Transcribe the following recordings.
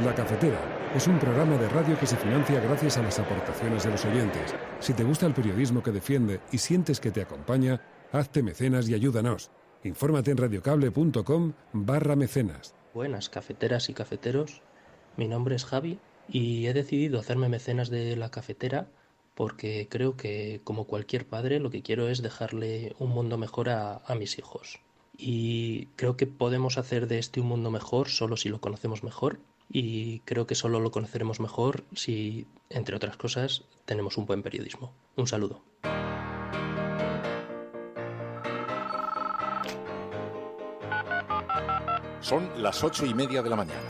La Cafetera es un programa de radio que se financia gracias a las aportaciones de los oyentes. Si te gusta el periodismo que defiende y sientes que te acompaña, hazte mecenas y ayúdanos. Infórmate en radiocable.com/mecenas. Buenas cafeteras y cafeteros, mi nombre es Javi y he decidido hacerme mecenas de La Cafetera porque creo que, como cualquier padre, lo que quiero es dejarle un mundo mejor a mis hijos. Y creo que podemos hacer de este un mundo mejor solo si lo conocemos mejor, y creo que solo lo conoceremos mejor si, entre otras cosas, tenemos un buen periodismo. Un saludo. Son las 8:30 de la mañana.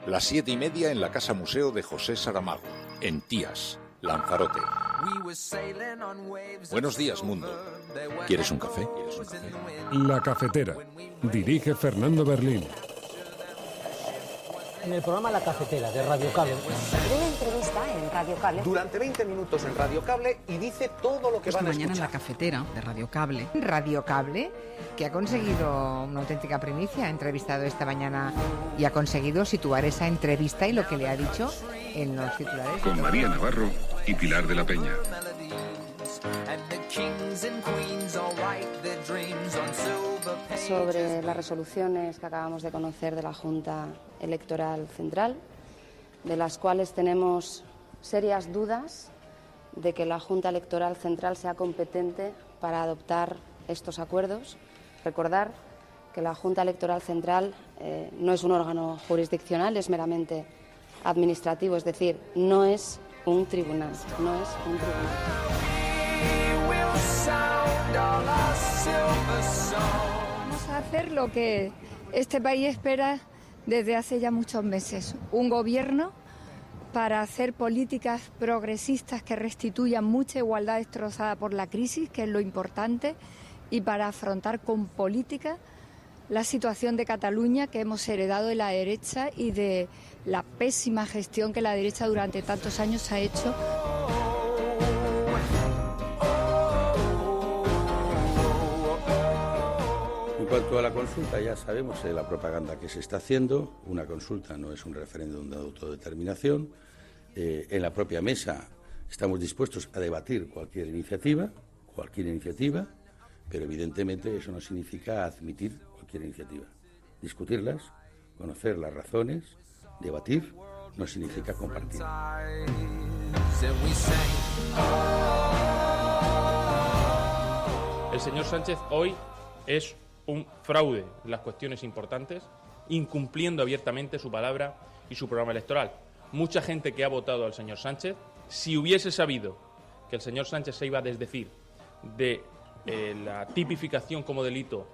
Las 7:30 en la Casa Museo de José Saramago, en Tías, Lanzarote. Buenos días, mundo. ¿Quieres un café? La Cafetera. Dirige Fernando Berlín. En el programa La Cafetera de Radio Cable. Una entrevista en Radio Cable. Durante 20 minutos en Radio Cable y dice todo lo que van a escuchar. Mañana en La Cafetera de Radio Cable. Radio Cable, que ha conseguido una auténtica primicia, ha entrevistado esta mañana y ha conseguido situar esa entrevista y lo que le ha dicho en los titulares. Con María Navarro y Pilar de la Peña. Sobre las resoluciones que acabamos de conocer de la Junta Electoral Central, de las cuales tenemos serias dudas de que la Junta Electoral Central sea competente para adoptar estos acuerdos. Recordar que la Junta Electoral Central no es un órgano jurisdiccional, es meramente administrativo, es decir, no es un tribunal, no es un tribunal. Vamos a hacer lo que este país espera desde hace ya muchos meses, un gobierno para hacer políticas progresistas que restituyan mucha igualdad destrozada por la crisis, que es lo importante, y para afrontar con política la situación de Cataluña que hemos heredado de la derecha y de la pésima gestión que la derecha durante tantos años ha hecho. En cuanto a la consulta, ya sabemos la propaganda que se está haciendo. Una consulta no es un referéndum de autodeterminación. En la propia mesa estamos dispuestos a debatir cualquier iniciativa, pero evidentemente eso no significa admitir cualquier iniciativa. Discutirlas, conocer las razones, debatir, no significa compartir. El señor Sánchez hoy es un fraude en las cuestiones importantes, incumpliendo abiertamente su palabra y su programa electoral. Mucha gente que ha votado al señor Sánchez, si hubiese sabido que el señor Sánchez se iba a desdecir de la tipificación como delito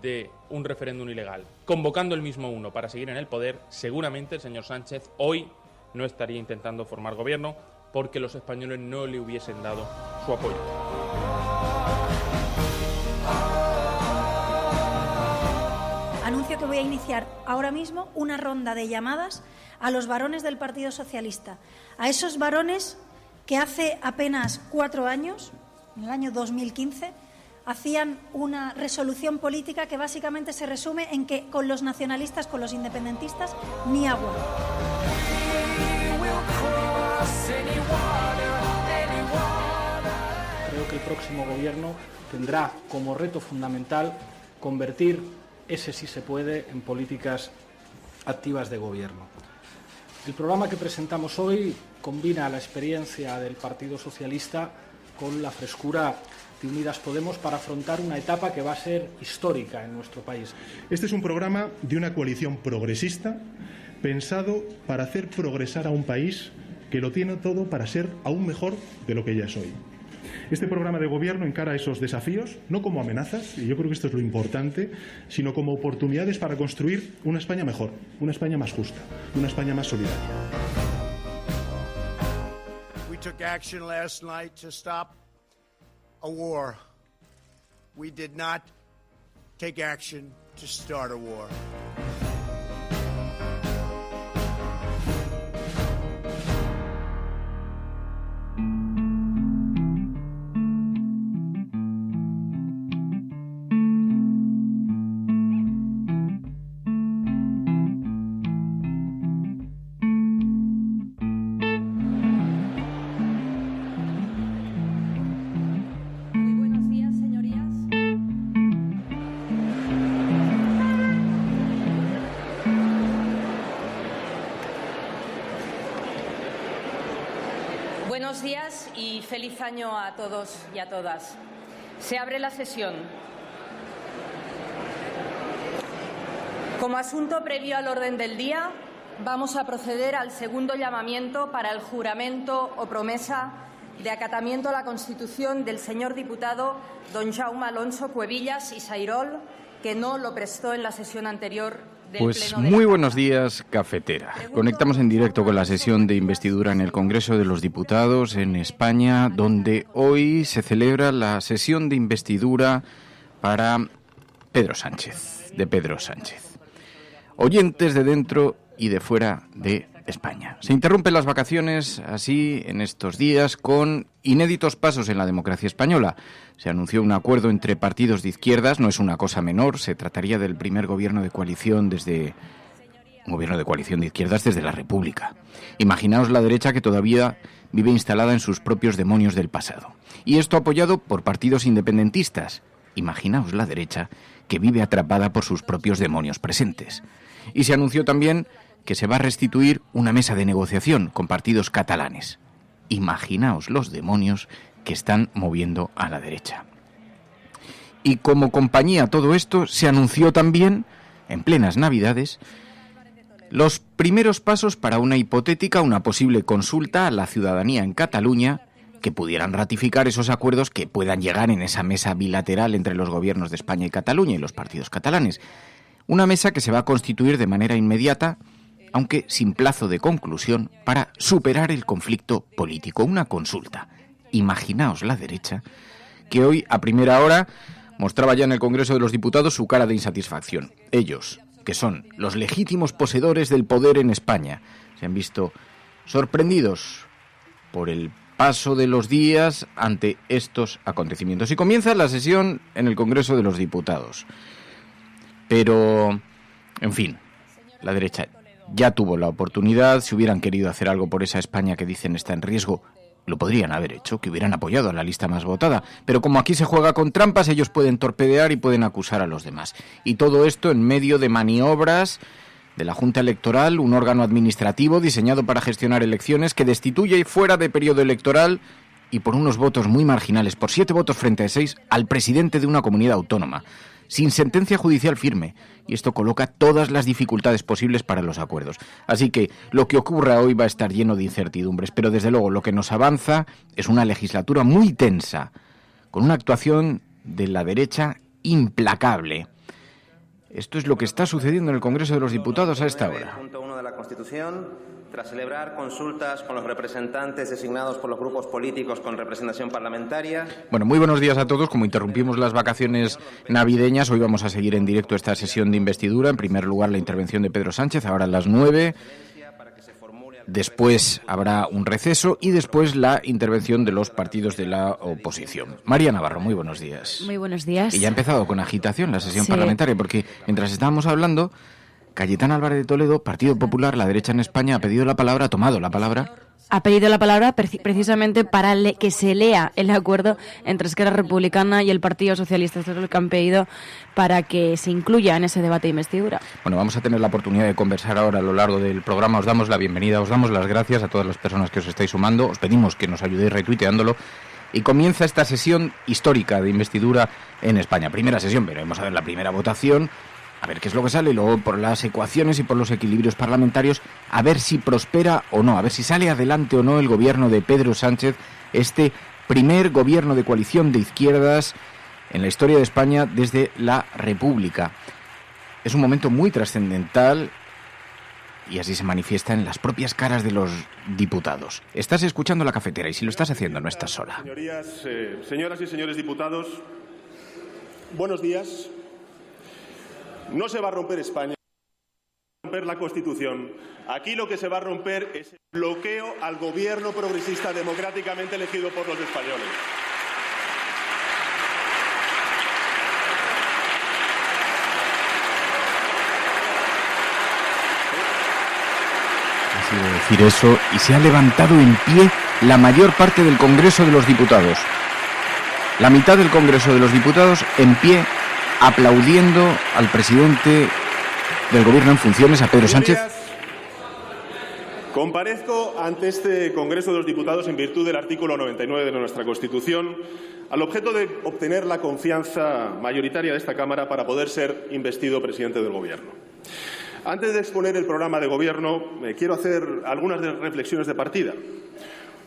de un referéndum ilegal, convocando el mismo uno para seguir en el poder, seguramente el señor Sánchez hoy no estaría intentando formar gobierno, porque los españoles no le hubiesen dado su apoyo. Anuncio que voy a iniciar ahora mismo una ronda de llamadas a los varones del Partido Socialista, a esos varones que hace apenas 4 años, en el año 2015, hacían una resolución política que básicamente se resume en que con los nacionalistas, con los independentistas, ni agua. Creo que el próximo gobierno tendrá como reto fundamental convertir ese sí se puede en políticas activas de gobierno. El programa que presentamos hoy combina la experiencia del Partido Socialista con la frescura de Unidas Podemos para afrontar una etapa que va a ser histórica en nuestro país. Este es un programa de una coalición progresista pensado para hacer progresar a un país que lo tiene todo para ser aún mejor de lo que ya es hoy. Este programa de gobierno encara esos desafíos no como amenazas, y yo creo que esto es lo importante, sino como oportunidades para construir una España mejor, una España más justa, una España más solidaria. We took action last night to stop a war. We did not take action to start a war. Buenos días y feliz año a todos y a todas. Se abre la sesión. Como asunto previo al orden del día, vamos a proceder al segundo llamamiento para el juramento o promesa de acatamiento a la Constitución del señor diputado don Jaume Alonso Cuevillas y Sairol, que no lo prestó en la sesión anterior del Pues Pleno de muy la buenos días, cafetera. Conectamos en directo con la sesión de investidura en el Congreso de los Diputados en España, donde hoy se celebra la sesión de investidura para Pedro Sánchez, de Pedro Sánchez. Oyentes de dentro y de fuera de España. Se interrumpen las vacaciones así en estos días con inéditos pasos en la democracia española. Se anunció un acuerdo entre partidos de izquierdas, no es una cosa menor, se trataría del primer gobierno de coalición de izquierdas desde la República. Imaginaos la derecha que todavía vive instalada en sus propios demonios del pasado. Y esto apoyado por partidos independentistas. Imaginaos la derecha que vive atrapada por sus propios demonios presentes. Y se anunció también que se va a restituir una mesa de negociación con partidos catalanes. Imaginaos los demonios que están moviendo a la derecha. Y como compañía a todo esto, se anunció también, en plenas Navidades, los primeros pasos para una posible consulta a la ciudadanía en Cataluña que pudieran ratificar esos acuerdos que puedan llegar en esa mesa bilateral entre los gobiernos de España y Cataluña y los partidos catalanes. Una mesa que se va a constituir de manera inmediata, aunque sin plazo de conclusión, para superar el conflicto político, una consulta. Imaginaos la derecha, que hoy a primera hora mostraba ya en el Congreso de los Diputados su cara de insatisfacción. Ellos, que son los legítimos poseedores del poder en España, se han visto sorprendidos por el paso de los días ante estos acontecimientos. Y comienza la sesión en el Congreso de los Diputados. Pero, en fin, la derecha ya tuvo la oportunidad. Si hubieran querido hacer algo por esa España que dicen está en riesgo, lo podrían haber hecho, que hubieran apoyado a la lista más votada. Pero como aquí se juega con trampas, ellos pueden torpedear y pueden acusar a los demás. Y todo esto en medio de maniobras de la Junta Electoral, un órgano administrativo diseñado para gestionar elecciones que destituye fuera de periodo electoral y por unos votos muy marginales, por 7 votos frente a 6, al presidente de una comunidad autónoma, sin sentencia judicial firme, y esto coloca todas las dificultades posibles para los acuerdos. Así que lo que ocurra hoy va a estar lleno de incertidumbres, pero desde luego lo que nos avanza es una legislatura muy tensa, con una actuación de la derecha implacable. Esto es lo que está sucediendo en el Congreso de los Diputados a esta hora. Punto 1 de la Constitución, tras celebrar consultas con los representantes designados por los grupos políticos con representación parlamentaria. Bueno, muy buenos días a todos. Como interrumpimos las vacaciones navideñas, hoy vamos a seguir en directo esta sesión de investidura. En primer lugar, la intervención de Pedro Sánchez, ahora a las 9. Después habrá un receso y después la intervención de los partidos de la oposición. María Navarro, muy buenos días. Muy buenos días. Y ya ha empezado con agitación la sesión parlamentaria, porque mientras estábamos hablando, Cayetana Álvarez de Toledo, Partido Popular, la derecha en España, ha pedido la palabra, ha tomado la palabra. Ha pedido la palabra precisamente para que se lea el acuerdo entre Esquerra Republicana y el Partido Socialista. Esto es lo que han pedido para que se incluya en ese debate de investidura. Bueno, vamos a tener la oportunidad de conversar ahora a lo largo del programa. Os damos la bienvenida, os damos las gracias a todas las personas que os estáis sumando. Os pedimos que nos ayudéis retuiteándolo. Y comienza esta sesión histórica de investidura en España. Primera sesión, veremos a ver la primera votación, a ver qué es lo que sale, y luego por las ecuaciones y por los equilibrios parlamentarios, a ver si prospera o no, a ver si sale adelante o no el gobierno de Pedro Sánchez, este primer gobierno de coalición de izquierdas en la historia de España desde la República. Es un momento muy trascendental y así se manifiesta en las propias caras de los diputados. Estás escuchando La Cafetera y si lo estás haciendo no estás sola. Señorías, señoras y señores diputados, buenos días. No se va a romper España, se va a romper la Constitución. Aquí lo que se va a romper es el bloqueo al gobierno progresista democráticamente elegido por los españoles. Ha sido decir eso y se ha levantado en pie la mayor parte del Congreso de los Diputados. La mitad del Congreso de los Diputados en pie, aplaudiendo al presidente del Gobierno en funciones, a Pedro Sánchez. Comparezco ante este Congreso de los Diputados en virtud del artículo 99 de nuestra Constitución, al objeto de obtener la confianza mayoritaria de esta Cámara para poder ser investido presidente del Gobierno. Antes de exponer el programa de Gobierno, quiero hacer algunas reflexiones de partida.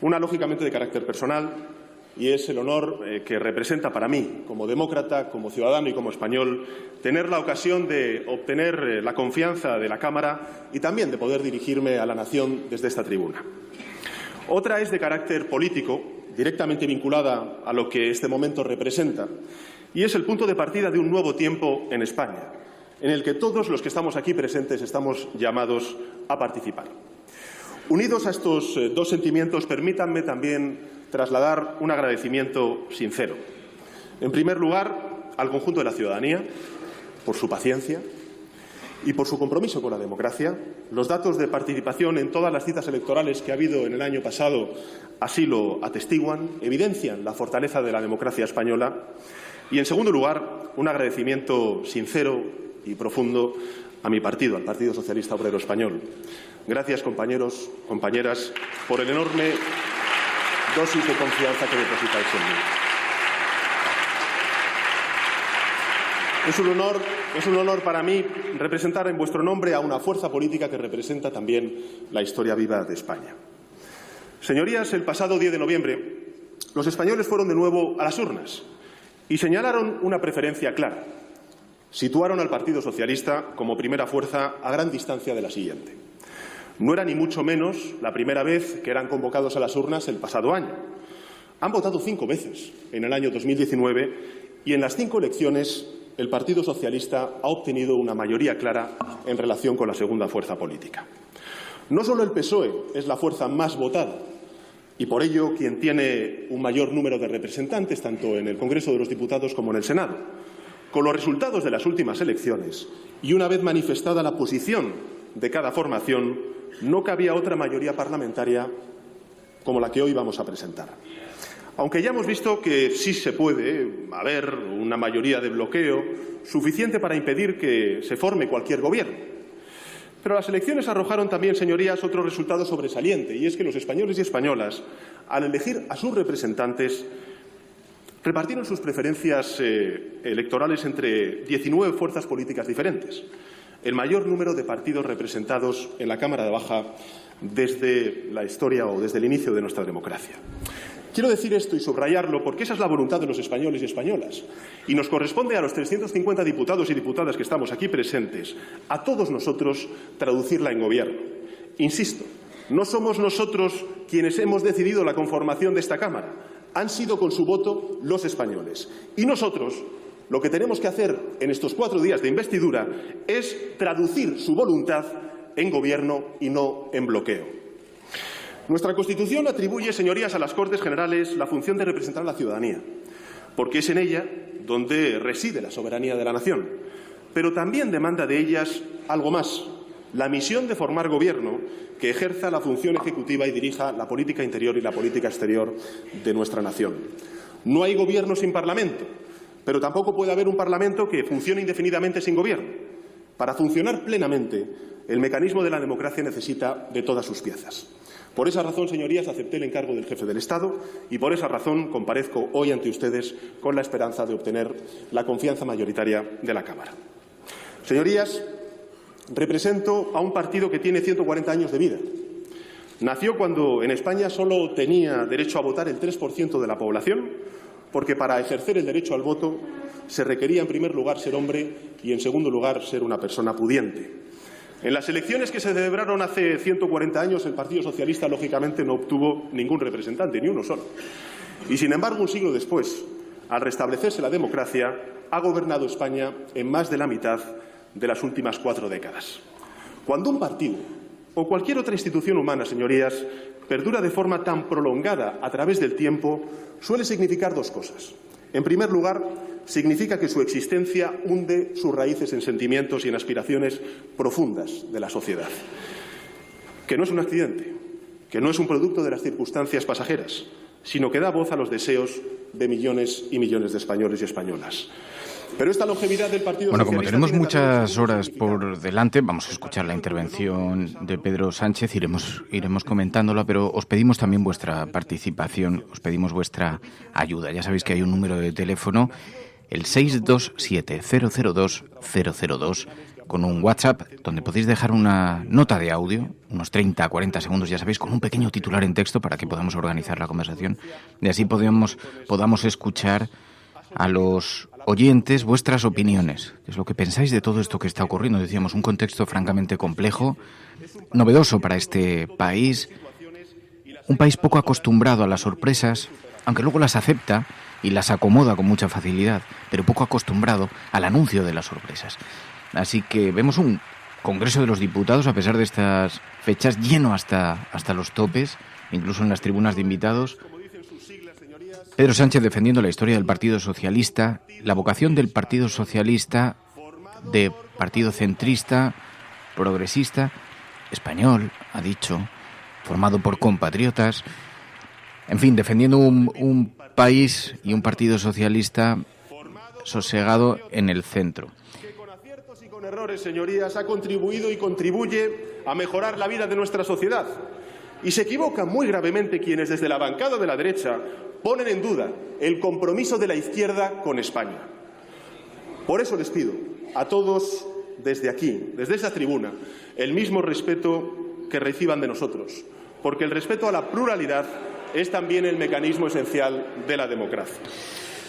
Una, lógicamente, de carácter personal, y es el honor que representa para mí, como demócrata, como ciudadano y como español, tener la ocasión de obtener la confianza de la Cámara y también de poder dirigirme a la nación desde esta tribuna. Otra es de carácter político, directamente vinculada a lo que este momento representa, y es el punto de partida de un nuevo tiempo en España, en el que todos los que estamos aquí presentes estamos llamados a participar. Unidos a estos dos sentimientos, permítanme también trasladar un agradecimiento sincero. En primer lugar, al conjunto de la ciudadanía, por su paciencia y por su compromiso con la democracia. Los datos de participación en todas las citas electorales que ha habido en el año pasado así lo atestiguan, evidencian la fortaleza de la democracia española. Y, en segundo lugar, un agradecimiento sincero y profundo a mi partido, al Partido Socialista Obrero Español. Gracias, compañeros, compañeras, por el enorme dosis de confianza que depositáis en mí. Es un honor para mí representar en vuestro nombre a una fuerza política que representa también la historia viva de España. Señorías, el pasado 10 de noviembre, los españoles fueron de nuevo a las urnas y señalaron una preferencia clara. Situaron al Partido Socialista como primera fuerza a gran distancia de la siguiente. No era ni mucho menos la primera vez que eran convocados a las urnas el pasado año. Han votado 5 veces en el año 2019 y en las 5 elecciones el Partido Socialista ha obtenido una mayoría clara en relación con la segunda fuerza política. No solo el PSOE es la fuerza más votada y por ello quien tiene un mayor número de representantes tanto en el Congreso de los Diputados como en el Senado. Con los resultados de las últimas elecciones y una vez manifestada la posición de cada formación, no cabía otra mayoría parlamentaria como la que hoy vamos a presentar. Aunque ya hemos visto que sí se puede haber una mayoría de bloqueo suficiente para impedir que se forme cualquier gobierno. Pero las elecciones arrojaron también, señorías, otro resultado sobresaliente, y es que los españoles y españolas, al elegir a sus representantes, repartieron sus preferencias electorales entre 19 fuerzas políticas diferentes, el mayor número de partidos representados en la Cámara Baja desde la historia o desde el inicio de nuestra democracia. Quiero decir esto y subrayarlo porque esa es la voluntad de los españoles y españolas. Y nos corresponde a los 350 diputados y diputadas que estamos aquí presentes, a todos nosotros, traducirla en gobierno. Insisto, no somos nosotros quienes hemos decidido la conformación de esta Cámara. Han sido con su voto los españoles. Y nosotros lo que tenemos que hacer en estos 4 días de investidura es traducir su voluntad en gobierno y no en bloqueo. Nuestra Constitución atribuye, señorías, a las Cortes Generales la función de representar a la ciudadanía, porque es en ella donde reside la soberanía de la nación, pero también demanda de ellas algo más, la misión de formar gobierno que ejerza la función ejecutiva y dirija la política interior y la política exterior de nuestra nación. No hay gobierno sin Parlamento, pero tampoco puede haber un Parlamento que funcione indefinidamente sin gobierno. Para funcionar plenamente, el mecanismo de la democracia necesita de todas sus piezas. Por esa razón, señorías, acepté el encargo del jefe del Estado y por esa razón comparezco hoy ante ustedes con la esperanza de obtener la confianza mayoritaria de la Cámara. Señorías, represento a un partido que tiene 140 años de vida. Nació cuando en España solo tenía derecho a votar el 3% de la población, porque para ejercer el derecho al voto se requería, en primer lugar, ser hombre y, en segundo lugar, ser una persona pudiente. En las elecciones que se celebraron hace 140 años, el Partido Socialista, lógicamente, no obtuvo ningún representante, ni uno solo. Y, sin embargo, un siglo después, al restablecerse la democracia, ha gobernado España en más de la mitad de las últimas 4 décadas. Cuando un partido o cualquier otra institución humana, señorías, perdura de forma tan prolongada a través del tiempo, suele significar 2 cosas. En primer lugar, significa que su existencia hunde sus raíces en sentimientos y en aspiraciones profundas de la sociedad. Que no es un accidente, que no es un producto de las circunstancias pasajeras, sino que da voz a los deseos de millones y millones de españoles y españolas. Pero esta longevidad del Partido Bueno, como Socialista tenemos tiene muchas horas por delante, vamos a escuchar la intervención de Pedro Sánchez, iremos comentándola, pero os pedimos también vuestra participación, os pedimos vuestra ayuda. Ya sabéis que hay un número de teléfono, el 627-002-002, con un WhatsApp donde podéis dejar una nota de audio, unos 30-40 segundos, ya sabéis, con un pequeño titular en texto para que podamos organizar la conversación y así podamos escuchar a los oyentes vuestras opiniones, qué es lo que pensáis de todo esto que está ocurriendo. Decíamos, un contexto francamente complejo, novedoso para este país, un país poco acostumbrado a las sorpresas, aunque luego las acepta y las acomoda con mucha facilidad, pero poco acostumbrado al anuncio de las sorpresas. Así que vemos un Congreso de los Diputados, a pesar de estas fechas, lleno hasta los topes, incluso en las tribunas de invitados. Pedro Sánchez defendiendo la historia del Partido Socialista, la vocación del Partido Socialista de partido centrista, progresista, español, ha dicho, formado por compatriotas, en fin, defendiendo un país y un Partido Socialista sosegado en el centro. Con aciertos y con errores, señorías, ha contribuido y contribuye a mejorar la vida de nuestra sociedad. Y se equivocan muy gravemente quienes desde la bancada de la derecha ponen en duda el compromiso de la izquierda con España. Por eso les pido a todos desde aquí, desde esta tribuna, el mismo respeto que reciban de nosotros, porque el respeto a la pluralidad es también el mecanismo esencial de la democracia.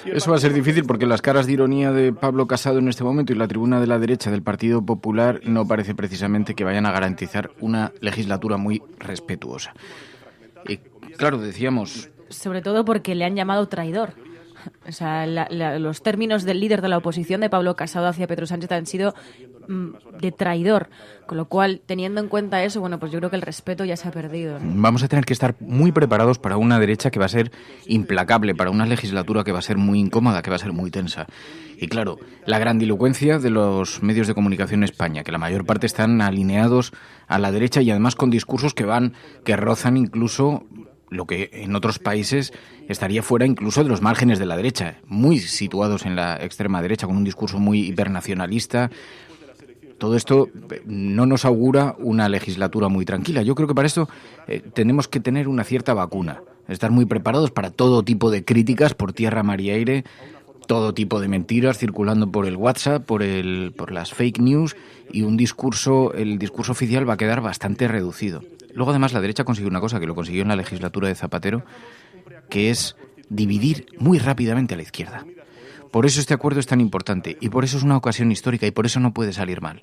Eso va a ser difícil porque las caras de ironía de Pablo Casado en este momento y la tribuna de la derecha del Partido Popular no parece precisamente que vayan a garantizar una legislatura muy respetuosa. Y claro, decíamos... Sobre todo porque le han llamado traidor. O sea, los términos del líder de la oposición, de Pablo Casado, hacia Pedro Sánchez han sido de traidor. Con lo cual, teniendo en cuenta eso, bueno, pues yo creo que el respeto ya se ha perdido, ¿no? Vamos a tener que estar muy preparados para una derecha que va a ser implacable, para una legislatura que va a ser muy incómoda, que va a ser muy tensa. Y claro, la grandilocuencia de los medios de comunicación en España, que la mayor parte están alineados a la derecha y además con discursos que rozan incluso lo que en otros países estaría fuera incluso de los márgenes de la derecha, muy situados en la extrema derecha, con un discurso muy hipernacionalista. Todo esto no nos augura una legislatura muy tranquila. Yo creo que para esto tenemos que tener una cierta vacuna, estar muy preparados para todo tipo de críticas por tierra, mar y aire, todo tipo de mentiras circulando por el WhatsApp, por las fake news, y el discurso oficial va a quedar bastante reducido. Luego, además, la derecha consiguió una cosa que lo consiguió en la legislatura de Zapatero, que es dividir muy rápidamente a la izquierda. Por eso este acuerdo es tan importante y por eso es una ocasión histórica y por eso no puede salir mal.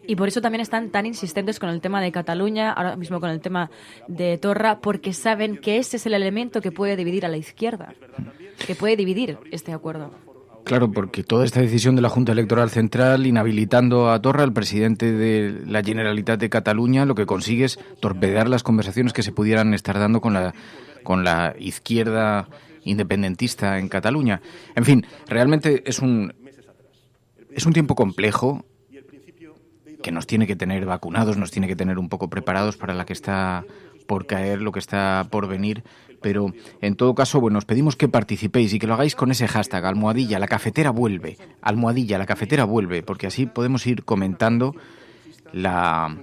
Y por eso también están tan insistentes con el tema de Cataluña, ahora mismo con el tema de Torra, porque saben que ese es el elemento que puede dividir a la izquierda, que puede dividir este acuerdo. Claro, porque toda esta decisión de la Junta Electoral Central inhabilitando a Torra, el presidente de la Generalitat de Cataluña, lo que consigue es torpedear las conversaciones que se pudieran estar dando con la izquierda independentista en Cataluña. En fin, realmente es un tiempo complejo que nos tiene que tener vacunados, nos tiene que tener un poco preparados para la que está por caer, lo que está por venir, pero en todo caso, bueno, os pedimos que participéis y que lo hagáis con ese hashtag, almohadilla, la cafetera vuelve, porque así podemos ir comentando la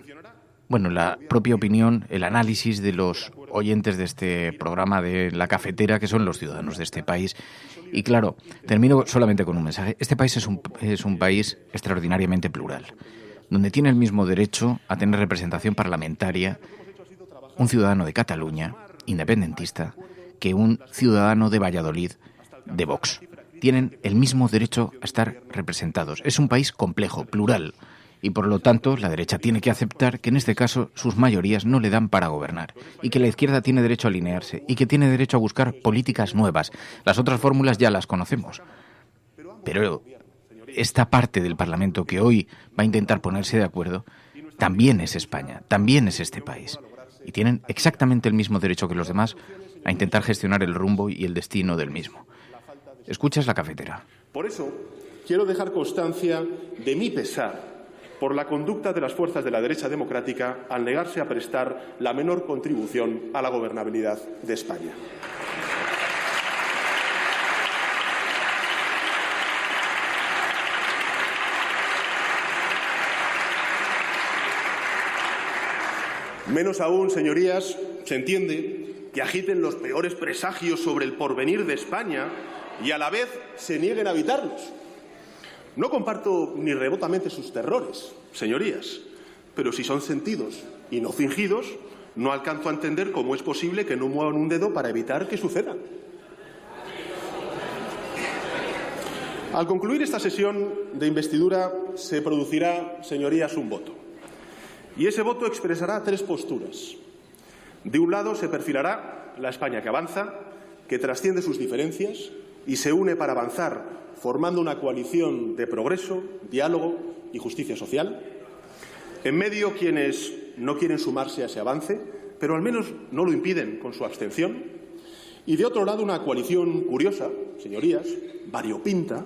propia opinión, el análisis de los oyentes de este programa de La Cafetera, que son los ciudadanos de este país. Y claro, termino solamente con un mensaje. Este país es un país extraordinariamente plural, donde tiene el mismo derecho a tener representación parlamentaria un ciudadano de Cataluña, independentista, que un ciudadano de Valladolid, de Vox. Tienen el mismo derecho a estar representados. Es un país complejo, plural, y por lo tanto la derecha tiene que aceptar que en este caso sus mayorías no le dan para gobernar, y que la izquierda tiene derecho a alinearse, y que tiene derecho a buscar políticas nuevas. Las otras fórmulas ya las conocemos. Pero esta parte del Parlamento que hoy va a intentar ponerse de acuerdo también es España, también es este país. Y tienen exactamente el mismo derecho que los demás a intentar gestionar el rumbo y el destino del mismo. Escuchas La Cafetera. Por eso quiero dejar constancia de mi pesar por la conducta de las fuerzas de la derecha democrática al negarse a prestar la menor contribución a la gobernabilidad de España. Menos aún, señorías, se entiende que agiten los peores presagios sobre el porvenir de España y a la vez se nieguen a evitarlos. No comparto ni remotamente sus terrores, señorías, pero si son sentidos y no fingidos, no alcanzo a entender cómo es posible que no muevan un dedo para evitar que sucedan. Al concluir esta sesión de investidura se producirá, señorías, un voto. Y ese voto expresará tres posturas. De un lado se perfilará la España que avanza, que trasciende sus diferencias y se une para avanzar, formando una coalición de progreso, diálogo y justicia social. En medio, quienes no quieren sumarse a ese avance, pero al menos no lo impiden con su abstención. Y de otro lado, una coalición curiosa, señorías, variopinta,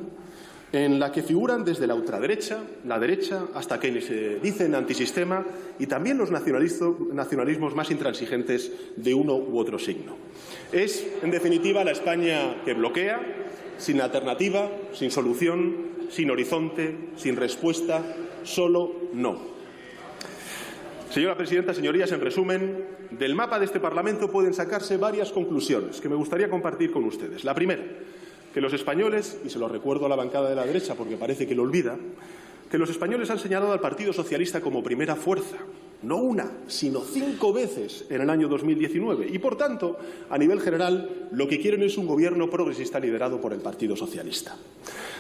en la que figuran desde la ultraderecha, la derecha, hasta quienes se dicen antisistema y también los nacionalismos más intransigentes de uno u otro signo. Es, en definitiva, la España que bloquea, sin alternativa, sin solución, sin horizonte, sin respuesta, solo no. Señora presidenta, señorías, en resumen, del mapa de este Parlamento pueden sacarse varias conclusiones que me gustaría compartir con ustedes. La primera, que los españoles, y se lo recuerdo a la bancada de la derecha porque parece que lo olvida, que los españoles han señalado al Partido Socialista como primera fuerza, no una, sino 5 veces en el año 2019. Y, por tanto, a nivel general, lo que quieren es un gobierno progresista liderado por el Partido Socialista.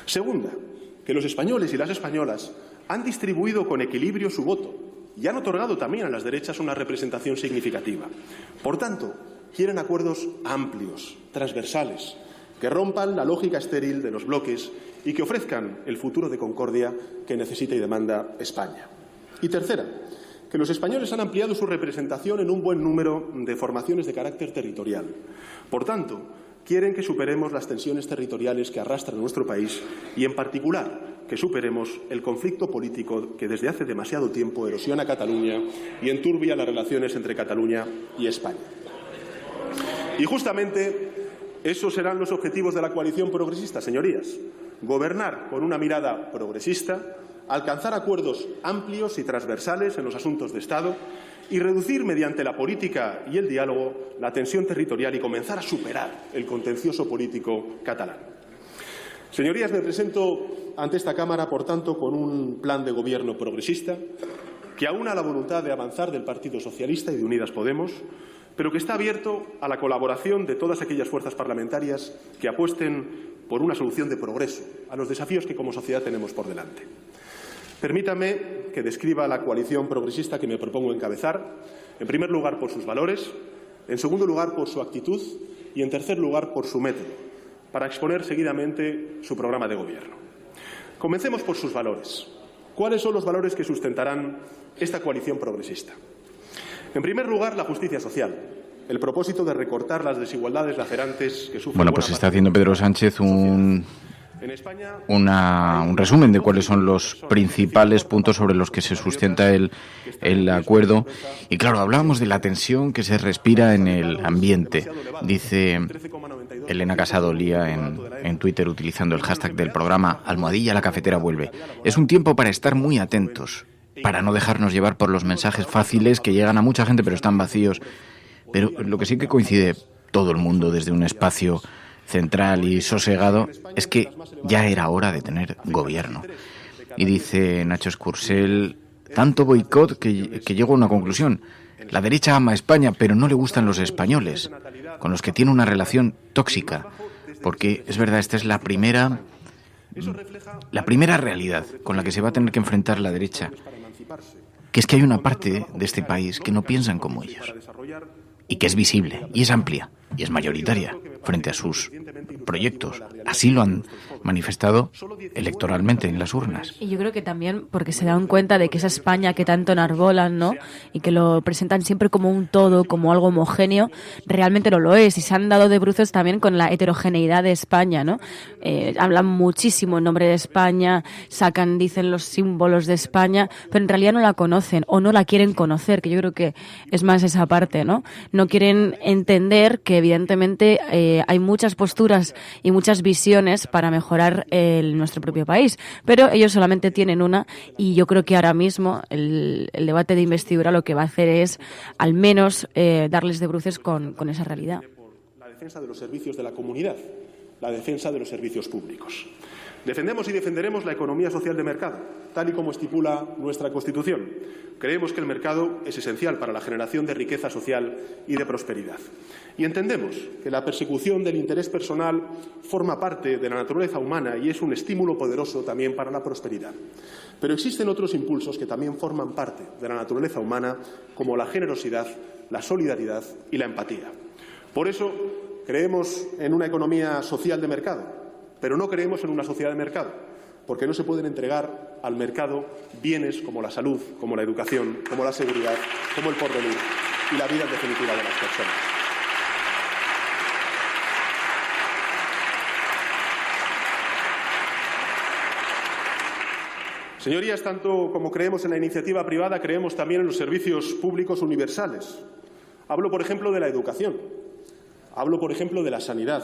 Segunda, que los españoles y las españolas han distribuido con equilibrio su voto y han otorgado también a las derechas una representación significativa. Por tanto, quieren acuerdos amplios, transversales, que rompan la lógica estéril de los bloques y que ofrezcan el futuro de concordia que necesita y demanda España. Y tercera, que los españoles han ampliado su representación en un buen número de formaciones de carácter territorial. Por tanto, quieren que superemos las tensiones territoriales que arrastran nuestro país y, en particular, que superemos el conflicto político que desde hace demasiado tiempo erosiona Cataluña y enturbia las relaciones entre Cataluña y España. Y justamente esos serán los objetivos de la coalición progresista, señorías. Gobernar con una mirada progresista, alcanzar acuerdos amplios y transversales en los asuntos de Estado y reducir mediante la política y el diálogo la tensión territorial y comenzar a superar el contencioso político catalán. Señorías, me presento ante esta Cámara, por tanto, con un plan de gobierno progresista que aúna la voluntad de avanzar del Partido Socialista y de Unidas Podemos, pero que está abierto a la colaboración de todas aquellas fuerzas parlamentarias que apuesten por una solución de progreso a los desafíos que como sociedad tenemos por delante. Permítame que describa la coalición progresista que me propongo encabezar, en primer lugar por sus valores, en segundo lugar por su actitud y en tercer lugar por su método, para exponer seguidamente su programa de gobierno. Comencemos por sus valores. ¿Cuáles son los valores que sustentarán esta coalición progresista? En primer lugar, la justicia social, el propósito de recortar las desigualdades lacerantes que sufre. Bueno, pues está haciendo Pedro Sánchez un resumen de cuáles son los principales puntos sobre los que se sustenta el acuerdo. Y claro, hablábamos de la tensión que se respira en el ambiente. Dice Elena Casado Lía en Twitter, utilizando el hashtag del programa, ¡almohadilla la cafetera vuelve! Es un tiempo para estar muy atentos, para no dejarnos llevar por los mensajes fáciles que llegan a mucha gente pero están vacíos. Pero lo que sí que coincide todo el mundo desde un espacio central y sosegado es que ya era hora de tener gobierno. Y dice Nacho Escursel, tanto boicot que llego a una conclusión. La derecha ama a España, pero no le gustan los españoles, con los que tiene una relación tóxica. Porque es verdad, esta es la primera realidad con la que se va a tener que enfrentar la derecha, que es que hay una parte de este país que no piensan como ellos, y que es visible, y es amplia, y es mayoritaria frente a sus proyectos. Así lo han manifestado electoralmente en las urnas. Y yo creo que también porque se dan cuenta de que esa España que tanto enarbolan, ¿no?, y que lo presentan siempre como un todo, como algo homogéneo, realmente no lo es. Y se han dado de bruces también con la heterogeneidad de España, ¿no? Hablan muchísimo en nombre de España, dicen los símbolos de España, pero en realidad no la conocen o no la quieren conocer, que yo creo que es más esa parte, ¿no? No quieren entender que evidentemente hay muchas posturas y muchas visiones para mejorar nuestro propio país, pero ellos solamente tienen una, y yo creo que ahora mismo el debate de investidura lo que va a hacer es al menos darles de bruces con esa realidad. La defensa de los servicios de la comunidad, la defensa de los servicios públicos. Defendemos y defenderemos la economía social de mercado, tal y como estipula nuestra Constitución. Creemos que el mercado es esencial para la generación de riqueza social y de prosperidad. Y entendemos que la persecución del interés personal forma parte de la naturaleza humana y es un estímulo poderoso también para la prosperidad. Pero existen otros impulsos que también forman parte de la naturaleza humana, como la generosidad, la solidaridad y la empatía. Por eso creemos en una economía social de mercado, pero no creemos en una sociedad de mercado, porque no se pueden entregar al mercado bienes como la salud, como la educación, como la seguridad, como el porvenir y la vida en definitiva de las personas. Señorías, tanto como creemos en la iniciativa privada, creemos también en los servicios públicos universales. Hablo, por ejemplo, de la educación. Hablo, por ejemplo, de la sanidad,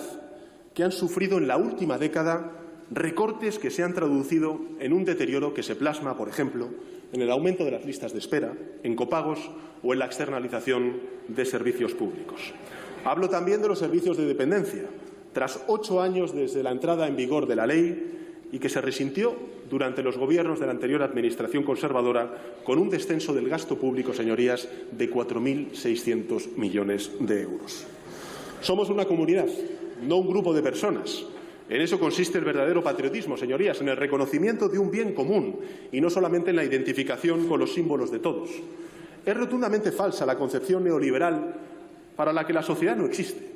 que han sufrido en la última década recortes que se han traducido en un deterioro que se plasma, por ejemplo, en el aumento de las listas de espera, en copagos o en la externalización de servicios públicos. Hablo también de los servicios de dependencia, tras 8 años desde la entrada en vigor de la ley y que se resintió durante los gobiernos de la anterior Administración conservadora con un descenso del gasto público, señorías, de 4.600 millones de euros. Somos una comunidad, no un grupo de personas. En eso consiste el verdadero patriotismo, señorías, en el reconocimiento de un bien común y no solamente en la identificación con los símbolos de todos. Es rotundamente falsa la concepción neoliberal para la que la sociedad no existe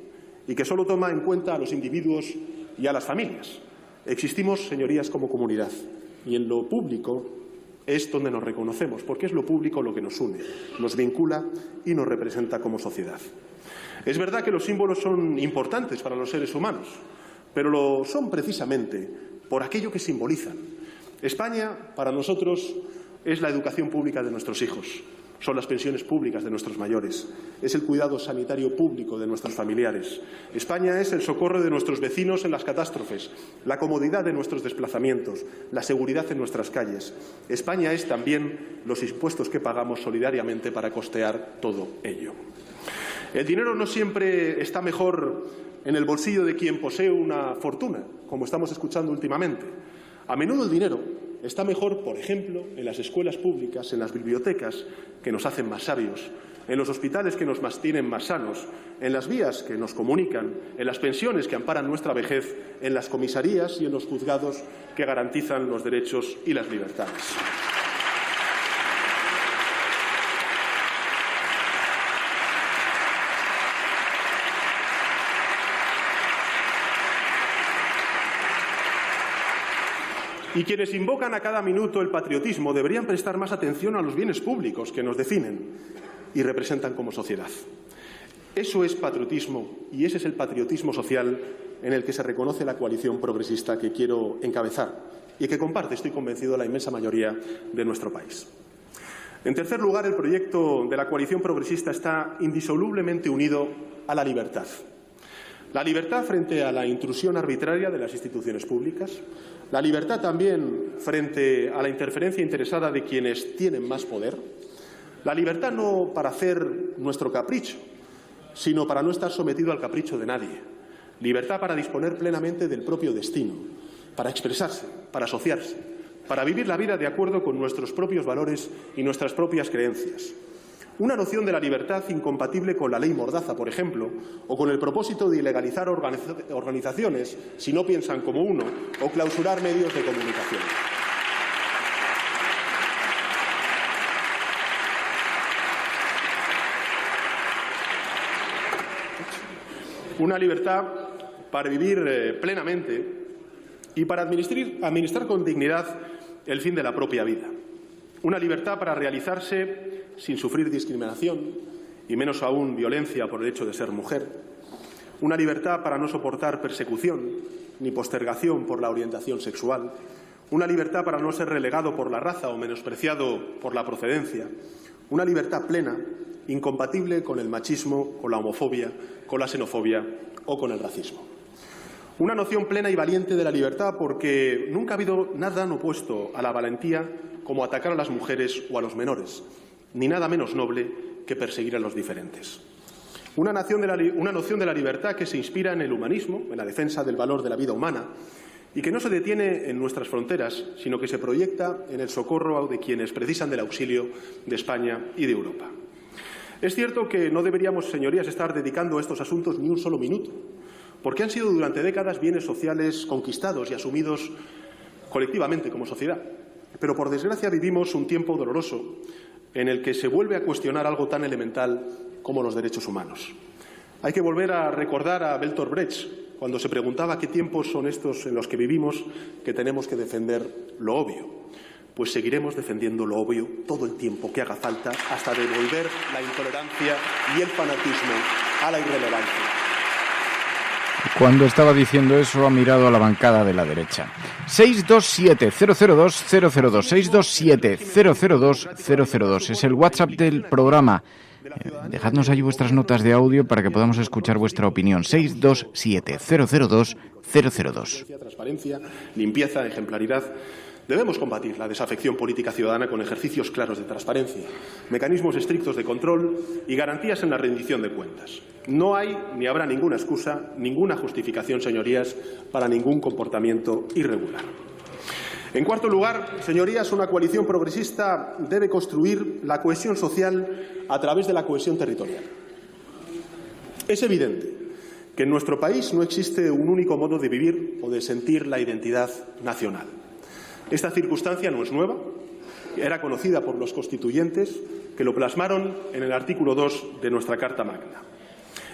y que solo toma en cuenta a los individuos y a las familias. Existimos, señorías, como comunidad y en lo público es donde nos reconocemos, porque es lo público lo que nos une, nos vincula y nos representa como sociedad. Es verdad que los símbolos son importantes para los seres humanos, pero lo son precisamente por aquello que simbolizan. España, para nosotros, es la educación pública de nuestros hijos, son las pensiones públicas de nuestros mayores, es el cuidado sanitario público de nuestros familiares. España es el socorro de nuestros vecinos en las catástrofes, la comodidad de nuestros desplazamientos, la seguridad en nuestras calles. España es también los impuestos que pagamos solidariamente para costear todo ello. El dinero no siempre está mejor en el bolsillo de quien posee una fortuna, como estamos escuchando últimamente. A menudo el dinero está mejor, por ejemplo, en las escuelas públicas, en las bibliotecas, que nos hacen más sabios, en los hospitales que nos mantienen más sanos, en las vías que nos comunican, en las pensiones que amparan nuestra vejez, en las comisarías y en los juzgados que garantizan los derechos y las libertades. Y quienes invocan a cada minuto el patriotismo deberían prestar más atención a los bienes públicos que nos definen y representan como sociedad. Eso es patriotismo y ese es el patriotismo social en el que se reconoce la coalición progresista que quiero encabezar y que comparte, estoy convencido, la inmensa mayoría de nuestro país. En tercer lugar, el proyecto de la coalición progresista está indisolublemente unido a la libertad. La libertad frente a la intrusión arbitraria de las instituciones públicas, la libertad también frente a la interferencia interesada de quienes tienen más poder, la libertad no para hacer nuestro capricho, sino para no estar sometido al capricho de nadie, libertad para disponer plenamente del propio destino, para expresarse, para asociarse, para vivir la vida de acuerdo con nuestros propios valores y nuestras propias creencias. Una noción de la libertad incompatible con la ley Mordaza, por ejemplo, o con el propósito de ilegalizar organizaciones si no piensan como uno, o clausurar medios de comunicación. Una libertad para vivir plenamente y para administrar con dignidad el fin de la propia vida. Una libertad para realizarse sin sufrir discriminación y menos aún violencia por el hecho de ser mujer. Una libertad para no soportar persecución ni postergación por la orientación sexual. Una libertad para no ser relegado por la raza o menospreciado por la procedencia. Una libertad plena, incompatible con el machismo, con la homofobia, con la xenofobia o con el racismo. Una noción plena y valiente de la libertad, porque nunca ha habido nada tan opuesto a la valentía como atacar a las mujeres o a los menores, ni nada menos noble que perseguir a los diferentes. Una noción de la libertad que se inspira en el humanismo, en la defensa del valor de la vida humana, y que no se detiene en nuestras fronteras, sino que se proyecta en el socorro de quienes precisan del auxilio de España y de Europa. Es cierto que no deberíamos, señorías, estar dedicando a estos asuntos ni un solo minuto, porque han sido durante décadas bienes sociales conquistados y asumidos colectivamente como sociedad. Pero, por desgracia, vivimos un tiempo doloroso en el que se vuelve a cuestionar algo tan elemental como los derechos humanos. Hay que volver a recordar a Bertolt Brecht cuando se preguntaba qué tiempos son estos en los que vivimos, que tenemos que defender lo obvio. Pues seguiremos defendiendo lo obvio todo el tiempo que haga falta hasta devolver la intolerancia y el fanatismo a la irrelevancia. Cuando estaba diciendo eso ha mirado a la bancada de la derecha. 627-002-002, 627-002-002 es el WhatsApp del programa. Dejadnos ahí vuestras notas de audio para que podamos escuchar vuestra opinión. 627-002-002. Transparencia, limpieza, ejemplaridad. Debemos combatir la desafección política ciudadana con ejercicios claros de transparencia, mecanismos estrictos de control y garantías en la rendición de cuentas. No hay ni habrá ninguna excusa, ninguna justificación, señorías, para ningún comportamiento irregular. En cuarto lugar, señorías, una coalición progresista debe construir la cohesión social a través de la cohesión territorial. Es evidente que en nuestro país no existe un único modo de vivir o de sentir la identidad nacional. Esta circunstancia no es nueva, era conocida por los constituyentes que lo plasmaron en el artículo 2 de nuestra Carta Magna.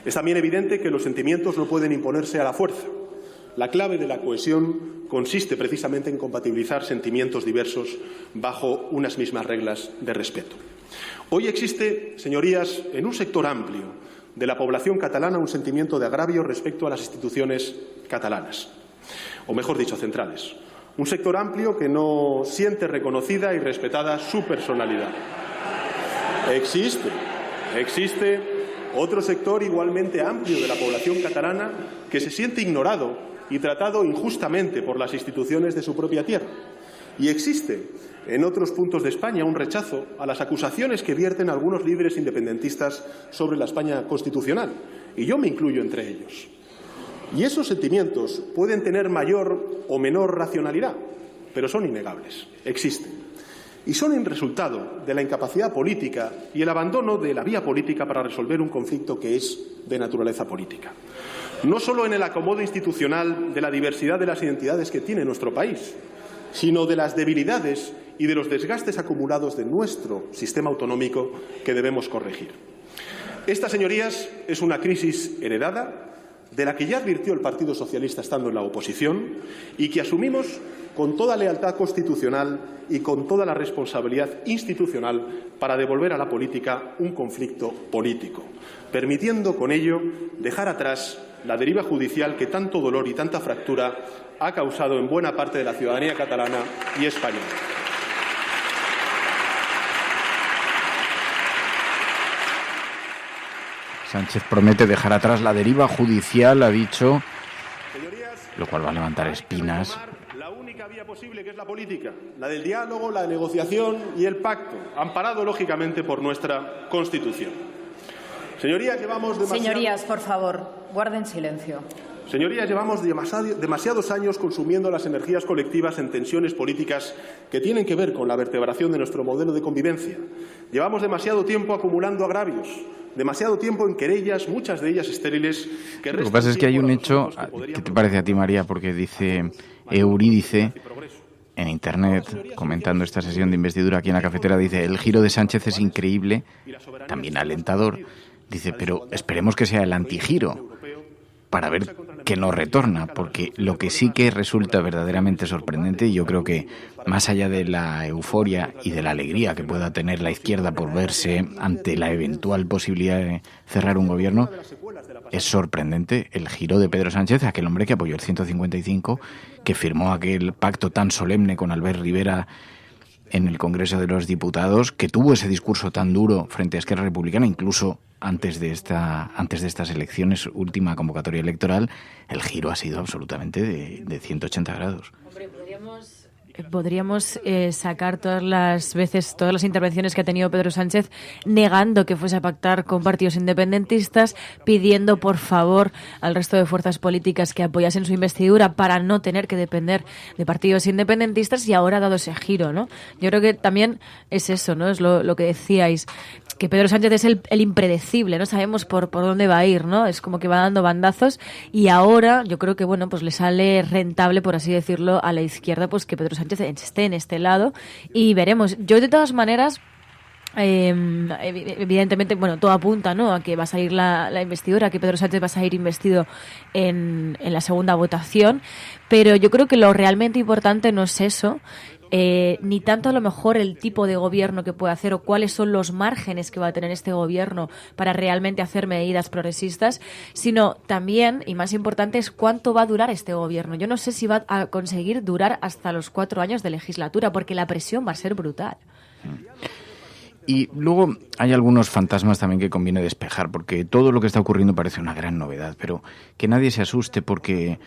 Es también evidente que los sentimientos no pueden imponerse a la fuerza. La clave de la cohesión consiste precisamente en compatibilizar sentimientos diversos bajo unas mismas reglas de respeto. Hoy existe, señorías, en un sector amplio de la población catalana un sentimiento de agravio respecto a las instituciones catalanas, o mejor dicho, centrales. Un sector amplio que no siente reconocida y respetada su personalidad. Existe otro sector igualmente amplio de la población catalana que se siente ignorado y tratado injustamente por las instituciones de su propia tierra. Y existe en otros puntos de España un rechazo a las acusaciones que vierten algunos líderes independentistas sobre la España constitucional, y yo me incluyo entre ellos. Y esos sentimientos pueden tener mayor o menor racionalidad, pero son innegables, existen. Y son el resultado de la incapacidad política y el abandono de la vía política para resolver un conflicto que es de naturaleza política. No solo en el acomodo institucional de la diversidad de las identidades que tiene nuestro país, sino de las debilidades y de los desgastes acumulados de nuestro sistema autonómico que debemos corregir. Esta, señorías, es una crisis heredada de la que ya advirtió el Partido Socialista estando en la oposición y que asumimos con toda lealtad constitucional y con toda la responsabilidad institucional para devolver a la política un conflicto político, permitiendo con ello dejar atrás la deriva judicial que tanto dolor y tanta fractura ha causado en buena parte de la ciudadanía catalana y española. Sánchez promete dejar atrás la deriva judicial, ha dicho, lo cual va a levantar espinas. La única vía posible, que es la política, la del diálogo, la negociación y el pacto, amparado lógicamente por nuestra Constitución. Señorías, Señorías, por favor, guarden silencio. Señorías, llevamos demasiados años consumiendo las energías colectivas en tensiones políticas que tienen que ver con la vertebración de nuestro modelo de convivencia. Llevamos demasiado tiempo acumulando agravios, demasiado tiempo en querellas, muchas de ellas estériles. Lo que pasa es que hay un hecho, ¿qué te parece a ti, María? Porque dice Eurídice en Internet, comentando esta sesión de investidura aquí en la cafetera, dice: el giro de Sánchez es increíble, también alentador. Dice, pero esperemos que sea el antigiro para ver que no retorna, porque lo que sí que resulta verdaderamente sorprendente, y yo creo que más allá de la euforia y de la alegría que pueda tener la izquierda por verse ante la eventual posibilidad de cerrar un gobierno, es sorprendente el giro de Pedro Sánchez, aquel hombre que apoyó el 155, que firmó aquel pacto tan solemne con Albert Rivera en el Congreso de los Diputados, que tuvo ese discurso tan duro frente a Esquerra Republicana, incluso antes de estas elecciones, última convocatoria electoral, el giro ha sido absolutamente de 180 grados. Hombre, podríamos sacar todas las intervenciones que ha tenido Pedro Sánchez negando que fuese a pactar con partidos independentistas, pidiendo por favor al resto de fuerzas políticas que apoyasen su investidura para no tener que depender de partidos independentistas, y ahora ha dado ese giro, ¿no? Yo creo que también es eso, ¿no? Es lo que decíais, que Pedro Sánchez es el impredecible, no sabemos por dónde va a ir, ¿no? Es como que va dando bandazos, y ahora yo creo que, bueno, pues le sale rentable, por así decirlo, a la izquierda, pues que Pedro Sánchez esté en este lado, y veremos. Yo, de todas maneras, evidentemente, bueno, todo apunta, ¿no?, a que va a salir la investidura, que Pedro Sánchez va a salir investido en la segunda votación, pero yo creo que lo realmente importante no es eso, ni tanto a lo mejor el tipo de gobierno que puede hacer o cuáles son los márgenes que va a tener este gobierno para realmente hacer medidas progresistas, sino también, y más importante, es cuánto va a durar este gobierno. Yo no sé si va a conseguir durar hasta los 4 años de legislatura, porque la presión va a ser brutal. Y luego hay algunos fantasmas también que conviene despejar, porque todo lo que está ocurriendo parece una gran novedad, pero que nadie se asuste, porque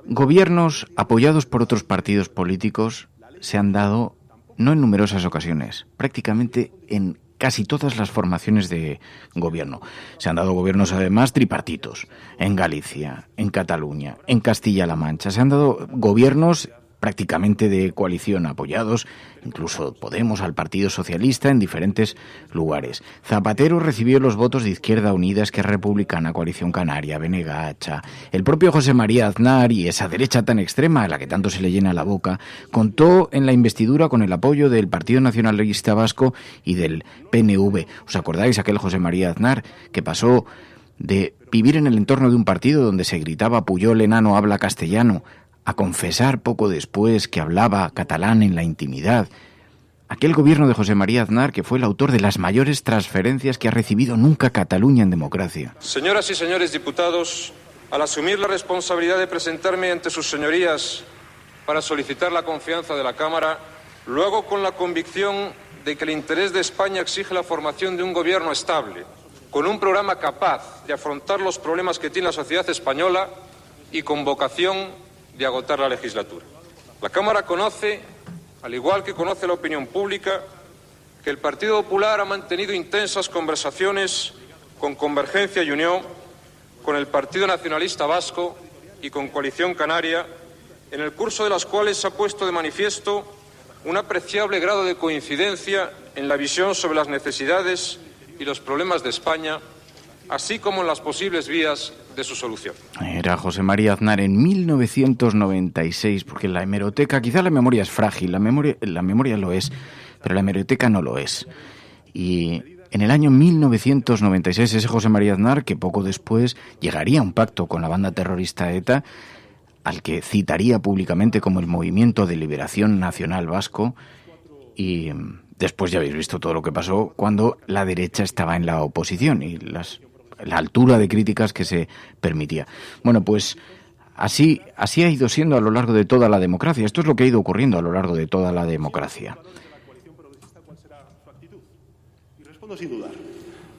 gobiernos apoyados por otros partidos políticos se han dado, no en numerosas ocasiones, prácticamente en casi todas las formaciones de gobierno. Se han dado gobiernos además tripartitos, en Galicia, en Cataluña, en Castilla-La Mancha. Se han dado gobiernos prácticamente de coalición, apoyados incluso Podemos al Partido Socialista en diferentes lugares. Zapatero recibió los votos de Izquierda Unida, Esquerra Republicana, Coalición Canaria, BNG Hacha. El propio José María Aznar, y esa derecha tan extrema a la que tanto se le llena la boca, contó en la investidura con el apoyo del Partido Nacionalista Vasco y del PNV. ¿Os acordáis aquel José María Aznar que pasó de vivir en el entorno de un partido donde se gritaba Puyol enano habla castellano a confesar poco después que hablaba catalán en la intimidad? Aquel gobierno de José María Aznar, que fue el autor de las mayores transferencias que ha recibido nunca Cataluña en democracia. Señoras y señores diputados, al asumir la responsabilidad de presentarme ante sus señorías para solicitar la confianza de la Cámara, lo hago con la convicción de que el interés de España exige la formación de un gobierno estable, con un programa capaz de afrontar los problemas que tiene la sociedad española y con vocación de agotar la legislatura. La Cámara conoce, al igual que conoce la opinión pública, que el Partido Popular ha mantenido intensas conversaciones con Convergencia y Unión, con el Partido Nacionalista Vasco y con Coalición Canaria, en el curso de las cuales se ha puesto de manifiesto un apreciable grado de coincidencia en la visión sobre las necesidades y los problemas de España, así como en las posibles vías de su solución. Era José María Aznar en 1996, porque la hemeroteca, quizá la memoria es frágil, la memoria lo es, pero la hemeroteca no lo es. Y en el año 1996, ese José María Aznar, que poco después llegaría a un pacto con la banda terrorista ETA, al que citaría públicamente como el Movimiento de Liberación Nacional Vasco, y después ya habéis visto todo lo que pasó cuando la derecha estaba en la oposición y la altura de críticas que se permitía. Bueno, pues así ha ido siendo a lo largo de toda la democracia. Esto es lo que ha ido ocurriendo a lo largo de toda la democracia. Y respondo sin dudar.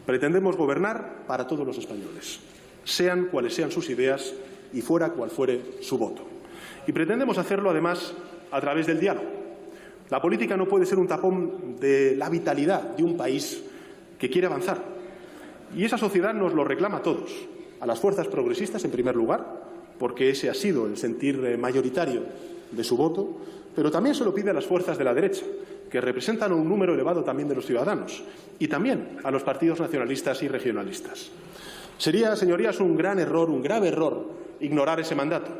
Pretendemos gobernar para todos los españoles, sean cuales sean sus ideas y fuera cual fuere su voto. Y pretendemos hacerlo, además, a través del diálogo. La política no puede ser un tapón de la vitalidad de un país que quiere avanzar. Y esa sociedad nos lo reclama a todos, a las fuerzas progresistas en primer lugar, porque ese ha sido el sentir mayoritario de su voto, pero también se lo pide a las fuerzas de la derecha, que representan un número elevado también de los ciudadanos, y también a los partidos nacionalistas y regionalistas. Sería, señorías, un grave error, ignorar ese mandato,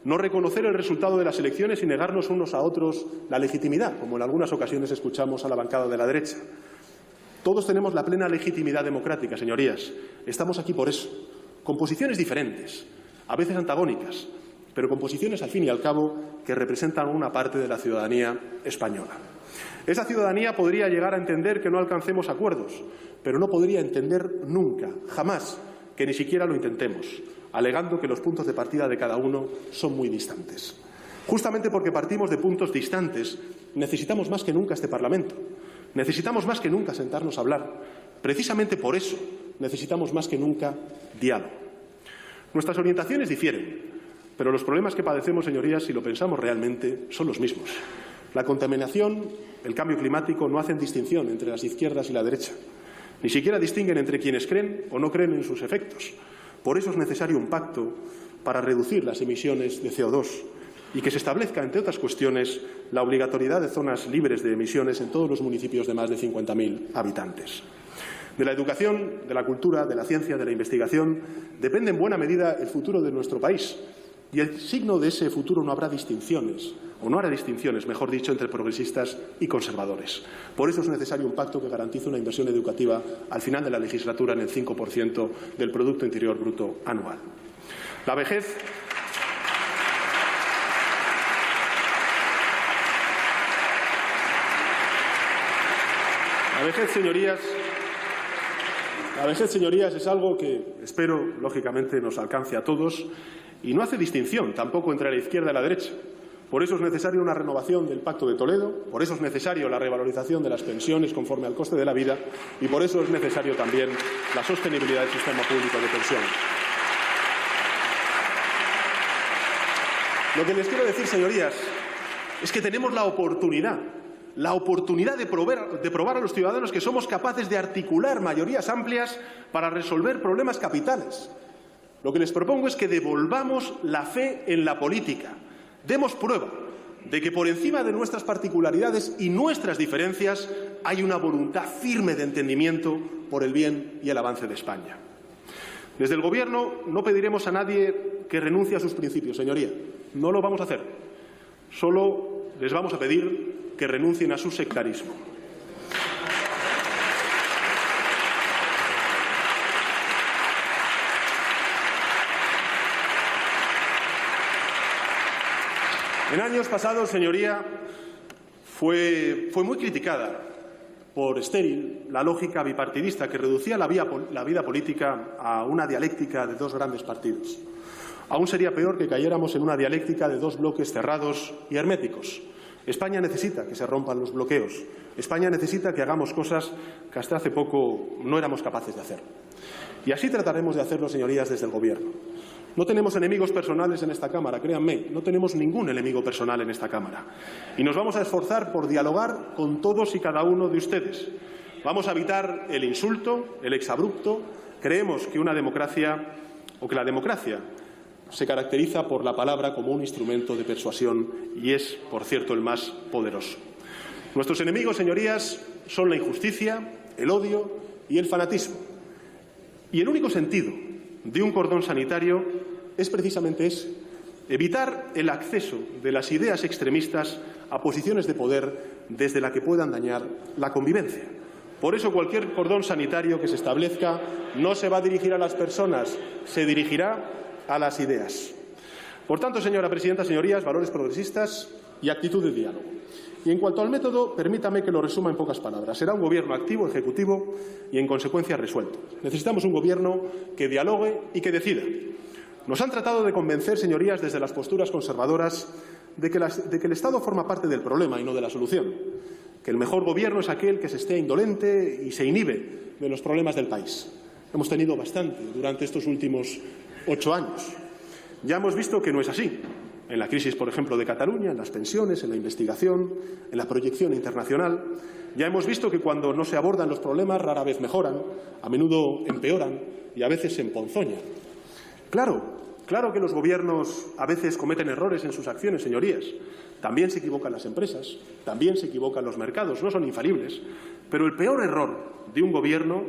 no reconocer el resultado de las elecciones y negarnos unos a otros la legitimidad, como en algunas ocasiones escuchamos a la bancada de la derecha. Todos tenemos la plena legitimidad democrática, señorías. Estamos aquí por eso, con posiciones diferentes, a veces antagónicas, pero con posiciones, al fin y al cabo, que representan una parte de la ciudadanía española. Esa ciudadanía podría llegar a entender que no alcancemos acuerdos, pero no podría entender nunca, jamás, que ni siquiera lo intentemos, alegando que los puntos de partida de cada uno son muy distantes. Justamente porque partimos de puntos distantes, necesitamos más que nunca este Parlamento. Necesitamos más que nunca sentarnos a hablar. Precisamente por eso necesitamos más que nunca diálogo. Nuestras orientaciones difieren, pero los problemas que padecemos, señorías, si lo pensamos realmente, son los mismos. La contaminación, el cambio climático no hacen distinción entre las izquierdas y la derecha. Ni siquiera distinguen entre quienes creen o no creen en sus efectos. Por eso es necesario un pacto para reducir las emisiones de CO2 y que se establezca, entre otras cuestiones, la obligatoriedad de zonas libres de emisiones en todos los municipios de más de 50.000 habitantes. De la educación, de la cultura, de la ciencia, de la investigación, depende en buena medida el futuro de nuestro país. Y el signo de ese futuro no habrá distinciones, o no hará distinciones, mejor dicho, entre progresistas y conservadores. Por eso es necesario un pacto que garantice una inversión educativa al final de la legislatura en el 5% del Producto Interior Bruto anual. La vejez. La vejez, señorías, es algo que espero, lógicamente, nos alcance a todos y no hace distinción tampoco entre la izquierda y la derecha. Por eso es necesaria una renovación del Pacto de Toledo, por eso es necesario la revalorización de las pensiones conforme al coste de la vida y por eso es necesario también la sostenibilidad del sistema público de pensiones. Lo que les quiero decir, señorías, es que tenemos la oportunidad de probar a los ciudadanos que somos capaces de articular mayorías amplias para resolver problemas capitales. Lo que les propongo es que devolvamos la fe en la política. Demos prueba de que por encima de nuestras particularidades y nuestras diferencias hay una voluntad firme de entendimiento por el bien y el avance de España. Desde el Gobierno no pediremos a nadie que renuncie a sus principios, señoría. No lo vamos a hacer. Solo les vamos a pedir que renuncien a su sectarismo. En años pasados, señoría, fue muy criticada por estéril la lógica bipartidista que reducía la vida política a una dialéctica de dos grandes partidos. Aún sería peor que cayéramos en una dialéctica de dos bloques cerrados y herméticos. España necesita que se rompan los bloqueos. España necesita que hagamos cosas que hasta hace poco no éramos capaces de hacer. Y así trataremos de hacerlo, señorías, desde el Gobierno. No tenemos enemigos personales en esta Cámara, créanme, no tenemos ningún enemigo personal en esta Cámara. Y nos vamos a esforzar por dialogar con todos y cada uno de ustedes. Vamos a evitar el insulto, el exabrupto. Creemos que la democracia se caracteriza por la palabra como un instrumento de persuasión y es, por cierto, el más poderoso. Nuestros enemigos, señorías, son la injusticia, el odio y el fanatismo. Y el único sentido de un cordón sanitario es precisamente ese: evitar el acceso de las ideas extremistas a posiciones de poder desde la que puedan dañar la convivencia. Por eso cualquier cordón sanitario que se establezca no se va a dirigir a las personas, se dirigirá a las ideas. Por tanto, señora presidenta, señorías, valores progresistas y actitud de diálogo. Y en cuanto al método, permítame que lo resuma en pocas palabras. Será un Gobierno activo, ejecutivo y, en consecuencia, resuelto. Necesitamos un Gobierno que dialogue y que decida. Nos han tratado de convencer, señorías, desde las posturas conservadoras, de que el Estado forma parte del problema y no de la solución. Que el mejor Gobierno es aquel que se esté indolente y se inhibe de los problemas del país. Hemos tenido bastante durante estos últimos 8 años. Ya hemos visto que no es así. En la crisis, por ejemplo, de Cataluña, en las pensiones, en la investigación, en la proyección internacional. Ya hemos visto que cuando no se abordan los problemas rara vez mejoran, a menudo empeoran y a veces se emponzoñan. Claro que los gobiernos a veces cometen errores en sus acciones, señorías. También se equivocan las empresas, también se equivocan los mercados, no son infalibles. Pero el peor error de un gobierno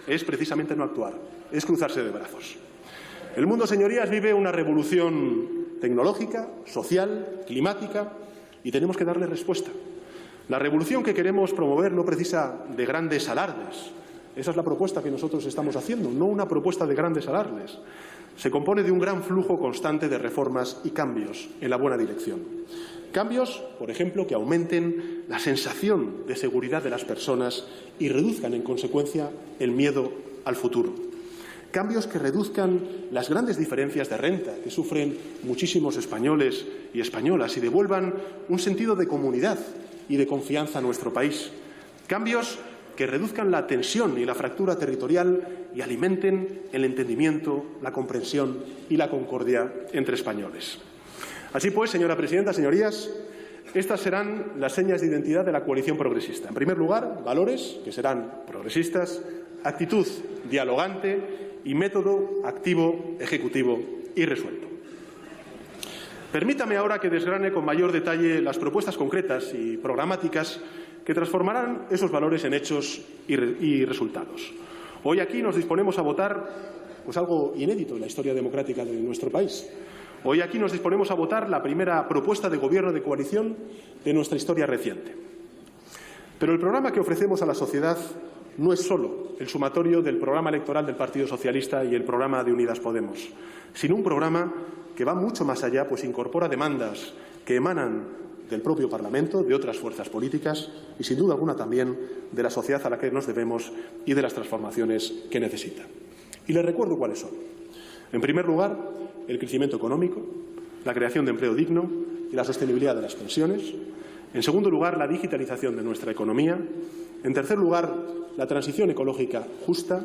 es precisamente no actuar, es cruzarse de brazos. El mundo, señorías, vive una revolución tecnológica, social, climática, y tenemos que darle respuesta. La revolución que queremos promover no precisa de grandes alardes. Esa es la propuesta que nosotros estamos haciendo, no una propuesta de grandes alardes. Se compone de un gran flujo constante de reformas y cambios en la buena dirección. Cambios, por ejemplo, que aumenten la sensación de seguridad de las personas y reduzcan, en consecuencia, el miedo al futuro. Cambios que reduzcan las grandes diferencias de renta que sufren muchísimos españoles y españolas y devuelvan un sentido de comunidad y de confianza a nuestro país. Cambios que reduzcan la tensión y la fractura territorial y alimenten el entendimiento, la comprensión y la concordia entre españoles. Así pues, señora presidenta, señorías, estas serán las señas de identidad de la coalición progresista. En primer lugar, valores, que serán progresistas, actitud dialogante y método activo, ejecutivo y resuelto. Permítame ahora que desgrane con mayor detalle las propuestas concretas y programáticas que transformarán esos valores en hechos y resultados. Hoy aquí nos disponemos a votar algo inédito en la historia democrática de nuestro país. Hoy aquí nos disponemos a votar la primera propuesta de gobierno de coalición de nuestra historia reciente. Pero el programa que ofrecemos a la sociedad no es solo el sumatorio del programa electoral del Partido Socialista y el programa de Unidas Podemos, sino un programa que va mucho más allá, pues incorpora demandas que emanan del propio Parlamento, de otras fuerzas políticas y, sin duda alguna, también de la sociedad a la que nos debemos y de las transformaciones que necesita. Y les recuerdo cuáles son. En primer lugar, el crecimiento económico, la creación de empleo digno y la sostenibilidad de las pensiones. En segundo lugar, la digitalización de nuestra economía. En tercer lugar, la transición ecológica justa.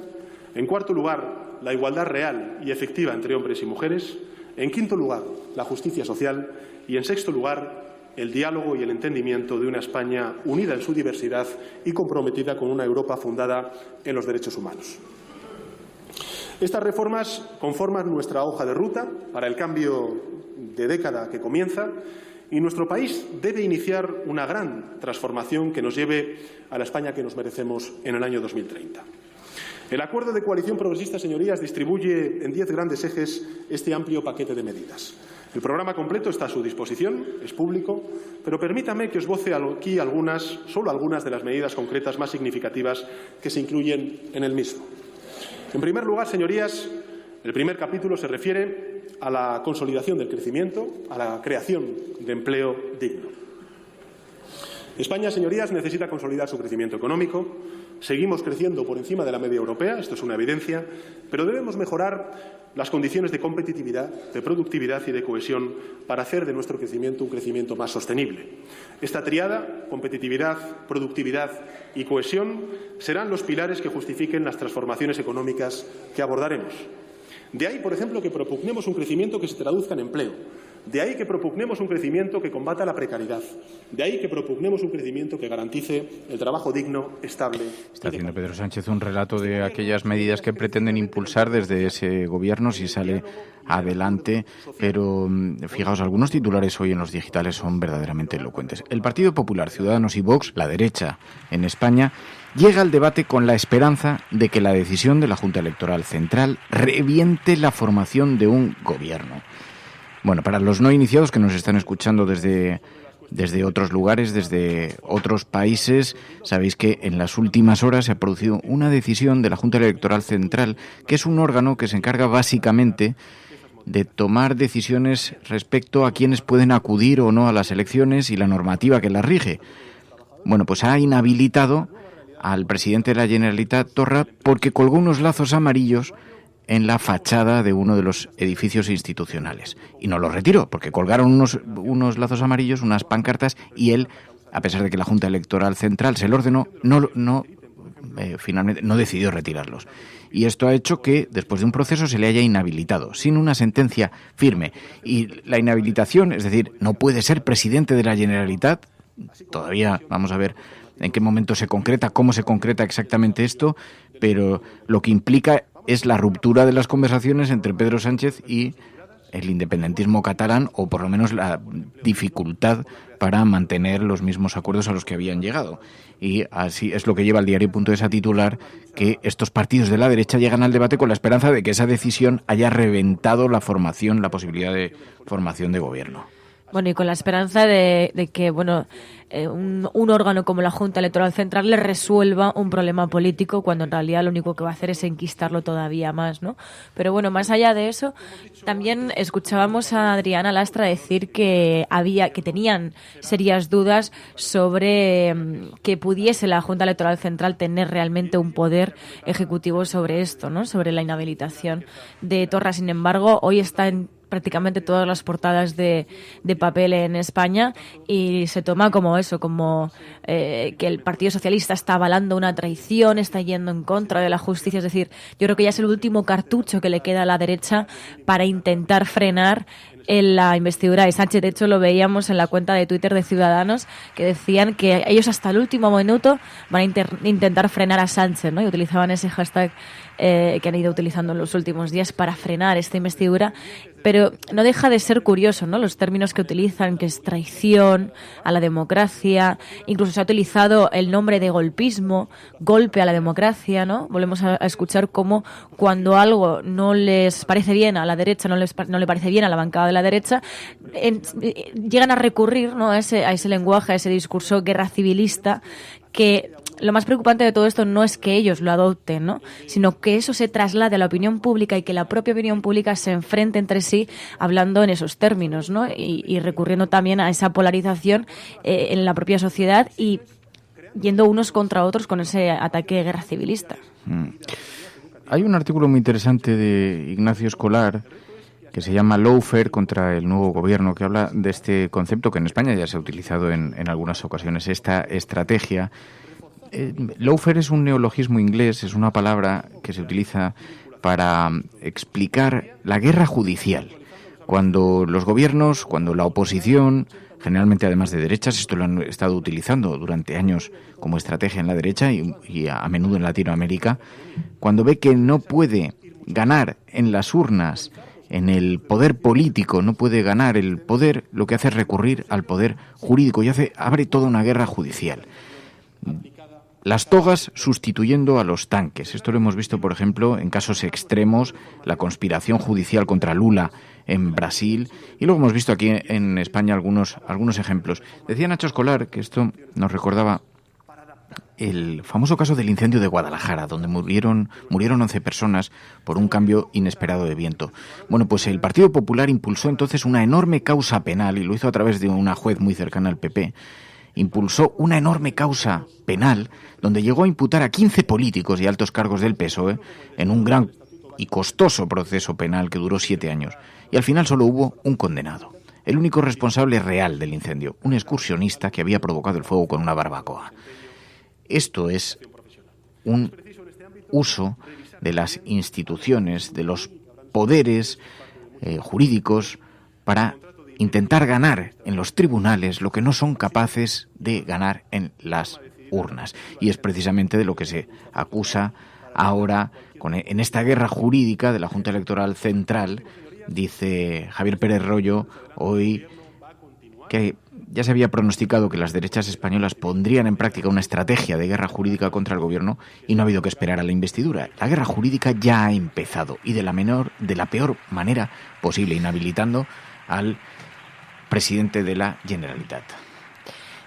En cuarto lugar, la igualdad real y efectiva entre hombres y mujeres. En quinto lugar, la justicia social. Y en sexto lugar, el diálogo y el entendimiento de una España unida en su diversidad y comprometida con una Europa fundada en los derechos humanos. Estas reformas conforman nuestra hoja de ruta para el cambio de década que comienza y nuestro país debe iniciar una gran transformación que nos lleve a la España que nos merecemos en el año 2030. El acuerdo de coalición progresista, señorías, distribuye en 10 grandes ejes este amplio paquete de medidas. El programa completo está a su disposición, es público, pero permítame que os voce aquí solo algunas de las medidas concretas más significativas que se incluyen en el mismo. En primer lugar, señorías, el primer capítulo se refiere a la consolidación del crecimiento, a la creación de empleo digno. España, señorías, necesita consolidar su crecimiento económico. Seguimos creciendo por encima de la media europea, esto es una evidencia, pero debemos mejorar las condiciones de competitividad, de productividad y de cohesión para hacer de nuestro crecimiento un crecimiento más sostenible. Esta tríada, competitividad, productividad y cohesión, serán los pilares que justifiquen las transformaciones económicas que abordaremos. De ahí, por ejemplo, que propugnemos un crecimiento que se traduzca en empleo. De ahí que propugnemos un crecimiento que combata la precariedad. De ahí que propugnemos un crecimiento que garantice el trabajo digno, estable. Está haciendo Pedro Sánchez un relato de aquellas medidas que pretenden impulsar desde ese gobierno si sale adelante, pero fijaos, algunos titulares hoy en los digitales son verdaderamente elocuentes. El Partido Popular, Ciudadanos y Vox, la derecha en España, llega al debate con la esperanza de que la decisión de la Junta Electoral Central reviente la formación de un gobierno. Bueno, para los no iniciados que nos están escuchando desde otros lugares, desde otros países, sabéis que en las últimas horas se ha producido una decisión de la Junta Electoral Central, que es un órgano que se encarga básicamente de tomar decisiones respecto a quienes pueden acudir o no a las elecciones y la normativa que las rige. Bueno, pues ha inhabilitado al presidente de la Generalitat, Torra, porque colgó unos lazos amarillos en la fachada de uno de los edificios institucionales. Y no los retiró, porque colgaron unos lazos amarillos, unas pancartas, y él, a pesar de que la Junta Electoral Central se lo ordenó, finalmente no decidió retirarlos. Y esto ha hecho que, después de un proceso, se le haya inhabilitado, sin una sentencia firme. Y la inhabilitación, es decir, no puede ser presidente de la Generalitat, todavía vamos a ver en qué momento se concreta, cómo se concreta exactamente esto, pero lo que implica es la ruptura de las conversaciones entre Pedro Sánchez y el independentismo catalán, o por lo menos la dificultad para mantener los mismos acuerdos a los que habían llegado. Y así es lo que lleva el diario.es a titular que estos partidos de la derecha llegan al debate con la esperanza de que esa decisión haya reventado la posibilidad de formación de gobierno. Bueno, y con la esperanza de que, bueno, un órgano como la Junta Electoral Central le resuelva un problema político, cuando en realidad lo único que va a hacer es enquistarlo todavía más, ¿no? Pero bueno, más allá de eso, también escuchábamos a Adriana Lastra decir que tenían serias dudas sobre que pudiese la Junta Electoral Central tener realmente un poder ejecutivo sobre esto, ¿no? Sobre la inhabilitación de Torra. Sin embargo, hoy está en prácticamente todas las portadas de papel en España, y se toma como eso, como que el Partido Socialista está avalando una traición, está yendo en contra de la justicia. Es decir, yo creo que ya es el último cartucho que le queda a la derecha para intentar frenar en la investidura de Sánchez. De hecho, lo veíamos en la cuenta de Twitter de Ciudadanos, que decían que ellos hasta el último minuto van a intentar frenar a Sánchez, ¿no? Y utilizaban ese hashtag que han ido utilizando en los últimos días para frenar esta investidura. Pero no deja de ser curioso, ¿no? Los términos que utilizan, que es traición a la democracia, incluso se ha utilizado el nombre de golpismo, golpe a la democracia, ¿no? Volvemos a escuchar cómo cuando algo no les parece bien a la derecha, no le parece bien a la bancada de la derecha, llegan a recurrir, ¿no? a ese lenguaje, a ese discurso guerra civilista, que lo más preocupante de todo esto no es que ellos lo adopten, ¿no? Sino que eso se traslade a la opinión pública y que la propia opinión pública se enfrente entre sí hablando en esos términos, ¿no? Y recurriendo también a esa polarización en la propia sociedad y yendo unos contra otros con ese ataque de guerra civilista. Hay un artículo muy interesante de Ignacio Escolar que se llama Lawfare contra el nuevo gobierno, que habla de este concepto que en España ya se ha utilizado en algunas ocasiones, esta estrategia. Lawfare es un neologismo inglés, es una palabra que se utiliza para explicar la guerra judicial. Cuando los gobiernos, cuando la oposición, generalmente además de derechas, esto lo han estado utilizando durante años como estrategia en la derecha y a menudo en Latinoamérica, cuando ve que no puede ganar en las urnas, en el poder político, no puede ganar el poder, lo que hace es recurrir al poder jurídico y abre toda una guerra judicial. Las togas sustituyendo a los tanques. Esto lo hemos visto, por ejemplo, en casos extremos, la conspiración judicial contra Lula en Brasil, y luego hemos visto aquí en España algunos ejemplos. Decía Nacho Escolar que esto nos recordaba el famoso caso del incendio de Guadalajara, donde murieron 11 personas por un cambio inesperado de viento. Bueno, pues el Partido Popular impulsó entonces una enorme causa penal, y lo hizo a través de una juez muy cercana al PP. Impulsó una enorme causa penal donde llegó a imputar a 15 políticos y altos cargos del PSOE en un gran y costoso proceso penal que duró 7 años. Y al final solo hubo un condenado, el único responsable real del incendio, un excursionista que había provocado el fuego con una barbacoa. Esto es un uso de las instituciones, de los poderes jurídicos para intentar ganar en los tribunales lo que no son capaces de ganar en las urnas. Y es precisamente de lo que se acusa ahora en esta guerra jurídica de la Junta Electoral Central. Dice Javier Pérez Royo hoy que ya se había pronosticado que las derechas españolas pondrían en práctica una estrategia de guerra jurídica contra el gobierno y no ha habido que esperar a la investidura. La guerra jurídica ya ha empezado y de la peor manera posible, inhabilitando al presidente de la Generalitat.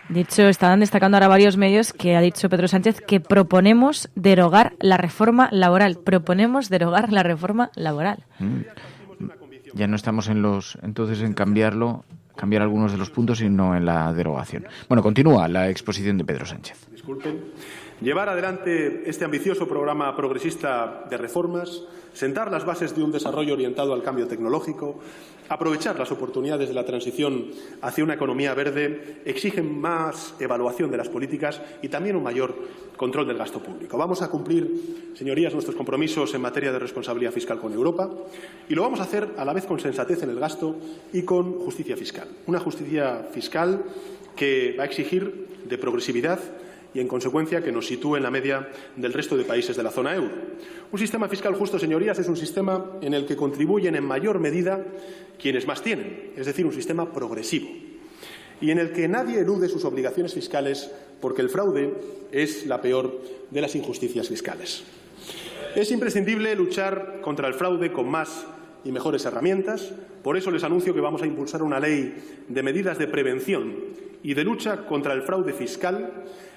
De hecho, están destacando ahora varios medios que ha dicho Pedro Sánchez que proponemos derogar la reforma laboral. Proponemos derogar la reforma laboral. Ya no estamos en cambiar algunos de los puntos y no en la derogación. Bueno, continúa la exposición de Pedro Sánchez. Llevar adelante este ambicioso programa progresista de reformas, sentar las bases de un desarrollo orientado al cambio tecnológico, aprovechar las oportunidades de la transición hacia una economía verde, exigen más evaluación de las políticas y también un mayor control del gasto público. Vamos a cumplir, señorías, nuestros compromisos en materia de responsabilidad fiscal con Europa y lo vamos a hacer a la vez con sensatez en el gasto y con justicia fiscal. Una justicia fiscal que va a exigir de progresividad y, en consecuencia, que nos sitúe en la media del resto de países de la zona euro. Un sistema fiscal justo, señorías, es un sistema en el que contribuyen en mayor medida quienes más tienen, es decir, un sistema progresivo, y en el que nadie elude sus obligaciones fiscales porque el fraude es la peor de las injusticias fiscales. Es imprescindible luchar contra el fraude con más y mejores herramientas. Por eso les anuncio que vamos a impulsar una ley de medidas de prevención y de lucha contra el fraude fiscal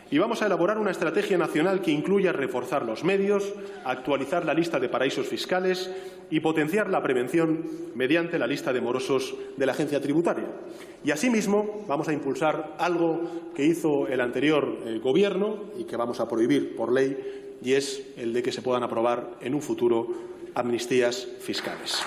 y vamos a elaborar una estrategia nacional que incluya reforzar los medios, actualizar la lista de paraísos fiscales y potenciar la prevención mediante la lista de morosos de la agencia tributaria. Y asimismo vamos a impulsar algo que hizo el anterior Gobierno y que vamos a prohibir por ley, y es el de que se puedan aprobar en un futuro amnistías fiscales.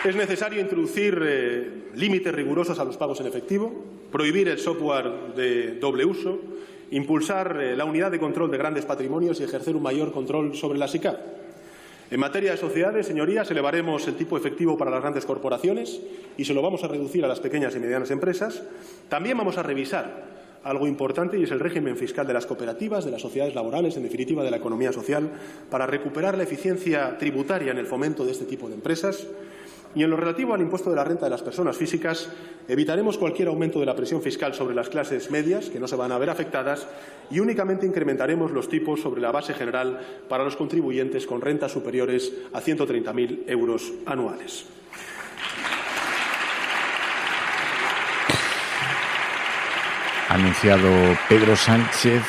Es necesario introducir límites rigurosos a los pagos en efectivo, prohibir el software de doble uso, impulsar la unidad de control de grandes patrimonios y ejercer un mayor control sobre la SICAV. En materia de sociedades, señorías, elevaremos el tipo efectivo para las grandes corporaciones y se lo vamos a reducir a las pequeñas y medianas empresas. También vamos a revisar algo importante, y es el régimen fiscal de las cooperativas, de las sociedades laborales, en definitiva de la economía social, para recuperar la eficiencia tributaria en el fomento de este tipo de empresas. Y en lo relativo al impuesto de la renta de las personas físicas, evitaremos cualquier aumento de la presión fiscal sobre las clases medias, que no se van a ver afectadas, y únicamente incrementaremos los tipos sobre la base general para los contribuyentes con rentas superiores a 130.000 euros anuales. Ha anunciado Pedro Sánchez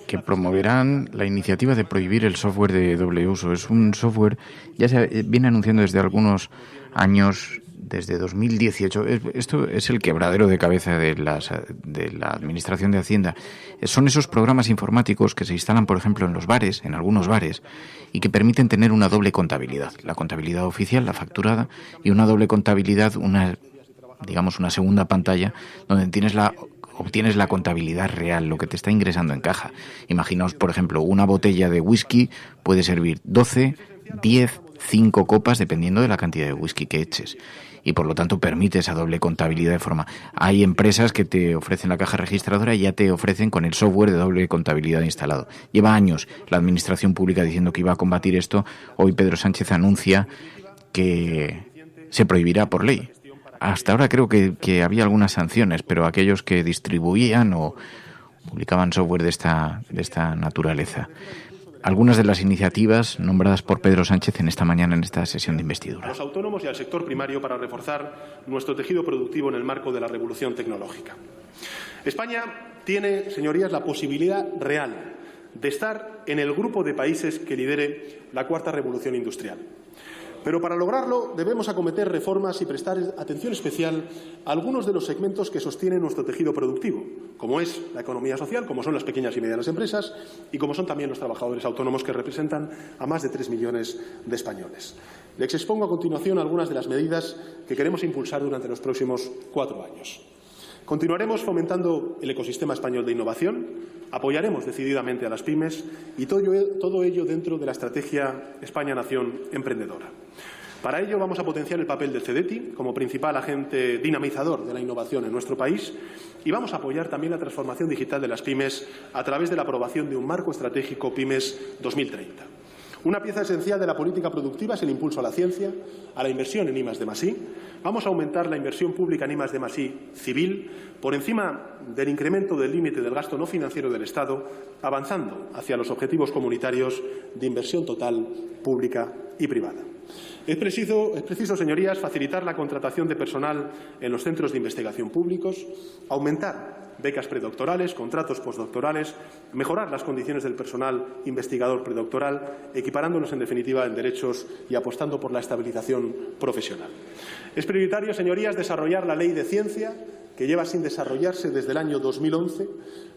que promoverán la iniciativa de prohibir el software de doble uso. Es un software, ya se viene anunciando desde algunos años, desde 2018. Esto es el quebradero de cabeza de la Administración de Hacienda. Son esos programas informáticos que se instalan, por ejemplo, en los bares, en algunos bares, y que permiten tener una doble contabilidad. La contabilidad oficial, la facturada, y una doble contabilidad, una segunda pantalla, donde obtienes la contabilidad real, lo que te está ingresando en caja. Imaginaos, por ejemplo, una botella de whisky puede servir 12, 10, 5 copas, dependiendo de la cantidad de whisky que eches. Y por lo tanto permite esa doble contabilidad de forma. Hay empresas que te ofrecen la caja registradora y ya te ofrecen con el software de doble contabilidad instalado. Lleva años la administración pública diciendo que iba a combatir esto. Hoy Pedro Sánchez anuncia que se prohibirá por ley. Hasta ahora creo que había algunas sanciones, pero aquellos que distribuían o publicaban software de esta naturaleza. Algunas de las iniciativas nombradas por Pedro Sánchez en esta mañana en esta sesión de investidura. A los autónomos y al sector primario para reforzar nuestro tejido productivo en el marco de la revolución tecnológica. España tiene, señorías, la posibilidad real de estar en el grupo de países que lidere la cuarta revolución industrial. Pero para lograrlo debemos acometer reformas y prestar atención especial a algunos de los segmentos que sostienen nuestro tejido productivo, como es la economía social, como son las pequeñas y medianas empresas y como son también los trabajadores autónomos, que representan a más de 3 millones de españoles. Les expongo a continuación algunas de las medidas que queremos impulsar durante los próximos 4 años. Continuaremos fomentando el ecosistema español de innovación, apoyaremos decididamente a las pymes y todo ello dentro de la estrategia España-Nación Emprendedora. Para ello vamos a potenciar el papel del CEDETI como principal agente dinamizador de la innovación en nuestro país y vamos a apoyar también la transformación digital de las pymes a través de la aprobación de un marco estratégico Pymes 2030. Una pieza esencial de la política productiva es el impulso a la ciencia, a la inversión en I+D+I. Vamos a aumentar la inversión pública en I+D+I civil por encima del incremento del límite del gasto no financiero del Estado, avanzando hacia los objetivos comunitarios de inversión total pública y privada. Es preciso, señorías, facilitar la contratación de personal en los centros de investigación públicos, aumentar becas predoctorales, contratos postdoctorales, mejorar las condiciones del personal investigador predoctoral, equiparándonos, en definitiva, en derechos y apostando por la estabilización profesional. Es prioritario, señorías, desarrollar la Ley de Ciencia, que lleva sin desarrollarse desde el año 2011,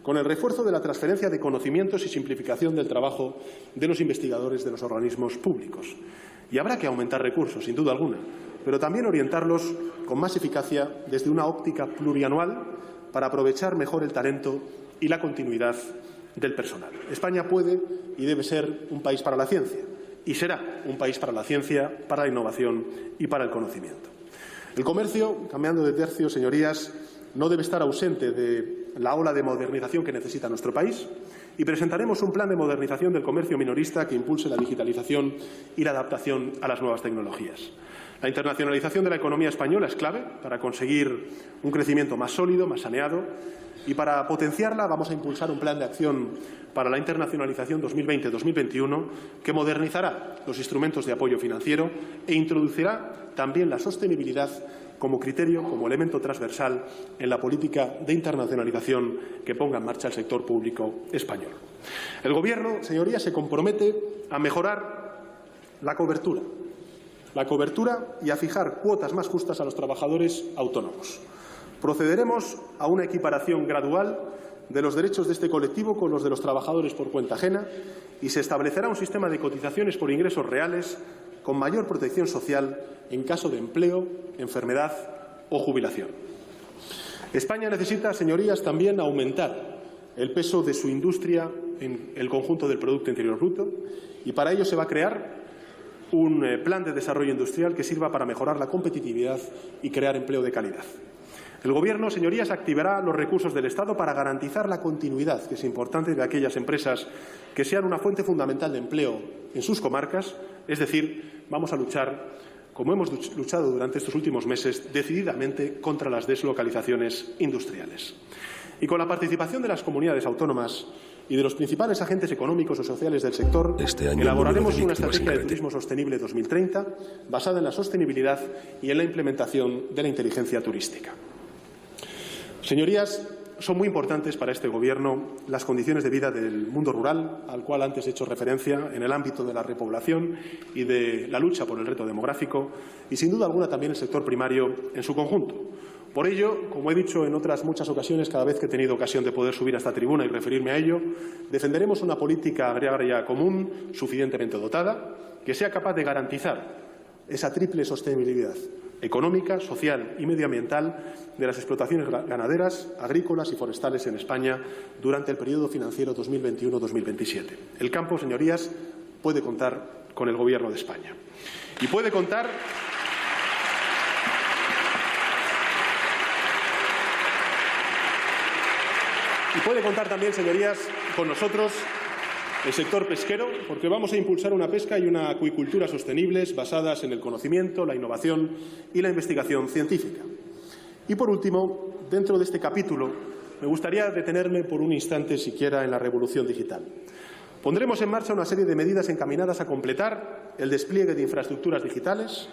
con el refuerzo de la transferencia de conocimientos y simplificación del trabajo de los investigadores de los organismos públicos. Y habrá que aumentar recursos, sin duda alguna, pero también orientarlos con más eficacia desde una óptica plurianual para aprovechar mejor el talento y la continuidad del personal. España puede y debe ser un país para la ciencia y será un país para la ciencia, para la innovación y para el conocimiento. El comercio, cambiando de tercio, señorías, no debe estar ausente de la ola de modernización que necesita nuestro país y presentaremos un plan de modernización del comercio minorista que impulse la digitalización y la adaptación a las nuevas tecnologías. La La internacionalización de la economía española es clave para conseguir un crecimiento más sólido, más saneado, y para potenciarla vamos a impulsar un plan de acción para la internacionalización 2020-2021 que modernizará los instrumentos de apoyo financiero e introducirá también la sostenibilidad como criterio, como elemento transversal en la política de internacionalización que ponga en marcha el sector público español. El Gobierno, señorías, se compromete a mejorar la cobertura y a fijar cuotas más justas a los trabajadores autónomos. Procederemos a una equiparación gradual de los derechos de este colectivo con los de los trabajadores por cuenta ajena y se establecerá un sistema de cotizaciones por ingresos reales con mayor protección social en caso de empleo, enfermedad o jubilación. España necesita, señorías, también aumentar el peso de su industria en el conjunto del Producto Interior Bruto y para ello se va a crear un plan de desarrollo industrial que sirva para mejorar la competitividad y crear empleo de calidad. El Gobierno, señorías, activará los recursos del Estado para garantizar la continuidad, que es importante, de aquellas empresas que sean una fuente fundamental de empleo en sus comarcas. Es decir, vamos a luchar, como hemos luchado durante estos últimos meses, decididamente contra las deslocalizaciones industriales. Y con la participación de las comunidades autónomas y de los principales agentes económicos o sociales del sector, elaboraremos una estrategia de turismo sostenible 2030 basada en la sostenibilidad y en la implementación de la inteligencia turística. Señorías, son muy importantes para este Gobierno las condiciones de vida del mundo rural, al cual antes he hecho referencia, en el ámbito de la repoblación y de la lucha por el reto demográfico, y sin duda alguna también el sector primario en su conjunto. Por ello, como he dicho en otras muchas ocasiones, cada vez que he tenido ocasión de poder subir a esta tribuna y referirme a ello, defenderemos una política agraria común suficientemente dotada, que sea capaz de garantizar esa triple sostenibilidad económica, social y medioambiental de las explotaciones ganaderas, agrícolas y forestales en España durante el periodo financiero 2021-2027. El campo, señorías, puede contar con el Gobierno de España. Y puede contar también, señorías, con nosotros el sector pesquero, porque vamos a impulsar una pesca y una acuicultura sostenibles basadas en el conocimiento, la innovación y la investigación científica. Y, por último, dentro de este capítulo, me gustaría detenerme por un instante siquiera en la revolución digital. Pondremos en marcha una serie de medidas encaminadas a completar el despliegue de infraestructuras digitales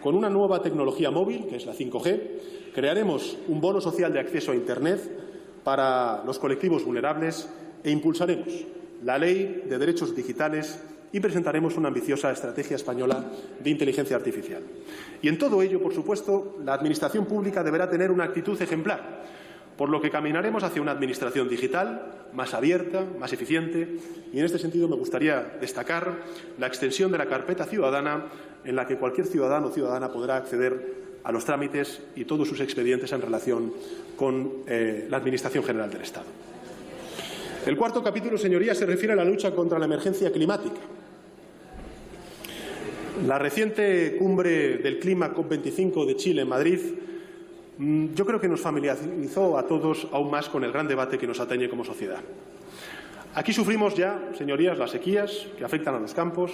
con una nueva tecnología móvil, que es la 5G. Crearemos un bono social de acceso a Internet para los colectivos vulnerables e impulsaremos la Ley de Derechos Digitales y presentaremos una ambiciosa estrategia española de inteligencia artificial. Y en todo ello, por supuesto, la Administración pública deberá tener una actitud ejemplar, por lo que caminaremos hacia una Administración digital más abierta, más eficiente, y en este sentido me gustaría destacar la extensión de la carpeta ciudadana en la que cualquier ciudadano o ciudadana podrá acceder a los trámites y todos sus expedientes en relación con la Administración General del Estado. El cuarto capítulo, señorías, se refiere a la lucha contra la emergencia climática. La reciente cumbre del clima COP25 de Chile en Madrid, yo creo que nos familiarizó a todos aún más con el gran debate que nos atañe como sociedad. Aquí sufrimos ya, señorías, las sequías que afectan a los campos,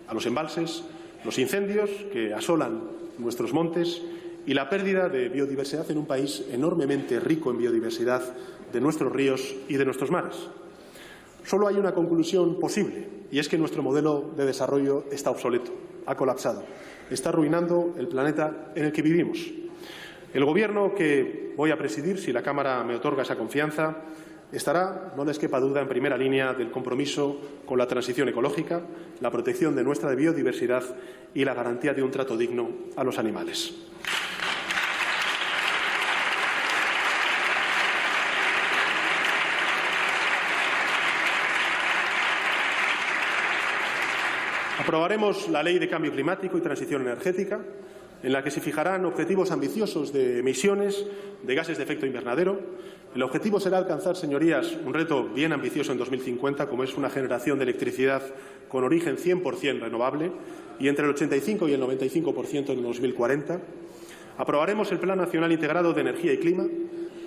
a los embalses, los incendios que asolan nuestros montes y la pérdida de biodiversidad en un país enormemente rico en biodiversidad de nuestros ríos y de nuestros mares. Solo hay una conclusión posible, y es que nuestro modelo de desarrollo está obsoleto, ha colapsado, está arruinando el planeta en el que vivimos. El Gobierno que voy a presidir, si la Cámara me otorga esa confianza, estará, no les quepa duda, en primera línea del compromiso con la transición ecológica, la protección de nuestra biodiversidad y la garantía de un trato digno a los animales. Aprobaremos la Ley de Cambio Climático y Transición Energética, en la que se fijarán objetivos ambiciosos de emisiones de gases de efecto invernadero. El objetivo será alcanzar, señorías, un reto bien ambicioso en 2050, como es una generación de electricidad con origen 100% renovable y entre el 85 y el 95% en 2040. Aprobaremos el Plan Nacional Integrado de Energía y Clima.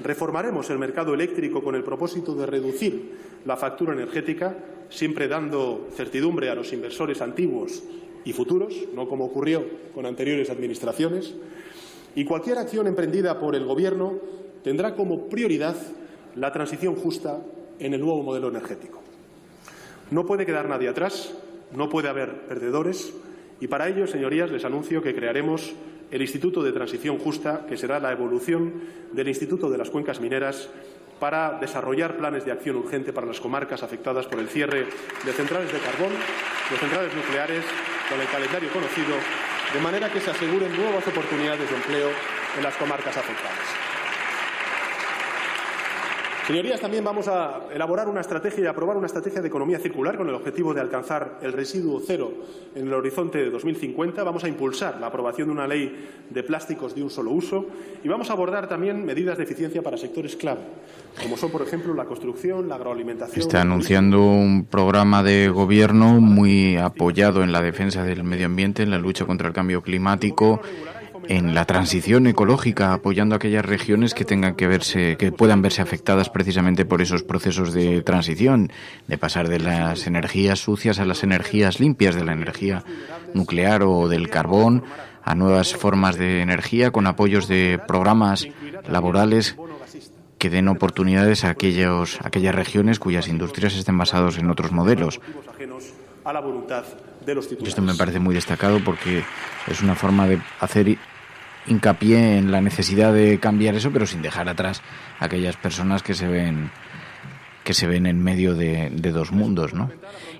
Reformaremos el mercado eléctrico con el propósito de reducir la factura energética, siempre dando certidumbre a los inversores antiguos y futuros, no como ocurrió con anteriores administraciones, y cualquier acción emprendida por el Gobierno tendrá como prioridad la transición justa en el nuevo modelo energético. No puede quedar nadie atrás, no puede haber perdedores, y para ello, señorías, les anuncio que crearemos el Instituto de Transición Justa, que será la evolución del Instituto de las Cuencas Mineras, para desarrollar planes de acción urgente para las comarcas afectadas por el cierre de centrales de carbón, de centrales nucleares, con el calendario conocido, de manera que se aseguren nuevas oportunidades de empleo en las comarcas afectadas. Señorías, también vamos a elaborar una estrategia y aprobar una estrategia de economía circular con el objetivo de alcanzar el residuo cero en el horizonte de 2050. Vamos a impulsar la aprobación de una ley de plásticos de un solo uso y vamos a abordar también medidas de eficiencia para sectores clave, como son, por ejemplo, la construcción, la agroalimentación. Está anunciando un programa de gobierno muy apoyado en la defensa del medio ambiente, en la lucha contra el cambio climático, en la transición ecológica, apoyando a aquellas regiones que puedan verse afectadas precisamente por esos procesos de transición, de pasar de las energías sucias a las energías limpias, de la energía nuclear o del carbón a nuevas formas de energía, con apoyos de programas laborales que den oportunidades a aquellas regiones cuyas industrias estén basadas en otros modelos. Esto me parece muy destacado porque es una forma de hacer hincapié en la necesidad de cambiar eso, pero sin dejar atrás a aquellas personas que se ven en medio de dos mundos, ¿no?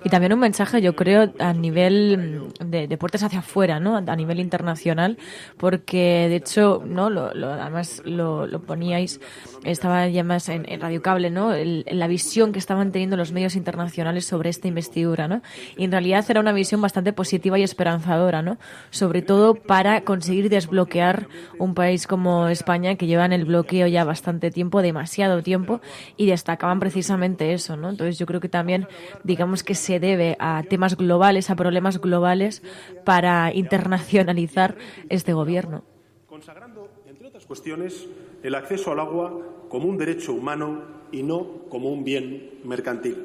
Y también un mensaje, yo creo, a nivel de puertas hacia afuera, ¿no? A nivel internacional, porque de hecho, ¿no? Además lo poníais, estaba ya más en Radio Cable, ¿no? La visión que estaban teniendo los medios internacionales sobre esta investidura, ¿no? Y en realidad era una visión bastante positiva y esperanzadora, ¿no? Sobre todo para conseguir desbloquear un país como España, que lleva en el bloqueo ya bastante tiempo, demasiado tiempo, y destacaban precisamente eso, ¿no? Entonces yo creo que también, digamos que se debe a temas globales, a problemas globales, para internacionalizar este gobierno. Consagrando, entre otras cuestiones, el acceso al agua como un derecho humano y no como un bien mercantil.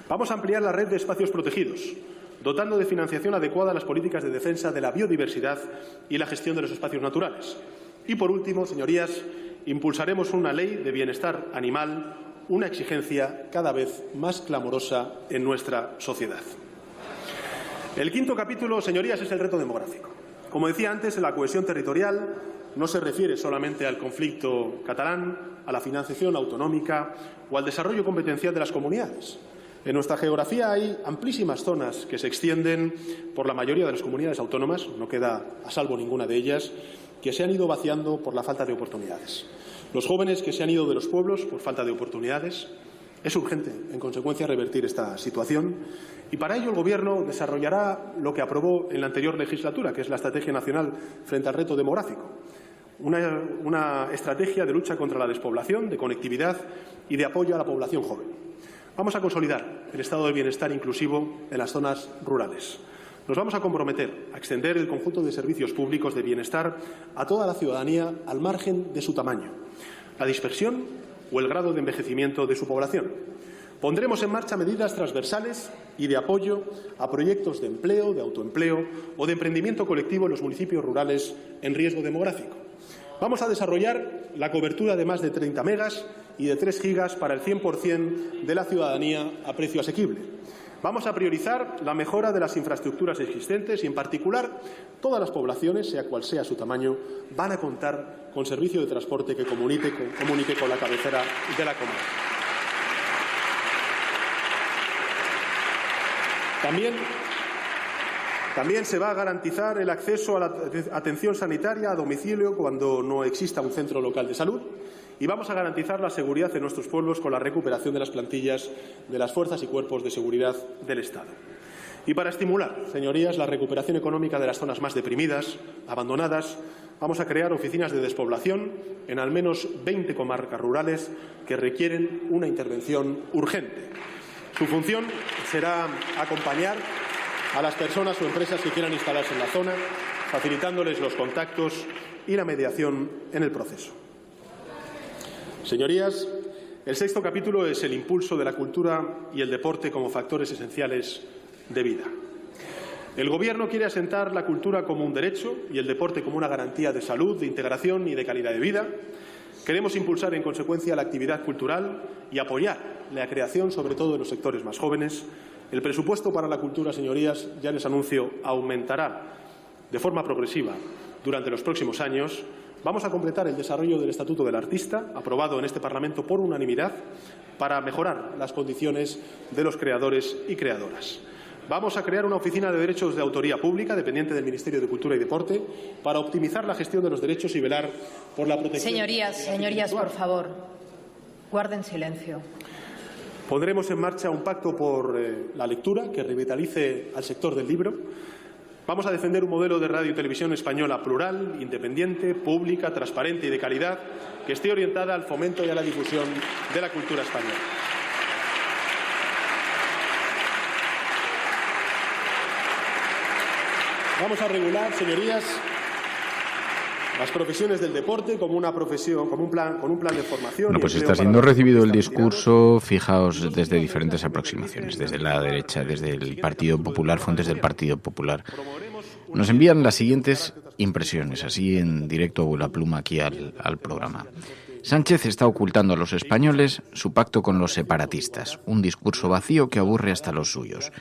Vamos a ampliar la red de espacios protegidos, dotando de financiación adecuada las políticas de defensa de la biodiversidad y la gestión de los espacios naturales. Y, por último, señorías, impulsaremos una ley de bienestar animal, una exigencia cada vez más clamorosa en nuestra sociedad. El quinto capítulo, señorías, es el reto demográfico. Como decía antes, la cohesión territorial no se refiere solamente al conflicto catalán, a la financiación autonómica o al desarrollo competencial de las comunidades. En nuestra geografía hay amplísimas zonas que se extienden por la mayoría de las comunidades autónomas, no queda a salvo ninguna de ellas, que se han ido vaciando por la falta de oportunidades. Los jóvenes que se han ido de los pueblos por falta de oportunidades. Es urgente, en consecuencia, revertir esta situación y para ello el Gobierno desarrollará lo que aprobó en la anterior legislatura, que es la Estrategia Nacional frente al reto demográfico. Una estrategia de lucha contra la despoblación, de conectividad y de apoyo a la población joven. Vamos a consolidar el estado de bienestar inclusivo en las zonas rurales. Nos vamos a comprometer a extender el conjunto de servicios públicos de bienestar a toda la ciudadanía al margen de su tamaño, la dispersión o el grado de envejecimiento de su población. Pondremos en marcha medidas transversales y de apoyo a proyectos de empleo, de autoempleo o de emprendimiento colectivo en los municipios rurales en riesgo demográfico. Vamos a desarrollar la cobertura de más de 30 megas y de 3 gigas para el 100% de la ciudadanía a precio asequible. Vamos a priorizar la mejora de las infraestructuras existentes y, en particular, todas las poblaciones, sea cual sea su tamaño, van a contar con servicio de transporte que comunique con la cabecera de la comarca. También se va a garantizar el acceso a la atención sanitaria a domicilio cuando no exista un centro local de salud y vamos a garantizar la seguridad en nuestros pueblos con la recuperación de las plantillas de las fuerzas y cuerpos de seguridad del Estado. Y para estimular, señorías, la recuperación económica de las zonas más deprimidas, abandonadas, vamos a crear oficinas de despoblación en al menos 20 comarcas rurales que requieren una intervención urgente. Su función será acompañar a las personas o empresas que quieran instalarse en la zona, facilitándoles los contactos y la mediación en el proceso. Señorías, el sexto capítulo es el impulso de la cultura y el deporte como factores esenciales de vida. El Gobierno quiere asentar la cultura como un derecho y el deporte como una garantía de salud, de integración y de calidad de vida. Queremos impulsar, en consecuencia, la actividad cultural y apoyar la creación, sobre todo en los sectores más jóvenes. El presupuesto para la cultura, señorías, ya les anuncio, aumentará de forma progresiva durante los próximos años. Vamos a completar el desarrollo del Estatuto del Artista, aprobado en este Parlamento por unanimidad, para mejorar las condiciones de los creadores y creadoras. Vamos a crear una oficina de derechos de autoría pública, dependiente del Ministerio de Cultura y Deporte, para optimizar la gestión de los derechos y velar por la protección. Señorías, por favor, guarden silencio. Pondremos en marcha un pacto por la lectura que revitalice al sector del libro. Vamos a defender un modelo de radio y televisión española plural, independiente, pública, transparente y de calidad, que esté orientada al fomento y a la difusión de la cultura española. Vamos a regular, señorías, las profesiones del deporte como una profesión, con un plan de formación. Bueno, pues está siendo recibido el discurso, fijaos, desde diferentes aproximaciones, desde la derecha, desde el Partido Popular, fuentes del Partido Popular. Nos envían las siguientes impresiones, así en directo a la pluma aquí al programa. Sánchez está ocultando a los españoles su pacto con los separatistas, un discurso vacío que aburre hasta los suyos.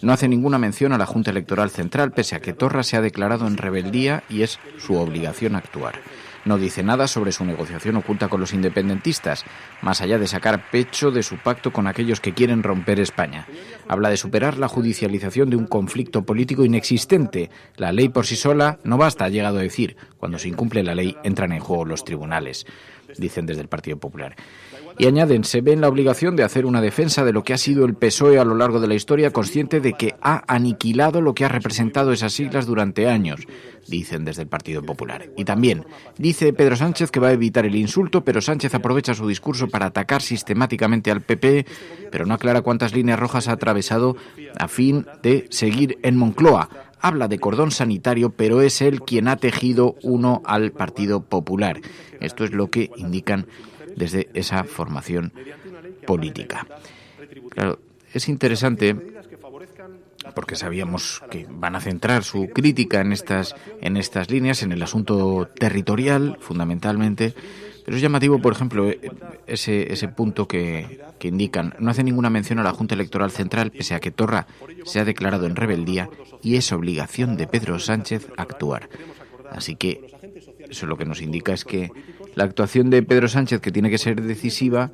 No hace ninguna mención a la Junta Electoral Central, pese a que Torra se ha declarado en rebeldía y es su obligación actuar. No dice nada sobre su negociación oculta con los independentistas, más allá de sacar pecho de su pacto con aquellos que quieren romper España. Habla de superar la judicialización de un conflicto político inexistente. La ley por sí sola no basta, ha llegado a decir. Cuando se incumple la ley entran en juego los tribunales, dicen desde el Partido Popular. Y añaden, se ve en la obligación de hacer una defensa de lo que ha sido el PSOE a lo largo de la historia, consciente de que ha aniquilado lo que ha representado esas siglas durante años, dicen desde el Partido Popular. Y también dice Pedro Sánchez que va a evitar el insulto, pero Sánchez aprovecha su discurso para atacar sistemáticamente al PP, pero no aclara cuántas líneas rojas ha atravesado a fin de seguir en Moncloa. Habla de cordón sanitario, pero es él quien ha tejido uno al Partido Popular. Esto es lo que indican desde esa formación política. Claro, es interesante porque sabíamos que van a centrar su crítica en estas líneas, en el asunto territorial, fundamentalmente, pero es llamativo, por ejemplo, ese punto que indican. No hace ninguna mención a la Junta Electoral Central, pese a que Torra se ha declarado en rebeldía y es obligación de Pedro Sánchez actuar. Así que eso lo que nos indica es que la actuación de Pedro Sánchez, que tiene que ser decisiva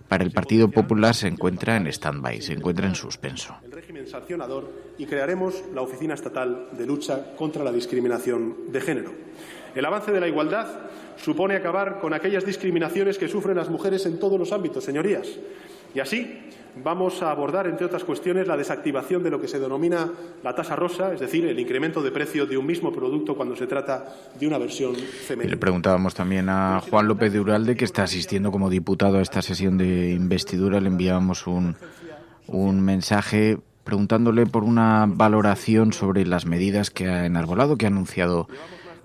para el Partido Popular, se encuentra en stand-by, se encuentra en suspenso. El régimen sancionador y crearemos la Oficina Estatal de Lucha contra la Discriminación de Género. El avance de la igualdad supone acabar con aquellas discriminaciones que sufren las mujeres en todos los ámbitos, señorías. Y así vamos a abordar, entre otras cuestiones, la desactivación de lo que se denomina la tasa rosa, es decir, el incremento de precio de un mismo producto cuando se trata de una versión femenina. Y le preguntábamos también a Juan López de Uralde, que está asistiendo como diputado a esta sesión de investidura. Le enviábamos un mensaje preguntándole por una valoración sobre las medidas que ha enarbolado, que ha anunciado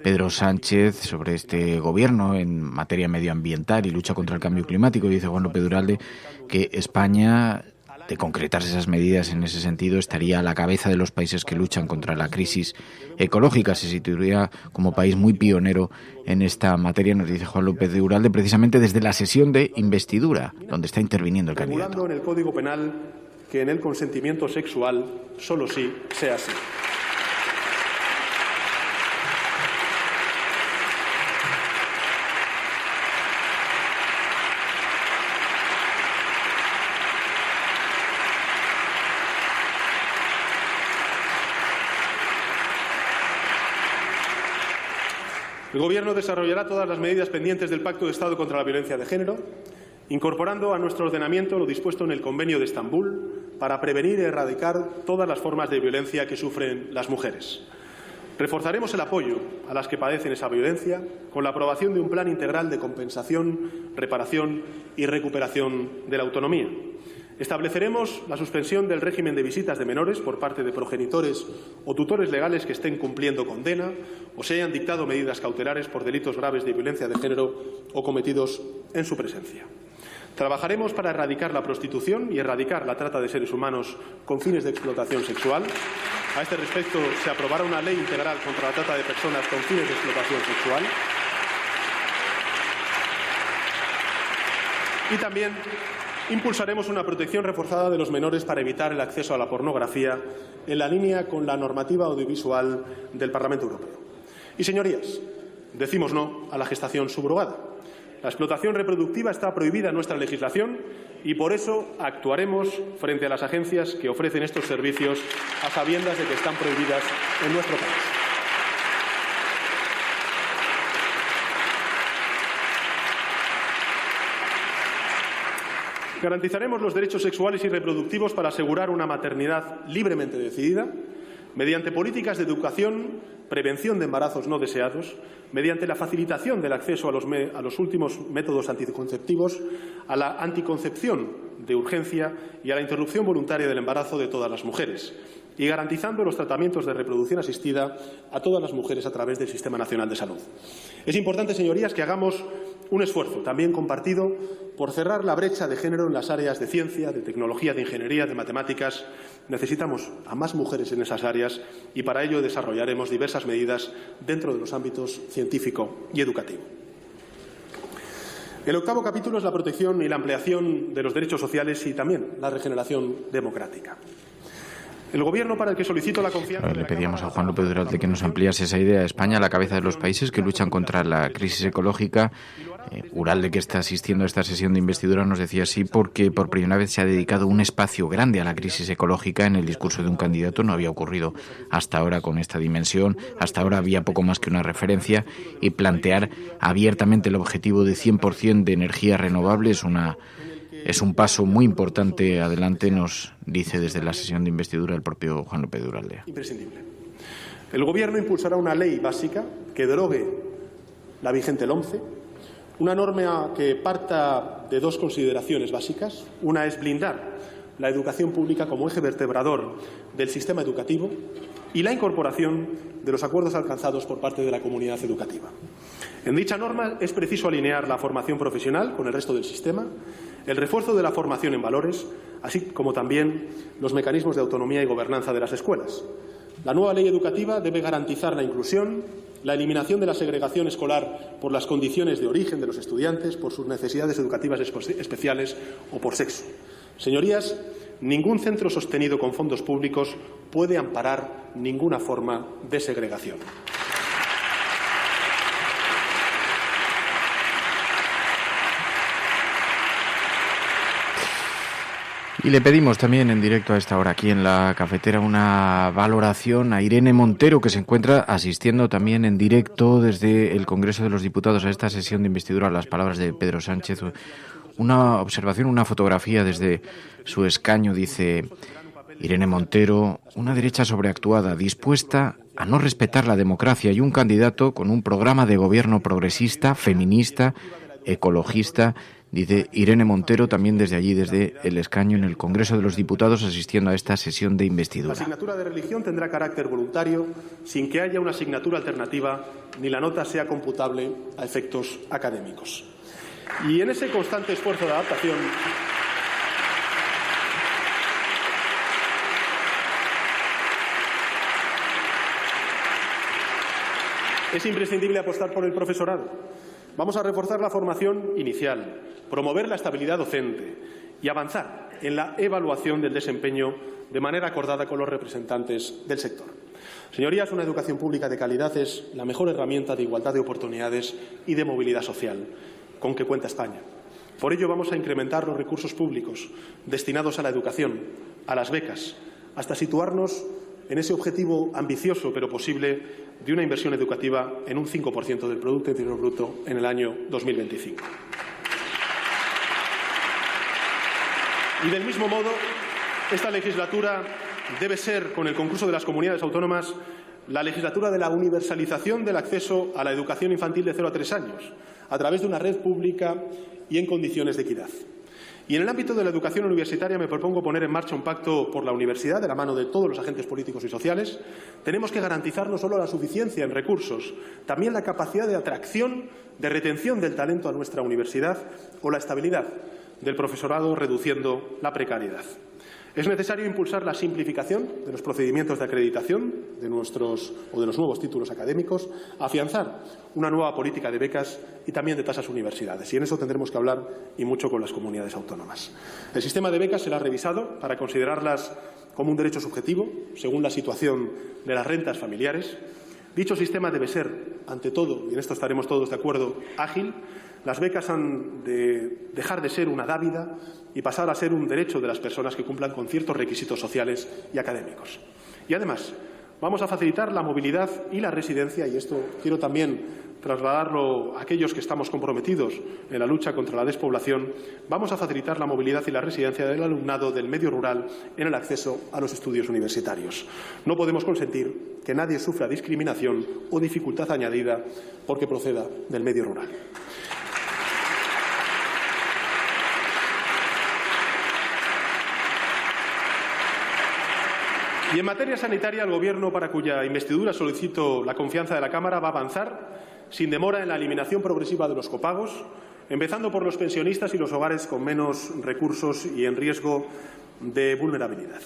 Pedro Sánchez sobre este gobierno en materia medioambiental y lucha contra el cambio climático. Y dice Juan López de Uralde que España, de concretarse esas medidas en ese sentido, estaría a la cabeza de los países que luchan contra la crisis ecológica. Se situaría como país muy pionero en esta materia, nos dice Juan López de Uralde, precisamente desde la sesión de investidura, donde está interviniendo el candidato. Regulando en el Código Penal que en el consentimiento sexual solo sí sea sí. El Gobierno desarrollará todas las medidas pendientes del Pacto de Estado contra la Violencia de Género, incorporando a nuestro ordenamiento lo dispuesto en el Convenio de Estambul para prevenir y erradicar todas las formas de violencia que sufren las mujeres. Reforzaremos el apoyo a las que padecen esa violencia con la aprobación de un plan integral de compensación, reparación y recuperación de la autonomía. Estableceremos la suspensión del régimen de visitas de menores por parte de progenitores o tutores legales que estén cumpliendo condena o se hayan dictado medidas cautelares por delitos graves de violencia de género o cometidos en su presencia. Trabajaremos para erradicar la prostitución y erradicar la trata de seres humanos con fines de explotación sexual. A este respecto, se aprobará una ley integral contra la trata de personas con fines de explotación sexual. Y también impulsaremos una protección reforzada de los menores para evitar el acceso a la pornografía en la línea con la normativa audiovisual del Parlamento Europeo. Y, señorías, decimos no a la gestación subrogada. La explotación reproductiva está prohibida en nuestra legislación y por eso actuaremos frente a las agencias que ofrecen estos servicios a sabiendas de que están prohibidas en nuestro país. Garantizaremos los derechos sexuales y reproductivos para asegurar una maternidad libremente decidida, mediante políticas de educación, prevención de embarazos no deseados, mediante la facilitación del acceso a los últimos métodos anticonceptivos, a la anticoncepción de urgencia y a la interrupción voluntaria del embarazo de todas las mujeres, y garantizando los tratamientos de reproducción asistida a todas las mujeres a través del Sistema Nacional de Salud. Es importante, señorías, que hagamos un esfuerzo, también compartido, por cerrar la brecha de género en las áreas de ciencia, de tecnología, de ingeniería, de matemáticas. Necesitamos a más mujeres en esas áreas y para ello desarrollaremos diversas medidas dentro de los ámbitos científico y educativo. El octavo capítulo es la protección y la ampliación de los derechos sociales y también la regeneración democrática. El Gobierno, para el que solicito la confianza... Le pedíamos a Juan López Duralde que nos ampliase esa idea. España, a la cabeza de los países que luchan contra la crisis ecológica. Uralde, que está asistiendo a esta sesión de investidura, nos decía así porque por primera vez se ha dedicado un espacio grande a la crisis ecológica en el discurso de un candidato. No había ocurrido hasta ahora con esta dimensión. Hasta ahora había poco más que una referencia, y plantear abiertamente el objetivo de 100% de energía renovable es un paso muy importante adelante, nos dice desde la sesión de investidura el propio Juan López Duralde. Imprescindible. El Gobierno impulsará una ley básica que derogue la vigente LOMCE, una norma que parta de dos consideraciones básicas. Una es blindar la educación pública como eje vertebrador del sistema educativo y la incorporación de los acuerdos alcanzados por parte de la comunidad educativa. En dicha norma es preciso alinear la formación profesional con el resto del sistema, el refuerzo de la formación en valores, así como también los mecanismos de autonomía y gobernanza de las escuelas. La nueva ley educativa debe garantizar la inclusión, la eliminación de la segregación escolar por las condiciones de origen de los estudiantes, por sus necesidades educativas especiales o por sexo. Señorías, ningún centro sostenido con fondos públicos puede amparar ninguna forma de segregación. Y le pedimos también en directo a esta hora aquí en la cafetera una valoración a Irene Montero, que se encuentra asistiendo también en directo desde el Congreso de los Diputados a esta sesión de investidura, a las palabras de Pedro Sánchez. Una observación, una fotografía desde su escaño, dice Irene Montero: una derecha sobreactuada, dispuesta a no respetar la democracia, y un candidato con un programa de gobierno progresista, feminista, ecologista. Dice Irene Montero también desde allí, desde el escaño en el Congreso de los Diputados, asistiendo a esta sesión de investidura. La asignatura de religión tendrá carácter voluntario, sin que haya una asignatura alternativa ni la nota sea computable a efectos académicos. Y en ese constante esfuerzo de adaptación, es imprescindible apostar por el profesorado. Vamos a reforzar la formación inicial, promover la estabilidad docente y avanzar en la evaluación del desempeño de manera acordada con los representantes del sector. Señorías, una educación pública de calidad es la mejor herramienta de igualdad de oportunidades y de movilidad social con que cuenta España. Por ello, vamos a incrementar los recursos públicos destinados a la educación, a las becas, hasta situarnos en ese objetivo ambicioso pero posible de una inversión educativa en un 5% del Producto Interior Bruto en el año 2025. Y del mismo modo, esta legislatura debe ser, con el concurso de las comunidades autónomas, la legislatura de la universalización del acceso a la educación infantil de 0 a 3 años, a través de una red pública y en condiciones de equidad. Y en el ámbito de la educación universitaria me propongo poner en marcha un pacto por la universidad de la mano de todos los agentes políticos y sociales. Tenemos que garantizar no solo la suficiencia en recursos, también la capacidad de atracción, de retención del talento a nuestra universidad o la estabilidad del profesorado, reduciendo la precariedad. Es necesario impulsar la simplificación de los procedimientos de acreditación de los nuevos títulos académicos, afianzar una nueva política de becas y también de tasas universidades. Y en eso tendremos que hablar y mucho con las comunidades autónomas. El sistema de becas será revisado para considerarlas como un derecho subjetivo, según la situación de las rentas familiares. Dicho sistema debe ser, ante todo, y en esto estaremos todos de acuerdo, ágil. Las becas han de dejar de ser una dávida y pasar a ser un derecho de las personas que cumplan con ciertos requisitos sociales y académicos. Y además, vamos a facilitar la movilidad y la residencia, y esto quiero también trasladarlo a aquellos que estamos comprometidos en la lucha contra la despoblación. Vamos a facilitar la movilidad y la residencia del alumnado del medio rural en el acceso a los estudios universitarios. No podemos consentir que nadie sufra discriminación o dificultad añadida porque proceda del medio rural. Y en materia sanitaria, el Gobierno, para cuya investidura solicito la confianza de la Cámara, va a avanzar sin demora en la eliminación progresiva de los copagos, empezando por los pensionistas y los hogares con menos recursos y en riesgo de vulnerabilidad.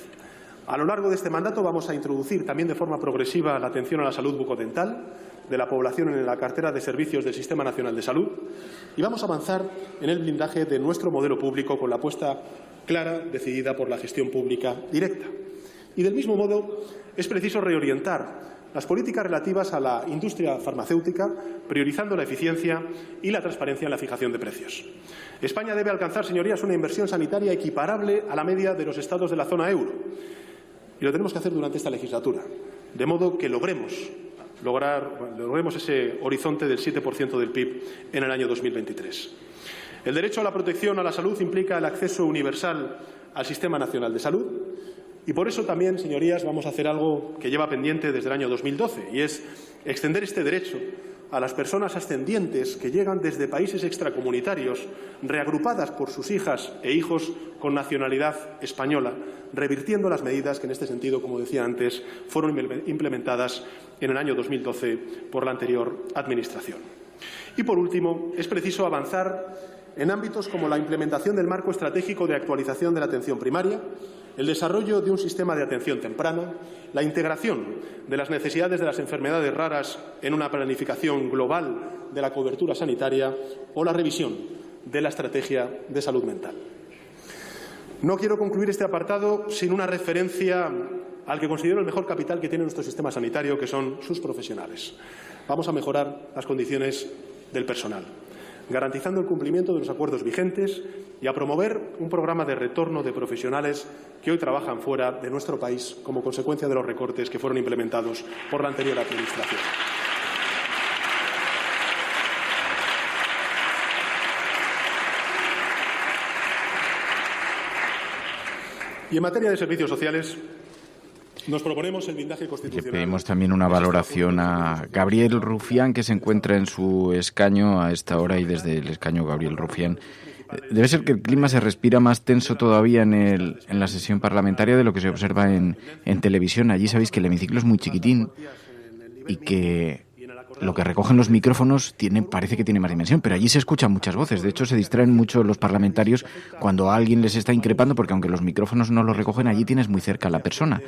A lo largo de este mandato vamos a introducir también de forma progresiva la atención a la salud bucodental de la población en la cartera de servicios del Sistema Nacional de Salud y vamos a avanzar en el blindaje de nuestro modelo público con la apuesta clara, decidida por la gestión pública directa. Y del mismo modo es preciso reorientar las políticas relativas a la industria farmacéutica, priorizando la eficiencia y la transparencia en la fijación de precios. España debe alcanzar, señorías, una inversión sanitaria equiparable a la media de los Estados de la zona euro. Y lo tenemos que hacer durante esta legislatura, de modo que logremos ese horizonte del 7% del PIB en el año 2023. El derecho a la protección a la salud implica el acceso universal al Sistema Nacional de Salud. Y por eso también, señorías, vamos a hacer algo que lleva pendiente desde el año 2012, y es extender este derecho a las personas ascendientes que llegan desde países extracomunitarios, reagrupadas por sus hijas e hijos con nacionalidad española, revirtiendo las medidas que en este sentido, como decía antes, fueron implementadas en el año 2012 por la anterior Administración. Y, por último, es preciso avanzar en ámbitos como la implementación del marco estratégico de actualización de la atención primaria, el desarrollo de un sistema de atención temprana, la integración de las necesidades de las enfermedades raras en una planificación global de la cobertura sanitaria o la revisión de la estrategia de salud mental. No quiero concluir este apartado sin una referencia al que considero el mejor capital que tiene nuestro sistema sanitario, que son sus profesionales. Vamos a mejorar las condiciones del personal, garantizando el cumplimiento de los acuerdos vigentes y a promover un programa de retorno de profesionales que hoy trabajan fuera de nuestro país como consecuencia de los recortes que fueron implementados por la anterior Administración. Y en materia de servicios sociales, nos proponemos el blindaje constitucional. Le pedimos también una valoración a Gabriel Rufián, que se encuentra en su escaño a esta hora, y desde el escaño Gabriel Rufián. Debe ser que el clima se respira más tenso todavía en la sesión parlamentaria de lo que se observa en televisión. Allí sabéis que el hemiciclo es muy chiquitín y que lo que recogen los micrófonos parece que tiene más dimensión, pero allí se escuchan muchas voces. De hecho, se distraen mucho los parlamentarios cuando alguien les está increpando, porque aunque los micrófonos no los recogen, allí tienes muy cerca a la persona.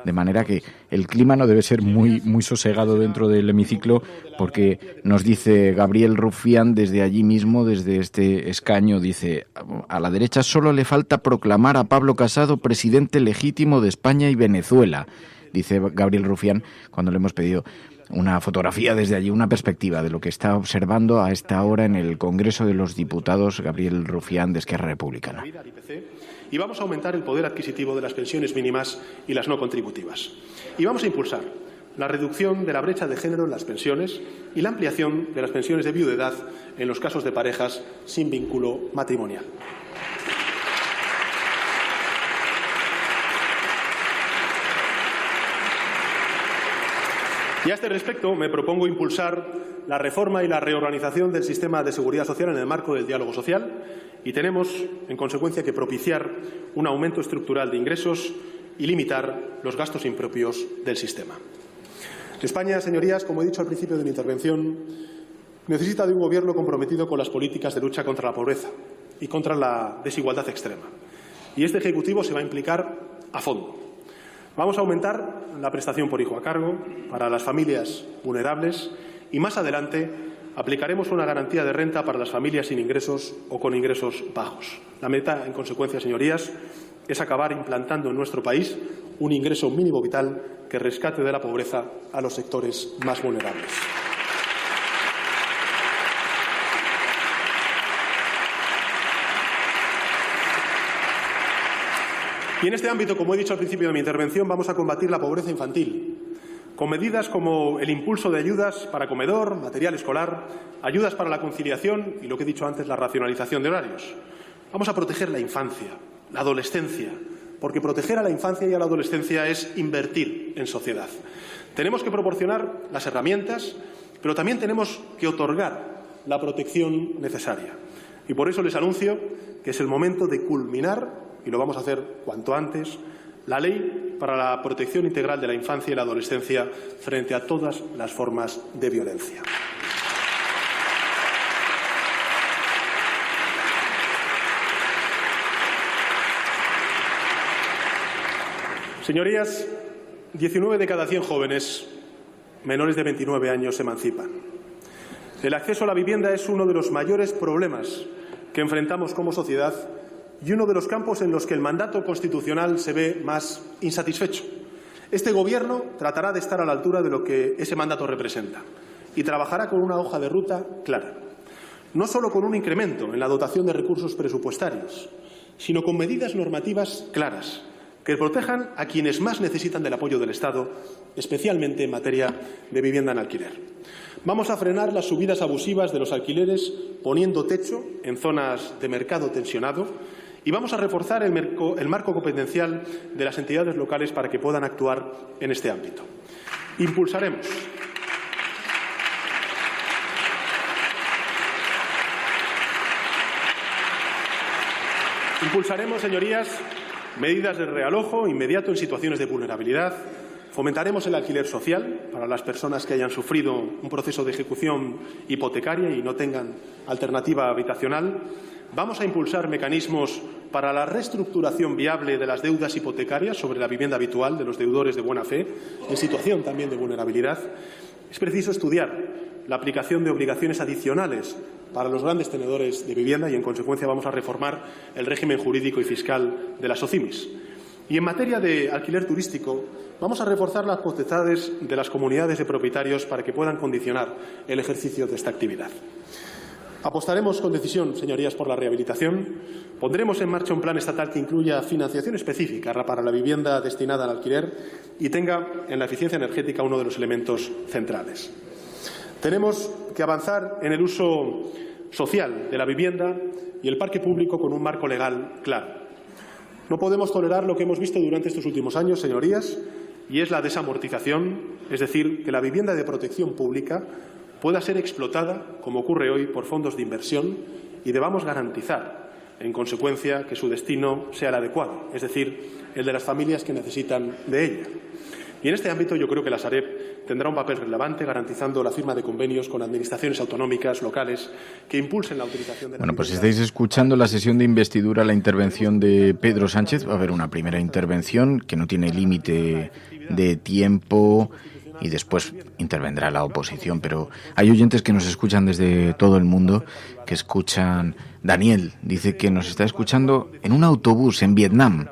De manera que el clima no debe ser muy sosegado dentro del hemiciclo, porque nos dice Gabriel Rufián desde allí mismo, desde este escaño, dice: a la derecha solo le falta proclamar a Pablo Casado presidente legítimo de España y Venezuela, dice Gabriel Rufián, cuando le hemos pedido una fotografía desde allí, una perspectiva de lo que está observando a esta hora en el Congreso de los Diputados Gabriel Rufián, de Esquerra Republicana. Y vamos a aumentar el poder adquisitivo de las pensiones mínimas y las no contributivas. Y vamos a impulsar la reducción de la brecha de género en las pensiones y la ampliación de las pensiones de viudedad en los casos de parejas sin vínculo matrimonial. Y a este respecto me propongo impulsar la reforma y la reorganización del sistema de seguridad social en el marco del diálogo social, y tenemos, en consecuencia, que propiciar un aumento estructural de ingresos y limitar los gastos impropios del sistema. España, señorías, como he dicho al principio de mi intervención, necesita de un gobierno comprometido con las políticas de lucha contra la pobreza y contra la desigualdad extrema. y este Ejecutivo se va a implicar a fondo. Vamos a aumentar la prestación por hijo a cargo para las familias vulnerables y más adelante aplicaremos una garantía de renta para las familias sin ingresos o con ingresos bajos. La meta, en consecuencia, señorías, es acabar implantando en nuestro país un ingreso mínimo vital que rescate de la pobreza a los sectores más vulnerables. Y en este ámbito, como he dicho al principio de mi intervención, vamos a combatir la pobreza infantil con medidas como el impulso de ayudas para comedor, material escolar, ayudas para la conciliación y, lo que he dicho antes, la racionalización de horarios. Vamos a proteger la infancia, la adolescencia, porque proteger a la infancia y a la adolescencia es invertir en sociedad. Tenemos que proporcionar las herramientas, pero también tenemos que otorgar la protección necesaria. Y por eso les anuncio que es el momento de culminar, y lo vamos a hacer cuanto antes, la Ley para la Protección Integral de la Infancia y la Adolescencia frente a todas las formas de violencia. Señorías, 19 de cada 100 jóvenes menores de 29 años se emancipan. El acceso a la vivienda es uno de los mayores problemas que enfrentamos como sociedad y uno de los campos en los que el mandato constitucional se ve más insatisfecho. Este Gobierno tratará de estar a la altura de lo que ese mandato representa y trabajará con una hoja de ruta clara, no solo con un incremento en la dotación de recursos presupuestarios, sino con medidas normativas claras que protejan a quienes más necesitan del apoyo del Estado, especialmente en materia de vivienda en alquiler. Vamos a frenar las subidas abusivas de los alquileres poniendo techo en zonas de mercado tensionado y vamos a reforzar el marco competencial de las entidades locales para que puedan actuar en este ámbito. Impulsaremos, señorías, medidas de realojo inmediato en situaciones de vulnerabilidad. Fomentaremos el alquiler social para las personas que hayan sufrido un proceso de ejecución hipotecaria y no tengan alternativa habitacional. Vamos a impulsar mecanismos para la reestructuración viable de las deudas hipotecarias sobre la vivienda habitual de los deudores de buena fe, en situación también de vulnerabilidad. Es preciso estudiar la aplicación de obligaciones adicionales para los grandes tenedores de vivienda y, en consecuencia, vamos a reformar el régimen jurídico y fiscal de las OCIMIS. Y en materia de alquiler turístico, vamos a reforzar las potestades de las comunidades de propietarios para que puedan condicionar el ejercicio de esta actividad. Apostaremos con decisión, señorías, por la rehabilitación. Pondremos en marcha un plan estatal que incluya financiación específica para la vivienda destinada al alquiler y tenga en la eficiencia energética uno de los elementos centrales. Tenemos que avanzar en el uso social de la vivienda y el parque público con un marco legal claro. No podemos tolerar lo que hemos visto durante estos últimos años, señorías, y es la desamortización, es decir, que la vivienda de protección pública pueda ser explotada, como ocurre hoy, por fondos de inversión y debamos garantizar, en consecuencia, que su destino sea el adecuado, es decir, el de las familias que necesitan de ella. Y en este ámbito yo creo que la Sareb tendrá un papel relevante garantizando la firma de convenios con administraciones autonómicas locales que impulsen la utilización de la Pues estáis escuchando la sesión de investidura, la intervención de Pedro Sánchez. Va a haber una primera intervención que no tiene límite de tiempo y después intervendrá la oposición, pero hay oyentes que nos escuchan desde todo el mundo, que escuchan. Daniel dice que nos está escuchando en un autobús en Vietnam.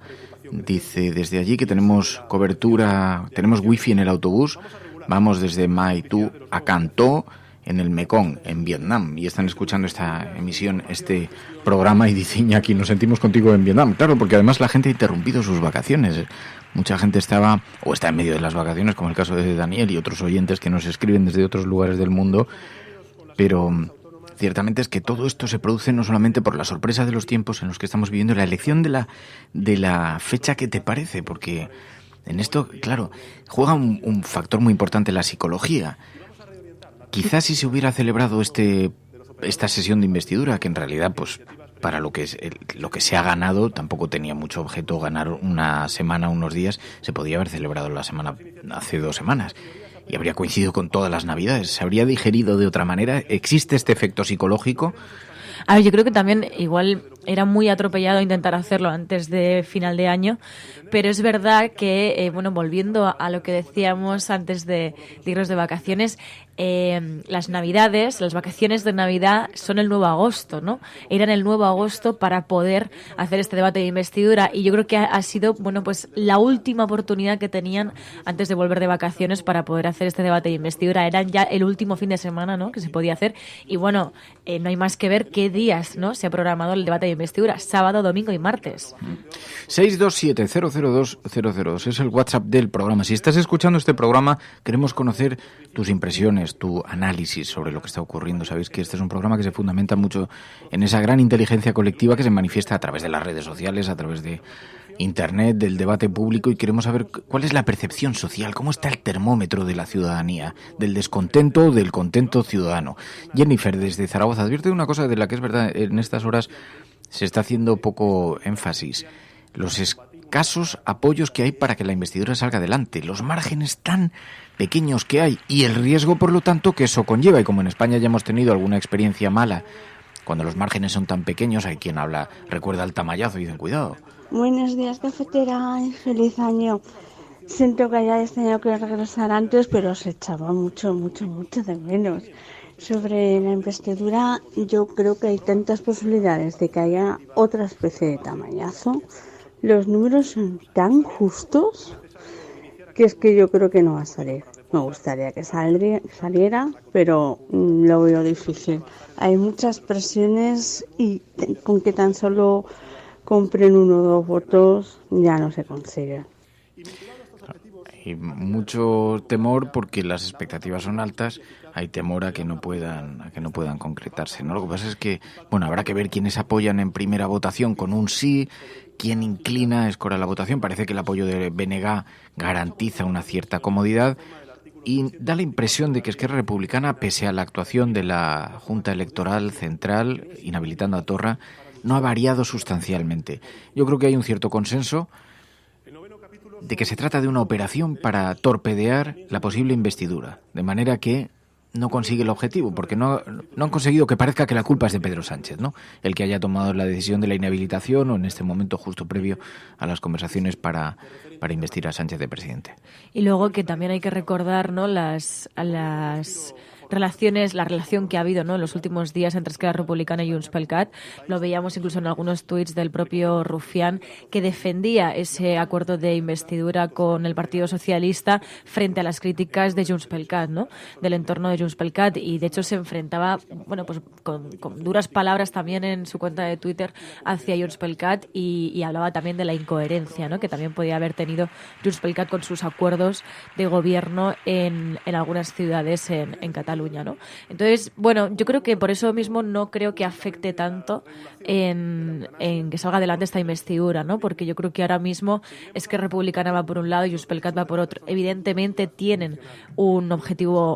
Dice desde allí que tenemos cobertura, tenemos wifi en el autobús. Vamos desde Mai Tu a Can Tho, en el Mekong, en Vietnam, y están escuchando esta emisión, este programa, y dice Iñaki, nos sentimos contigo en Vietnam. Claro, porque además la gente ha interrumpido sus vacaciones. Mucha gente estaba, o está en medio de las vacaciones, como el caso de Daniel y otros oyentes que nos escriben desde otros lugares del mundo, pero ciertamente es que todo esto se produce no solamente por la sorpresa de los tiempos en los que estamos viviendo, la elección de la fecha que te parece, porque en esto, claro, juega un factor muy importante la psicología. Quizás si se hubiera celebrado esta sesión de investidura, que en realidad, pues, para lo que se ha ganado, tampoco tenía mucho objeto ganar una semana, unos días, se podía haber celebrado la semana hace 2 semanas. Y habría coincidido con todas las Navidades, se habría digerido de otra manera. ¿Existe este efecto psicológico? A ver, yo creo que también igual era muy atropellado intentar hacerlo antes de final de año, pero es verdad que, bueno, volviendo a lo que decíamos antes de irnos de vacaciones, las Navidades, las vacaciones de Navidad son el nuevo agosto, ¿no? Eran el nuevo agosto para poder hacer este debate de investidura, y yo creo que ha sido, bueno, pues la última oportunidad que tenían antes de volver de vacaciones para poder hacer este debate de investidura. Eran ya el último fin de semana, ¿no?, que se podía hacer, y bueno, no hay más que ver qué días, ¿no?, se ha programado el debate de investidura: sábado, domingo y martes. 627-002-002 es el WhatsApp del programa. Si estás escuchando este programa, queremos conocer tus impresiones, tu análisis sobre lo que está ocurriendo. Sabéis que este es un programa que se fundamenta mucho en esa gran inteligencia colectiva que se manifiesta a través de las redes sociales, a través de Internet, del debate público, y queremos saber cuál es la percepción social, cómo está el termómetro de la ciudadanía, del descontento o del contento ciudadano. Jennifer, desde Zaragoza, advierte una cosa de la que es verdad, en estas horas se está haciendo poco énfasis: los escasos apoyos que hay para que la investidura salga adelante, los márgenes tan pequeños que hay y el riesgo, por lo tanto, que eso conlleva. Y como en España ya hemos tenido alguna experiencia mala, cuando los márgenes son tan pequeños, hay quien recuerda el tamallazo y dicen cuidado. Buenos días, cafetera, y feliz año. Siento que hayáis tenido que regresar antes, pero os echaba mucho de menos. Sobre la investidura, yo creo que hay tantas posibilidades de que haya otra especie de tamañazo. Los números son tan justos que es que yo creo que no va a salir. Me gustaría que saliera, pero lo veo difícil. Hay muchas presiones y con que tan solo compren 1 o 2 votos ya no se consigue. Hay mucho temor porque las expectativas son altas. Hay temor a que no puedan concretarse, ¿no? Lo que pasa es que, bueno, habrá que ver quiénes apoyan en primera votación con un sí, quién inclina, escora la votación. Parece que el apoyo de BNG garantiza una cierta comodidad y da la impresión de que Esquerra Republicana, pese a la actuación de la Junta Electoral Central inhabilitando a Torra, no ha variado sustancialmente. Yo creo que hay un cierto consenso de que se trata de una operación para torpedear la posible investidura, de manera que no consigue el objetivo, porque no han conseguido que parezca que la culpa es de Pedro Sánchez, ¿no?, el que haya tomado la decisión de la inhabilitación o en este momento justo previo a las conversaciones para investir a Sánchez de presidente. Y luego que también hay que recordar, ¿no?, las relaciones, la relación que ha habido, ¿no?, en los últimos días entre Esquerra Republicana y Junts pel Cat. Lo veíamos incluso en algunos tuits del propio Rufián, que defendía ese acuerdo de investidura con el Partido Socialista frente a las críticas de Junts pel Cat, ¿no?, del entorno de Junts pel Cat, y de hecho se enfrentaba, bueno, pues con duras palabras también en su cuenta de Twitter hacia Junts pel Cat, y hablaba también de la incoherencia, ¿no?, que también podía haber tenido Junts pel Cat con sus acuerdos de gobierno en algunas ciudades en Cataluña, ¿no? Entonces, bueno, yo creo que por eso mismo no creo que afecte tanto en que salga adelante esta investidura, ¿no? Porque yo creo que ahora mismo es que Republicana va por un lado y Junts pel Cat va por otro. Evidentemente tienen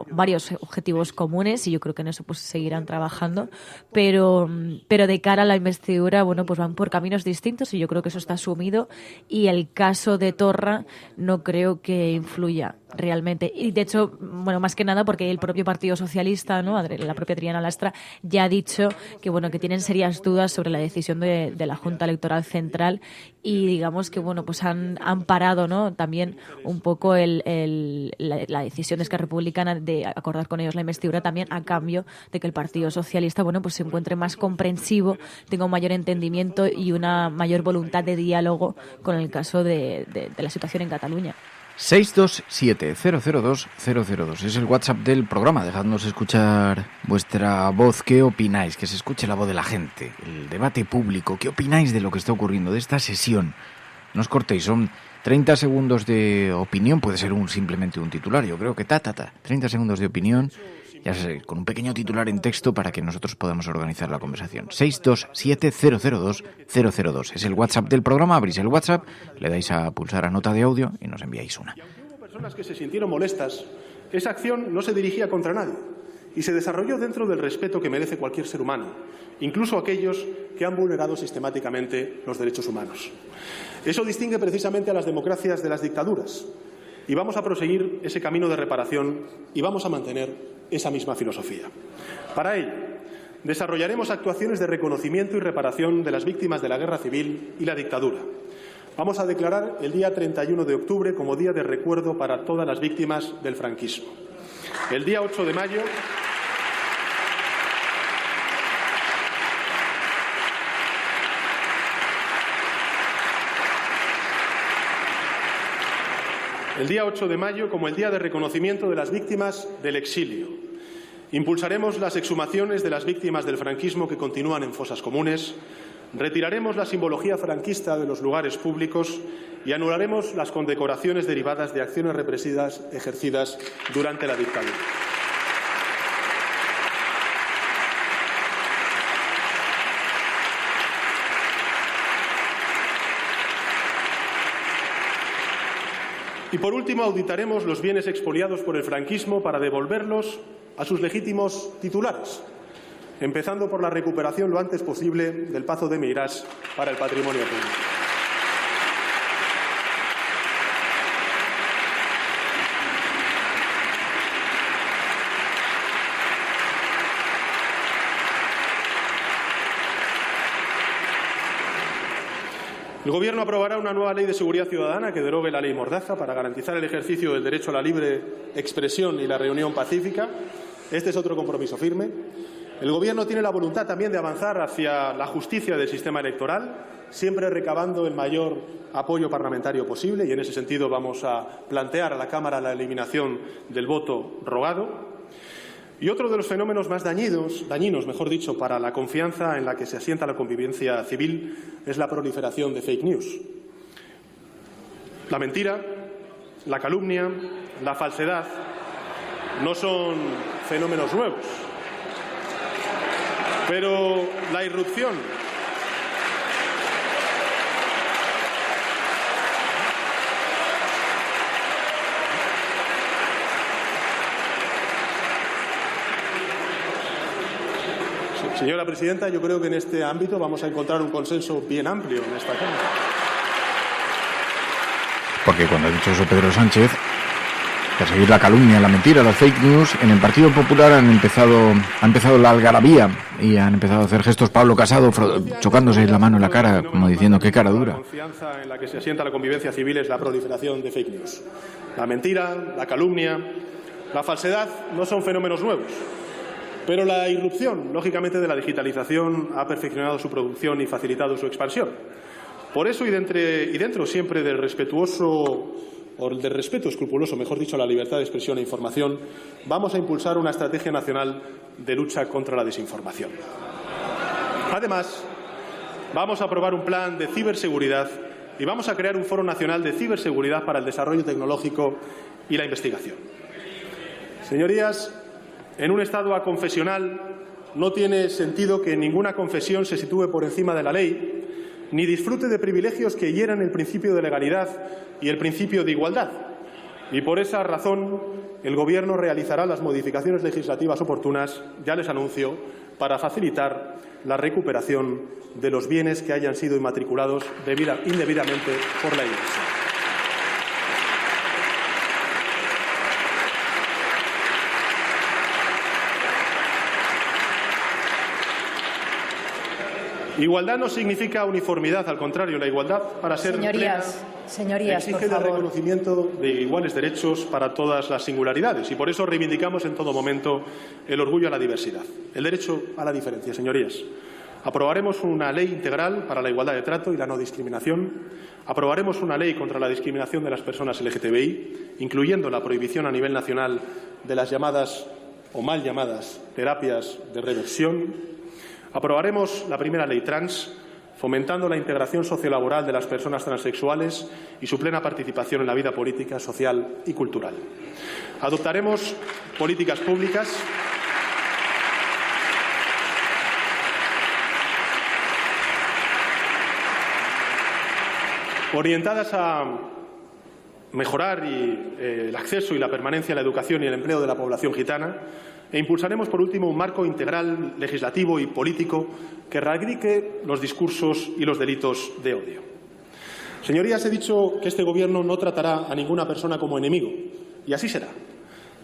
varios objetivos comunes, y yo creo que en eso pues seguirán trabajando, pero de cara a la investidura, bueno, pues van por caminos distintos, y yo creo que eso está asumido, y el caso de Torra no creo que influya realmente. Y de hecho, bueno, más que nada porque el propio Partido Socialista, ¿no?, la propia Triana Lastra, ya ha dicho que, bueno, que tienen serias dudas sobre la decisión de la Junta Electoral Central, y digamos que, bueno, pues han parado, ¿no?, también un poco la decisión de Esquerra Republicana de acordar con ellos la investidura, también a cambio de que el Partido Socialista, bueno, pues se encuentre más comprensivo, tenga un mayor entendimiento y una mayor voluntad de diálogo con el caso de la situación en Cataluña. 627-002-002 es el WhatsApp del programa. Dejadnos escuchar vuestra voz. ¿Qué opináis? Que se escuche la voz de la gente, el debate público. ¿Qué opináis de lo que está ocurriendo, de esta sesión? No os cortéis, son 30 segundos de opinión. Puede ser simplemente un titular, yo creo que 30 segundos de opinión, ya sé, con un pequeño titular en texto para que nosotros podamos organizar la conversación. 627-002-002 es el WhatsApp del programa. Abrís el WhatsApp, le dais a pulsar a nota de audio y nos enviáis una. Y aunque hubo personas que se sintieron molestas, esa acción no se dirigía contra nadie y se desarrolló dentro del respeto que merece cualquier ser humano, incluso aquellos que han vulnerado sistemáticamente los derechos humanos. Eso distingue precisamente a las democracias de las dictaduras, y vamos a proseguir ese camino de reparación y vamos a mantener esa misma filosofía. Para ello, desarrollaremos actuaciones de reconocimiento y reparación de las víctimas de la guerra civil y la dictadura. Vamos a declarar el día 31 de octubre como día de recuerdo para todas las víctimas del franquismo. El día 8 de mayo como el día de reconocimiento de las víctimas del exilio. Impulsaremos las exhumaciones de las víctimas del franquismo que continúan en fosas comunes, retiraremos la simbología franquista de los lugares públicos y anularemos las condecoraciones derivadas de acciones represivas ejercidas durante la dictadura. Y, por último, auditaremos los bienes expoliados por el franquismo para devolverlos a sus legítimos titulares, empezando por la recuperación lo antes posible del Pazo de Meirás para el patrimonio público. El Gobierno aprobará una nueva ley de seguridad ciudadana que derogue la ley Mordaza para garantizar el ejercicio del derecho a la libre expresión y la reunión pacífica. Este es otro compromiso firme. El Gobierno tiene la voluntad también de avanzar hacia la justicia del sistema electoral, siempre recabando el mayor apoyo parlamentario posible, y en ese sentido vamos a plantear a la Cámara la eliminación del voto rogado. Y otro de los fenómenos más dañinos, para la confianza en la que se asienta la convivencia civil es la proliferación de fake news. La mentira, la calumnia, la falsedad no son fenómenos nuevos, pero la irrupción Señora presidenta, yo creo que en este ámbito vamos a encontrar un consenso bien amplio en esta Cámara. Porque cuando ha dicho eso Pedro Sánchez, perseguir la calumnia, la mentira, las fake news, en el Partido Popular ha empezado la algarabía y han empezado a hacer gestos Pablo Casado chocándose la mano en la cara, como diciendo qué cara dura. La confianza en la que se asienta la convivencia civil es la proliferación de fake news. La mentira, la calumnia, la falsedad no son fenómenos nuevos. Pero la irrupción, lógicamente, de la digitalización ha perfeccionado su producción y facilitado su expansión. Por eso, y dentro siempre del respeto escrupuloso, mejor dicho, a la libertad de expresión e información, vamos a impulsar una estrategia nacional de lucha contra la desinformación. Además, vamos a aprobar un plan de ciberseguridad y vamos a crear un foro nacional de ciberseguridad para el desarrollo tecnológico y la investigación. Señorías, en un Estado aconfesional no tiene sentido que ninguna confesión se sitúe por encima de la ley ni disfrute de privilegios que hieran el principio de legalidad y el principio de igualdad. Y por esa razón el Gobierno realizará las modificaciones legislativas oportunas, ya les anuncio, para facilitar la recuperación de los bienes que hayan sido inmatriculados indebidamente por la Iglesia. Igualdad no significa uniformidad, al contrario, la igualdad, para ser plena, exige el reconocimiento de iguales derechos para todas las singularidades, y por eso reivindicamos en todo momento el orgullo a la diversidad, el derecho a la diferencia. Señorías, aprobaremos una ley integral para la igualdad de trato y la no discriminación, aprobaremos una ley contra la discriminación de las personas LGTBI, incluyendo la prohibición a nivel nacional de las llamadas o mal llamadas terapias de reversión. Aprobaremos la primera ley trans, fomentando la integración sociolaboral de las personas transexuales y su plena participación en la vida política, social y cultural. Adoptaremos políticas públicas orientadas a mejorar el acceso y la permanencia a la educación y el empleo de la población gitana, e impulsaremos, por último, un marco integral legislativo y político que erradique los discursos y los delitos de odio. Señorías, he dicho que este Gobierno no tratará a ninguna persona como enemigo, y así será.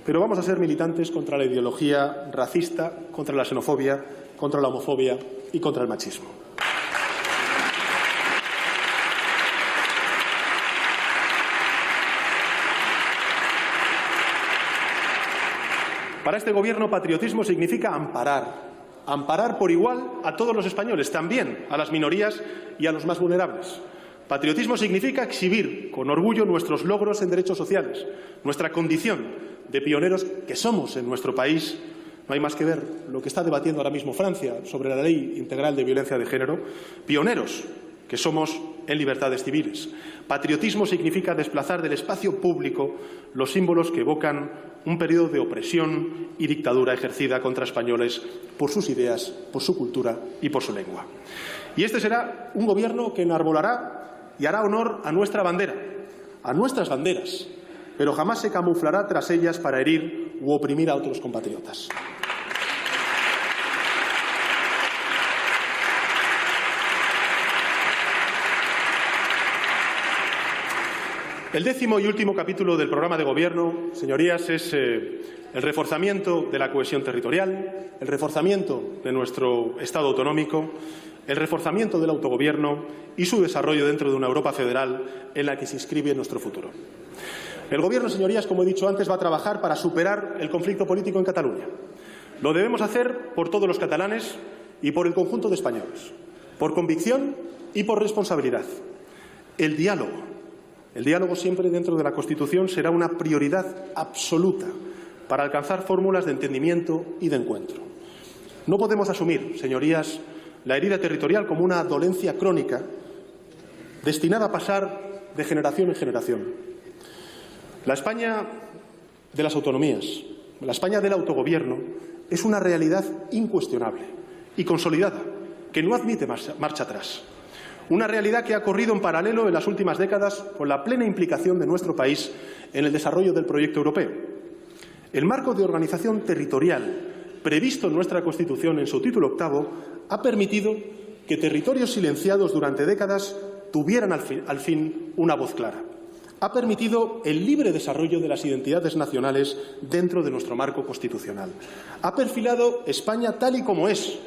Pero vamos a ser militantes contra la ideología racista, contra la xenofobia contra la homofobia y contra el machismo. Para este Gobierno, patriotismo significa amparar por igual a todos los españoles, también a las minorías y a los más vulnerables. Patriotismo significa exhibir con orgullo nuestros logros en derechos sociales, nuestra condición de pioneros que somos en nuestro país. No hay más que ver lo que está debatiendo ahora mismo Francia sobre la Ley Integral de Violencia de Género. Pioneros que somos en libertades civiles. Patriotismo significa desplazar del espacio público los símbolos que evocan un periodo de opresión y dictadura ejercida contra españoles por sus ideas, por su cultura y por su lengua. Y este será un Gobierno que enarbolará y hará honor a nuestra bandera, a nuestras banderas, pero jamás se camuflará tras ellas para herir u oprimir a otros compatriotas. El 10º y último capítulo del programa de Gobierno, señorías, es el reforzamiento de la cohesión territorial, el reforzamiento de nuestro Estado autonómico, el reforzamiento del autogobierno y su desarrollo dentro de una Europa federal en la que se inscribe nuestro futuro. El Gobierno, señorías, como he dicho antes, va a trabajar para superar el conflicto político en Cataluña. Lo debemos hacer por todos los catalanes y por el conjunto de españoles, por convicción y por responsabilidad. El diálogo siempre dentro de la Constitución será una prioridad absoluta para alcanzar fórmulas de entendimiento y de encuentro. No podemos asumir, señorías, la herida territorial como una dolencia crónica destinada a pasar de generación en generación. La España de las autonomías, la España del autogobierno, es una realidad incuestionable y consolidada, que no admite marcha atrás. Una realidad que ha corrido en paralelo en las últimas décadas con la plena implicación de nuestro país en el desarrollo del proyecto europeo. El marco de organización territorial previsto en nuestra Constitución en su título 8º ha permitido que territorios silenciados durante décadas tuvieran al fin una voz clara. Ha permitido el libre desarrollo de las identidades nacionales dentro de nuestro marco constitucional. Ha perfilado España tal y como es,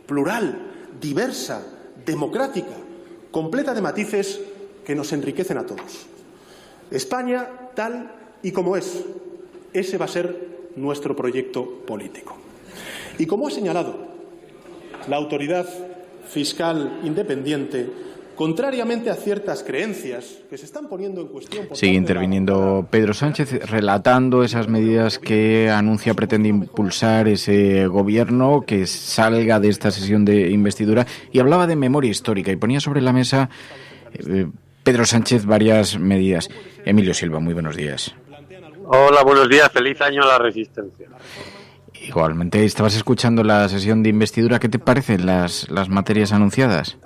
plural, diversa, democrática, completa de matices que nos enriquecen a todos. España tal y como es. Ese va a ser nuestro proyecto político. Y como ha señalado la autoridad fiscal independiente, contrariamente a ciertas creencias que se están poniendo en cuestión... Sigue interviniendo Pedro Sánchez, relatando esas medidas que anuncia pretende impulsar ese Gobierno que salga de esta sesión de investidura, y hablaba de memoria histórica y ponía sobre la mesa Pedro Sánchez varias medidas. Emilio Silva, muy buenos días. Hola, buenos días. Feliz año a la Resistencia. Igualmente, estabas escuchando la sesión de investidura. ¿Qué te parecen las materias anunciadas?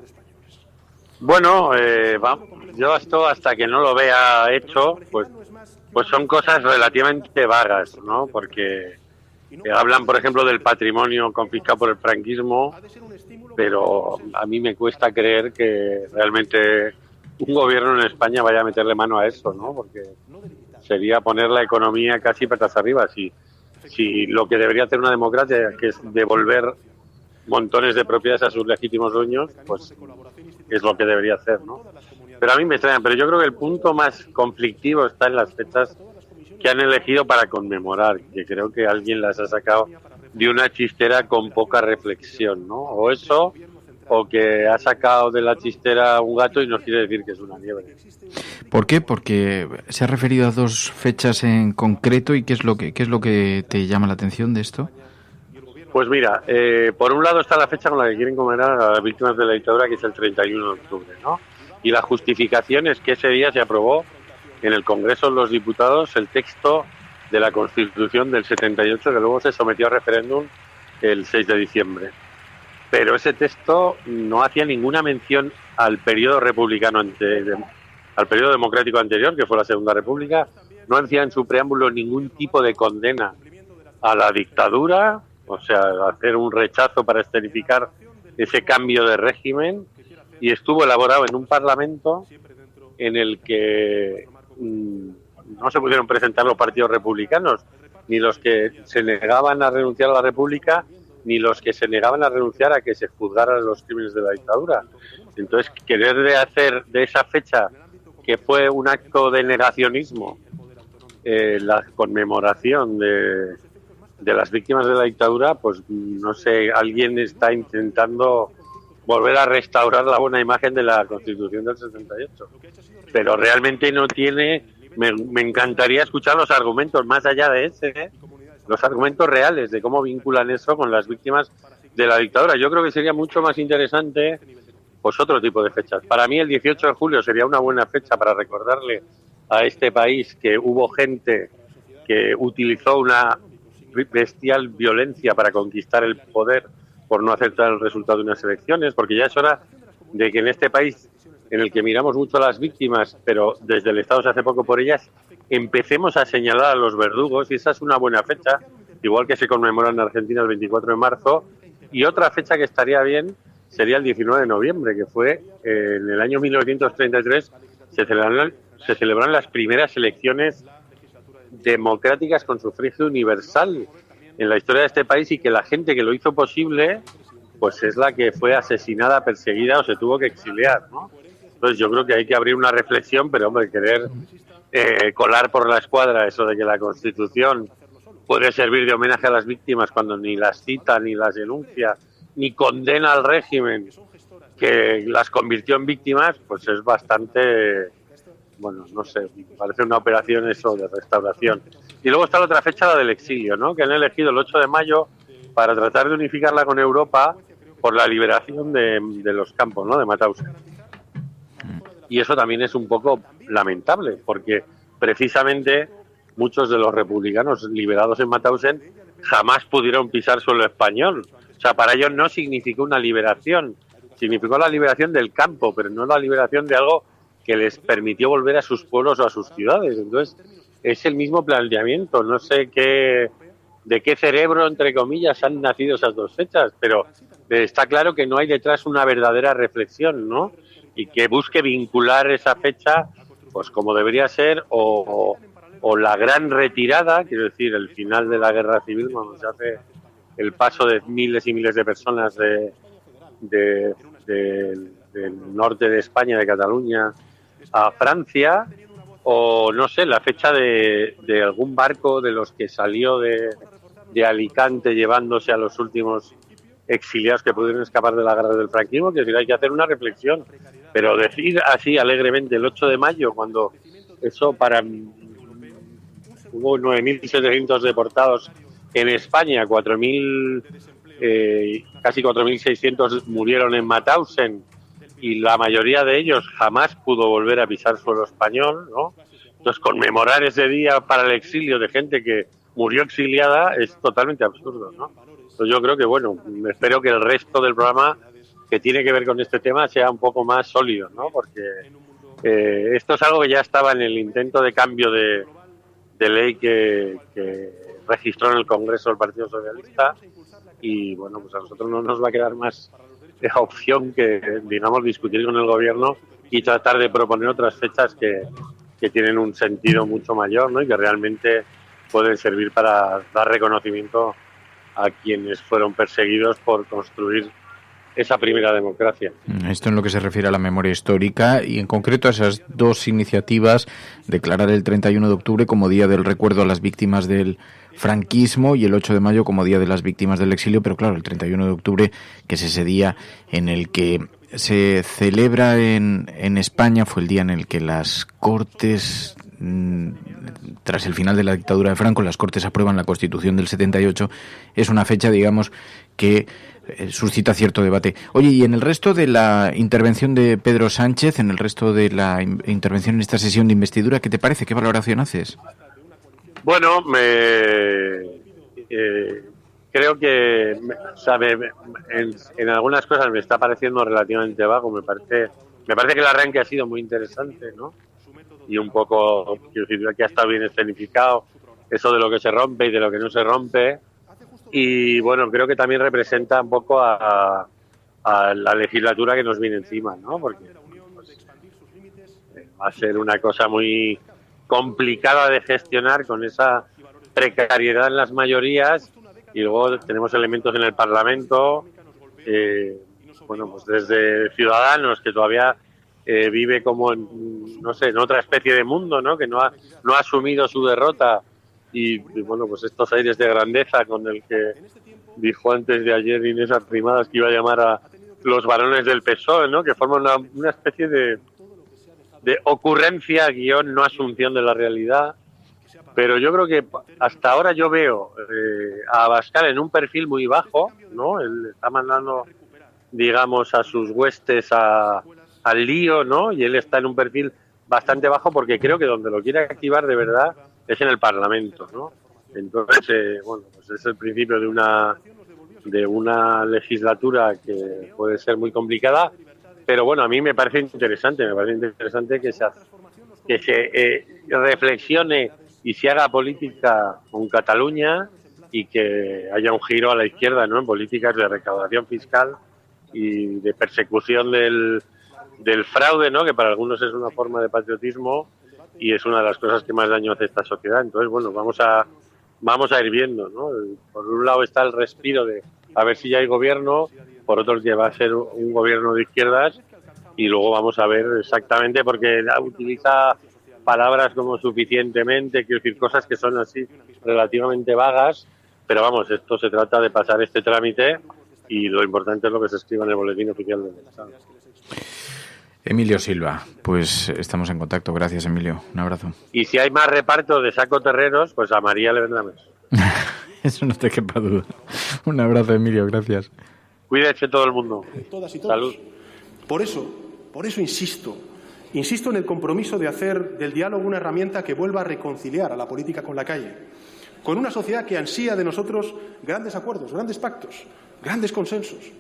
Bueno, yo esto hasta que no lo vea hecho, pues son cosas relativamente vagas, ¿no? Porque hablan, por ejemplo, del patrimonio confiscado por el franquismo, pero a mí me cuesta creer que realmente un gobierno en España vaya a meterle mano a eso, ¿no? Porque sería poner la economía casi patas arriba. Si lo que debería hacer una democracia, que es devolver montones de propiedades a sus legítimos dueños, pues es lo que debería hacer, ¿no? Pero a mí me extraña, pero yo creo que el punto más conflictivo está en las fechas que han elegido para conmemorar, que creo que alguien las ha sacado de una chistera con poca reflexión, ¿no? O eso, o que ha sacado de la chistera un gato y nos quiere decir que es una liebre. ¿Por qué? Porque se ha referido a dos fechas en concreto, y ¿qué es lo que te llama la atención de esto? Pues mira, por un lado está la fecha con la que quieren conmemorar a las víctimas de la dictadura, que es el 31 de octubre, ¿no? Y la justificación es que ese día se aprobó en el Congreso de los Diputados el texto de la Constitución del 78, que luego se sometió a referéndum el 6 de diciembre. Pero ese texto no hacía ninguna mención al periodo republicano al periodo democrático anterior, que fue la Segunda República. No hacía en su preámbulo ningún tipo de condena a la dictadura, o sea, hacer un rechazo para escenificar ese cambio de régimen, y estuvo elaborado en un Parlamento en el que no se pudieron presentar los partidos republicanos, ni los que se negaban a renunciar a la República, ni los que se negaban a renunciar a que se juzgaran los crímenes de la dictadura. Entonces, querer de hacer de esa fecha, que fue un acto de negacionismo, la conmemoración de las víctimas de la dictadura, pues no sé, alguien está intentando volver a restaurar la buena imagen de la Constitución del 78. Pero realmente no tiene... Me encantaría escuchar los argumentos más allá de ese, los argumentos reales de cómo vinculan eso con las víctimas de la dictadura. Yo creo que sería mucho más interesante pues otro tipo de fechas. Para mí el 18 de julio sería una buena fecha para recordarle a este país que hubo gente que utilizó una bestial violencia para conquistar el poder por no aceptar el resultado de unas elecciones, porque ya es hora de que en este país en el que miramos mucho a las víctimas, pero desde el Estado se hace poco por ellas, empecemos a señalar a los verdugos, y esa es una buena fecha, igual que se conmemora en Argentina el 24 de marzo, y otra fecha que estaría bien sería el 19 de noviembre, que fue en el año 1933, se celebraron las primeras elecciones democráticas con sufragio universal en la historia de este país, y que la gente que lo hizo posible pues es la que fue asesinada, perseguida o se tuvo que exiliar, ¿no? Entonces yo creo que hay que abrir una reflexión, pero hombre, querer colar por la escuadra eso de que la Constitución puede servir de homenaje a las víctimas cuando ni las cita, ni las denuncia, ni condena al régimen que las convirtió en víctimas, pues es bastante, bueno, no sé, parece una operación eso de restauración. Y luego está la otra fecha, la del exilio, ¿no? Que han elegido el 8 de mayo para tratar de unificarla con Europa por la liberación de los campos, ¿no? De Mauthausen. Y eso también es un poco lamentable, porque precisamente muchos de los republicanos liberados en Mauthausen jamás pudieron pisar suelo español. O sea, para ellos no significó una liberación, significó la liberación del campo, pero no la liberación de algo que les permitió volver a sus pueblos o a sus ciudades. Entonces, es el mismo planteamiento. No sé de qué cerebro, entre comillas, han nacido esas dos fechas, pero está claro que no hay detrás una verdadera reflexión, ¿no? Y que busque vincular esa fecha, pues como debería ser, o la gran retirada, quiero decir, el final de la guerra civil, cuando se hace el paso de miles y miles de personas del norte de España, de Cataluña, a Francia, o no sé, la fecha de algún barco de los que salió de Alicante llevándose a los últimos exiliados que pudieron escapar de la guerra del franquismo. Que hay que hacer una reflexión, pero decir así alegremente el 8 de mayo, cuando eso hubo 9.700 deportados en España, 4.000, casi 4.600 murieron en Mauthausen, y la mayoría de ellos jamás pudo volver a pisar suelo español, ¿no? Entonces, conmemorar ese día para el exilio de gente que murió exiliada es totalmente absurdo, ¿no? Entonces, yo creo que, bueno, espero que el resto del programa que tiene que ver con este tema sea un poco más sólido, ¿no? Porque esto es algo que ya estaba en el intento de cambio de ley que registró en el Congreso el Partido Socialista, y, bueno, pues a nosotros no nos va a quedar más opción que, digamos, discutir con el gobierno y tratar de proponer otras fechas que tienen un sentido mucho mayor, ¿no? Y que realmente pueden servir para dar reconocimiento a quienes fueron perseguidos por construir esa primera democracia. Esto en lo que se refiere a la memoria histórica y en concreto a esas dos iniciativas, declarar el 31 de octubre como Día del Recuerdo a las Víctimas del Franquismo y el 8 de mayo como Día de las Víctimas del Exilio, pero claro, el 31 de octubre, que es ese día en el que se celebra en España, fue el día en el que las Cortes, tras el final de la dictadura de Franco, las Cortes aprueban la Constitución del 78, es una fecha, digamos, que suscita cierto debate. Oye, y en el resto de la intervención de Pedro Sánchez, en el resto de la intervención en esta sesión de investidura, ¿qué te parece? ¿Qué valoración haces? Bueno, creo que en algunas cosas me está pareciendo relativamente vago. Me parece que el arranque ha sido muy interesante, ¿no? Y un poco, quiero decir, que ha estado bien escenificado eso de lo que se rompe y de lo que no se rompe. Y bueno, creo que también representa un poco a la legislatura que nos viene encima, ¿no? Porque pues, va a ser una cosa muy complicada de gestionar con esa precariedad en las mayorías y luego tenemos elementos en el Parlamento, bueno, pues desde Ciudadanos, que todavía vive como en, no sé, en otra especie de mundo, ¿no? Que no ha asumido su derrota, y bueno, pues estos aires de grandeza con el que dijo antes de ayer Inés Arrimadas que iba a llamar a los varones del PSOE, ¿no? Que forman una especie de ocurrencia guión no asunción de la realidad. Pero yo creo que hasta ahora yo veo a Abascal en un perfil muy bajo, ¿no? Él está mandando, digamos, a sus huestes al lío, ¿no? Y él está en un perfil bastante bajo, porque creo que donde lo quiere activar de verdad es en el Parlamento, ¿no? Entonces, bueno, pues es el principio de una legislatura que puede ser muy complicada, pero bueno, a mí me parece interesante que se reflexione y se haga política con Cataluña, y que haya un giro a la izquierda, ¿no? En políticas de recaudación fiscal y de persecución del fraude, ¿no? Que para algunos es una forma de patriotismo y es una de las cosas que más daño hace a esta sociedad. Entonces, bueno, vamos a ir viendo, ¿no? Por un lado está el respiro de a ver si ya hay gobierno, por otro que va a ser un gobierno de izquierdas, y luego vamos a ver exactamente, porque utiliza palabras como suficientemente, quiero decir, cosas que son así relativamente vagas, pero vamos, esto se trata de pasar este trámite, y lo importante es lo que se escriba en el Boletín Oficial del Estado. Emilio Silva, pues estamos en contacto. Gracias, Emilio. Un abrazo. Y si hay más reparto de saco terreros, pues a María le vendrá menos. Eso no te quepa duda. Un abrazo, Emilio. Gracias. Cuídense todo el mundo. Todas y todos. Salud. Por eso insisto en el compromiso de hacer del diálogo una herramienta que vuelva a reconciliar a la política con la calle, con una sociedad que ansía de nosotros grandes acuerdos, grandes pactos, grandes consensos,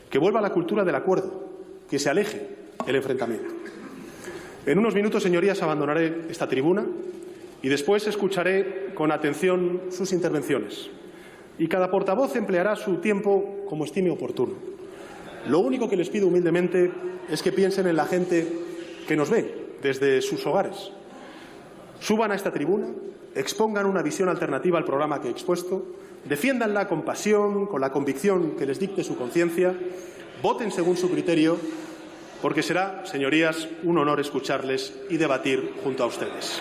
que vuelva a la cultura del acuerdo, que se aleje el enfrentamiento. En unos minutos, señorías, abandonaré esta tribuna y después escucharé con atención sus intervenciones. Y cada portavoz empleará su tiempo como estime oportuno. Lo único que les pido humildemente es que piensen en la gente que nos ve desde sus hogares. Suban a esta tribuna, expongan una visión alternativa al programa que he expuesto, defiéndanla con pasión, con la convicción que les dicte su conciencia, voten según su criterio, porque será, señorías, un honor escucharles y debatir junto a ustedes.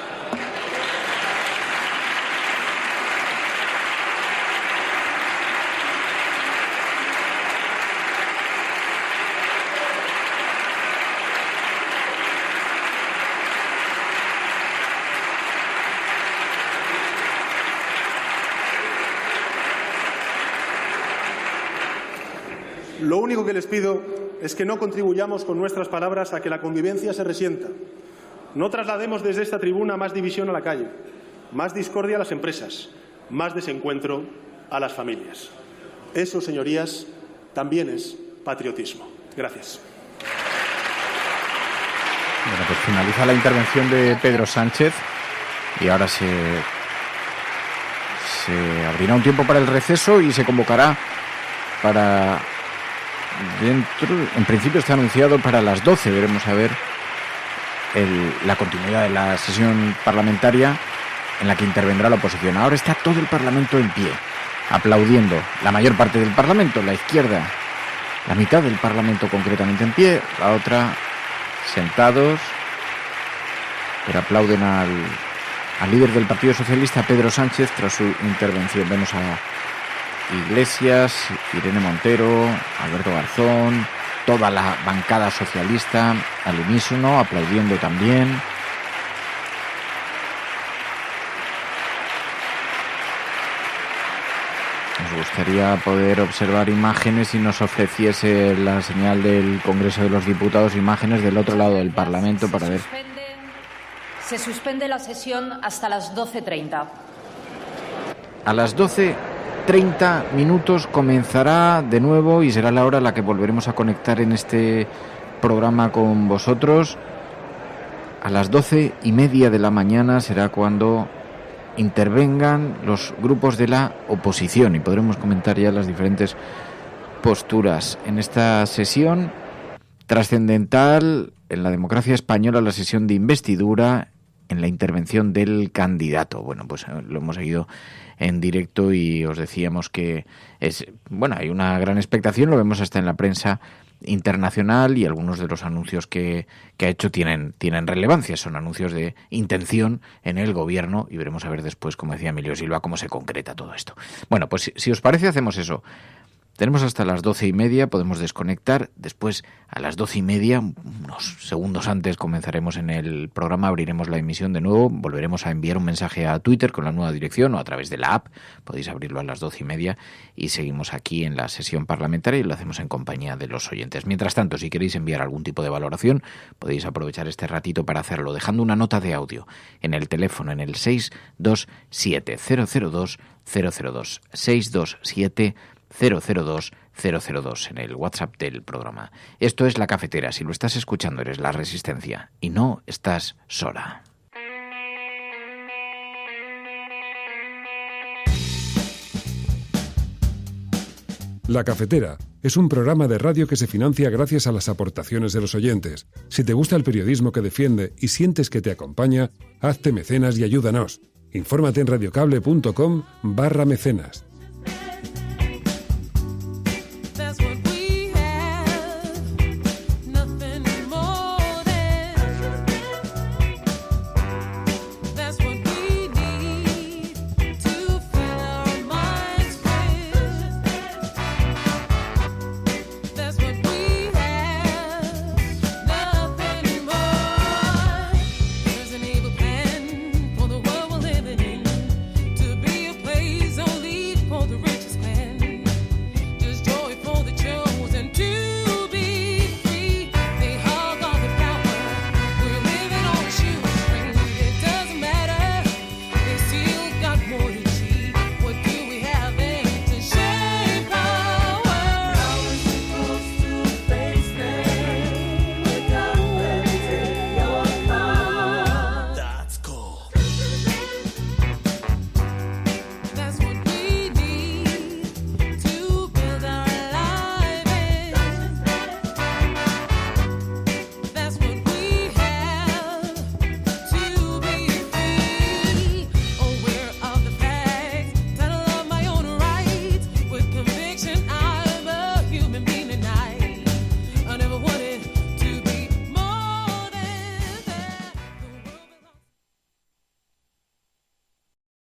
Lo único que les pido es que no contribuyamos con nuestras palabras a que la convivencia se resienta. No traslademos desde esta tribuna más división a la calle, más discordia a las empresas, más desencuentro a las familias. Eso, señorías, también es patriotismo. Gracias. Bueno, pues finaliza la intervención de Pedro Sánchez y ahora se abrirá un tiempo para el receso y se convocará para... en principio está anunciado para las 12. Veremos a ver la continuidad de la sesión parlamentaria en la que intervendrá la oposición. Ahora está todo el Parlamento en pie, aplaudiendo. La mayor parte del Parlamento, la izquierda, la mitad del Parlamento concretamente en pie, la otra sentados, pero aplauden al líder del Partido Socialista, Pedro Sánchez, tras su intervención. Vemos a Iglesias, Irene Montero, Alberto Garzón, toda la bancada socialista al unísono, aplaudiendo también. Nos gustaría poder observar imágenes si nos ofreciese la señal del Congreso de los Diputados imágenes del otro lado del Parlamento para ver. Se suspende la sesión hasta las 12:30. A las 12:30 minutos comenzará de nuevo y será la hora a la que volveremos a conectar en este programa con vosotros. A las 12:30 de la mañana será cuando intervengan los grupos de la oposición y podremos comentar ya las diferentes posturas en esta sesión trascendental en la democracia española, la sesión de investidura en la intervención del candidato. Bueno, pues lo hemos seguido en directo y os decíamos que hay una gran expectación, lo vemos hasta en la prensa internacional, y algunos de los anuncios que ha hecho tienen relevancia, son anuncios de intención en el gobierno, y veremos a ver después, como decía Emilio Silva, cómo se concreta todo esto. Bueno, pues si os parece, hacemos eso. Tenemos hasta las 12:30, podemos desconectar. Después, a las 12:30, unos segundos antes, comenzaremos en el programa, abriremos la emisión de nuevo, volveremos a enviar un mensaje a Twitter con la nueva dirección o a través de la app. Podéis abrirlo a las 12:30 y seguimos aquí en la sesión parlamentaria y lo hacemos en compañía de los oyentes. Mientras tanto, si queréis enviar algún tipo de valoración, podéis aprovechar este ratito para hacerlo, dejando una nota de audio en el teléfono, en el 627-002-002, 627-002-002 en el WhatsApp del programa. Esto es La Cafetera. Si lo estás escuchando, eres La Resistencia y no estás sola. La Cafetera es un programa de radio que se financia gracias a las aportaciones de los oyentes. Si te gusta el periodismo que defiende y sientes que te acompaña, hazte mecenas y ayúdanos. Infórmate en radiocable.com/mecenas.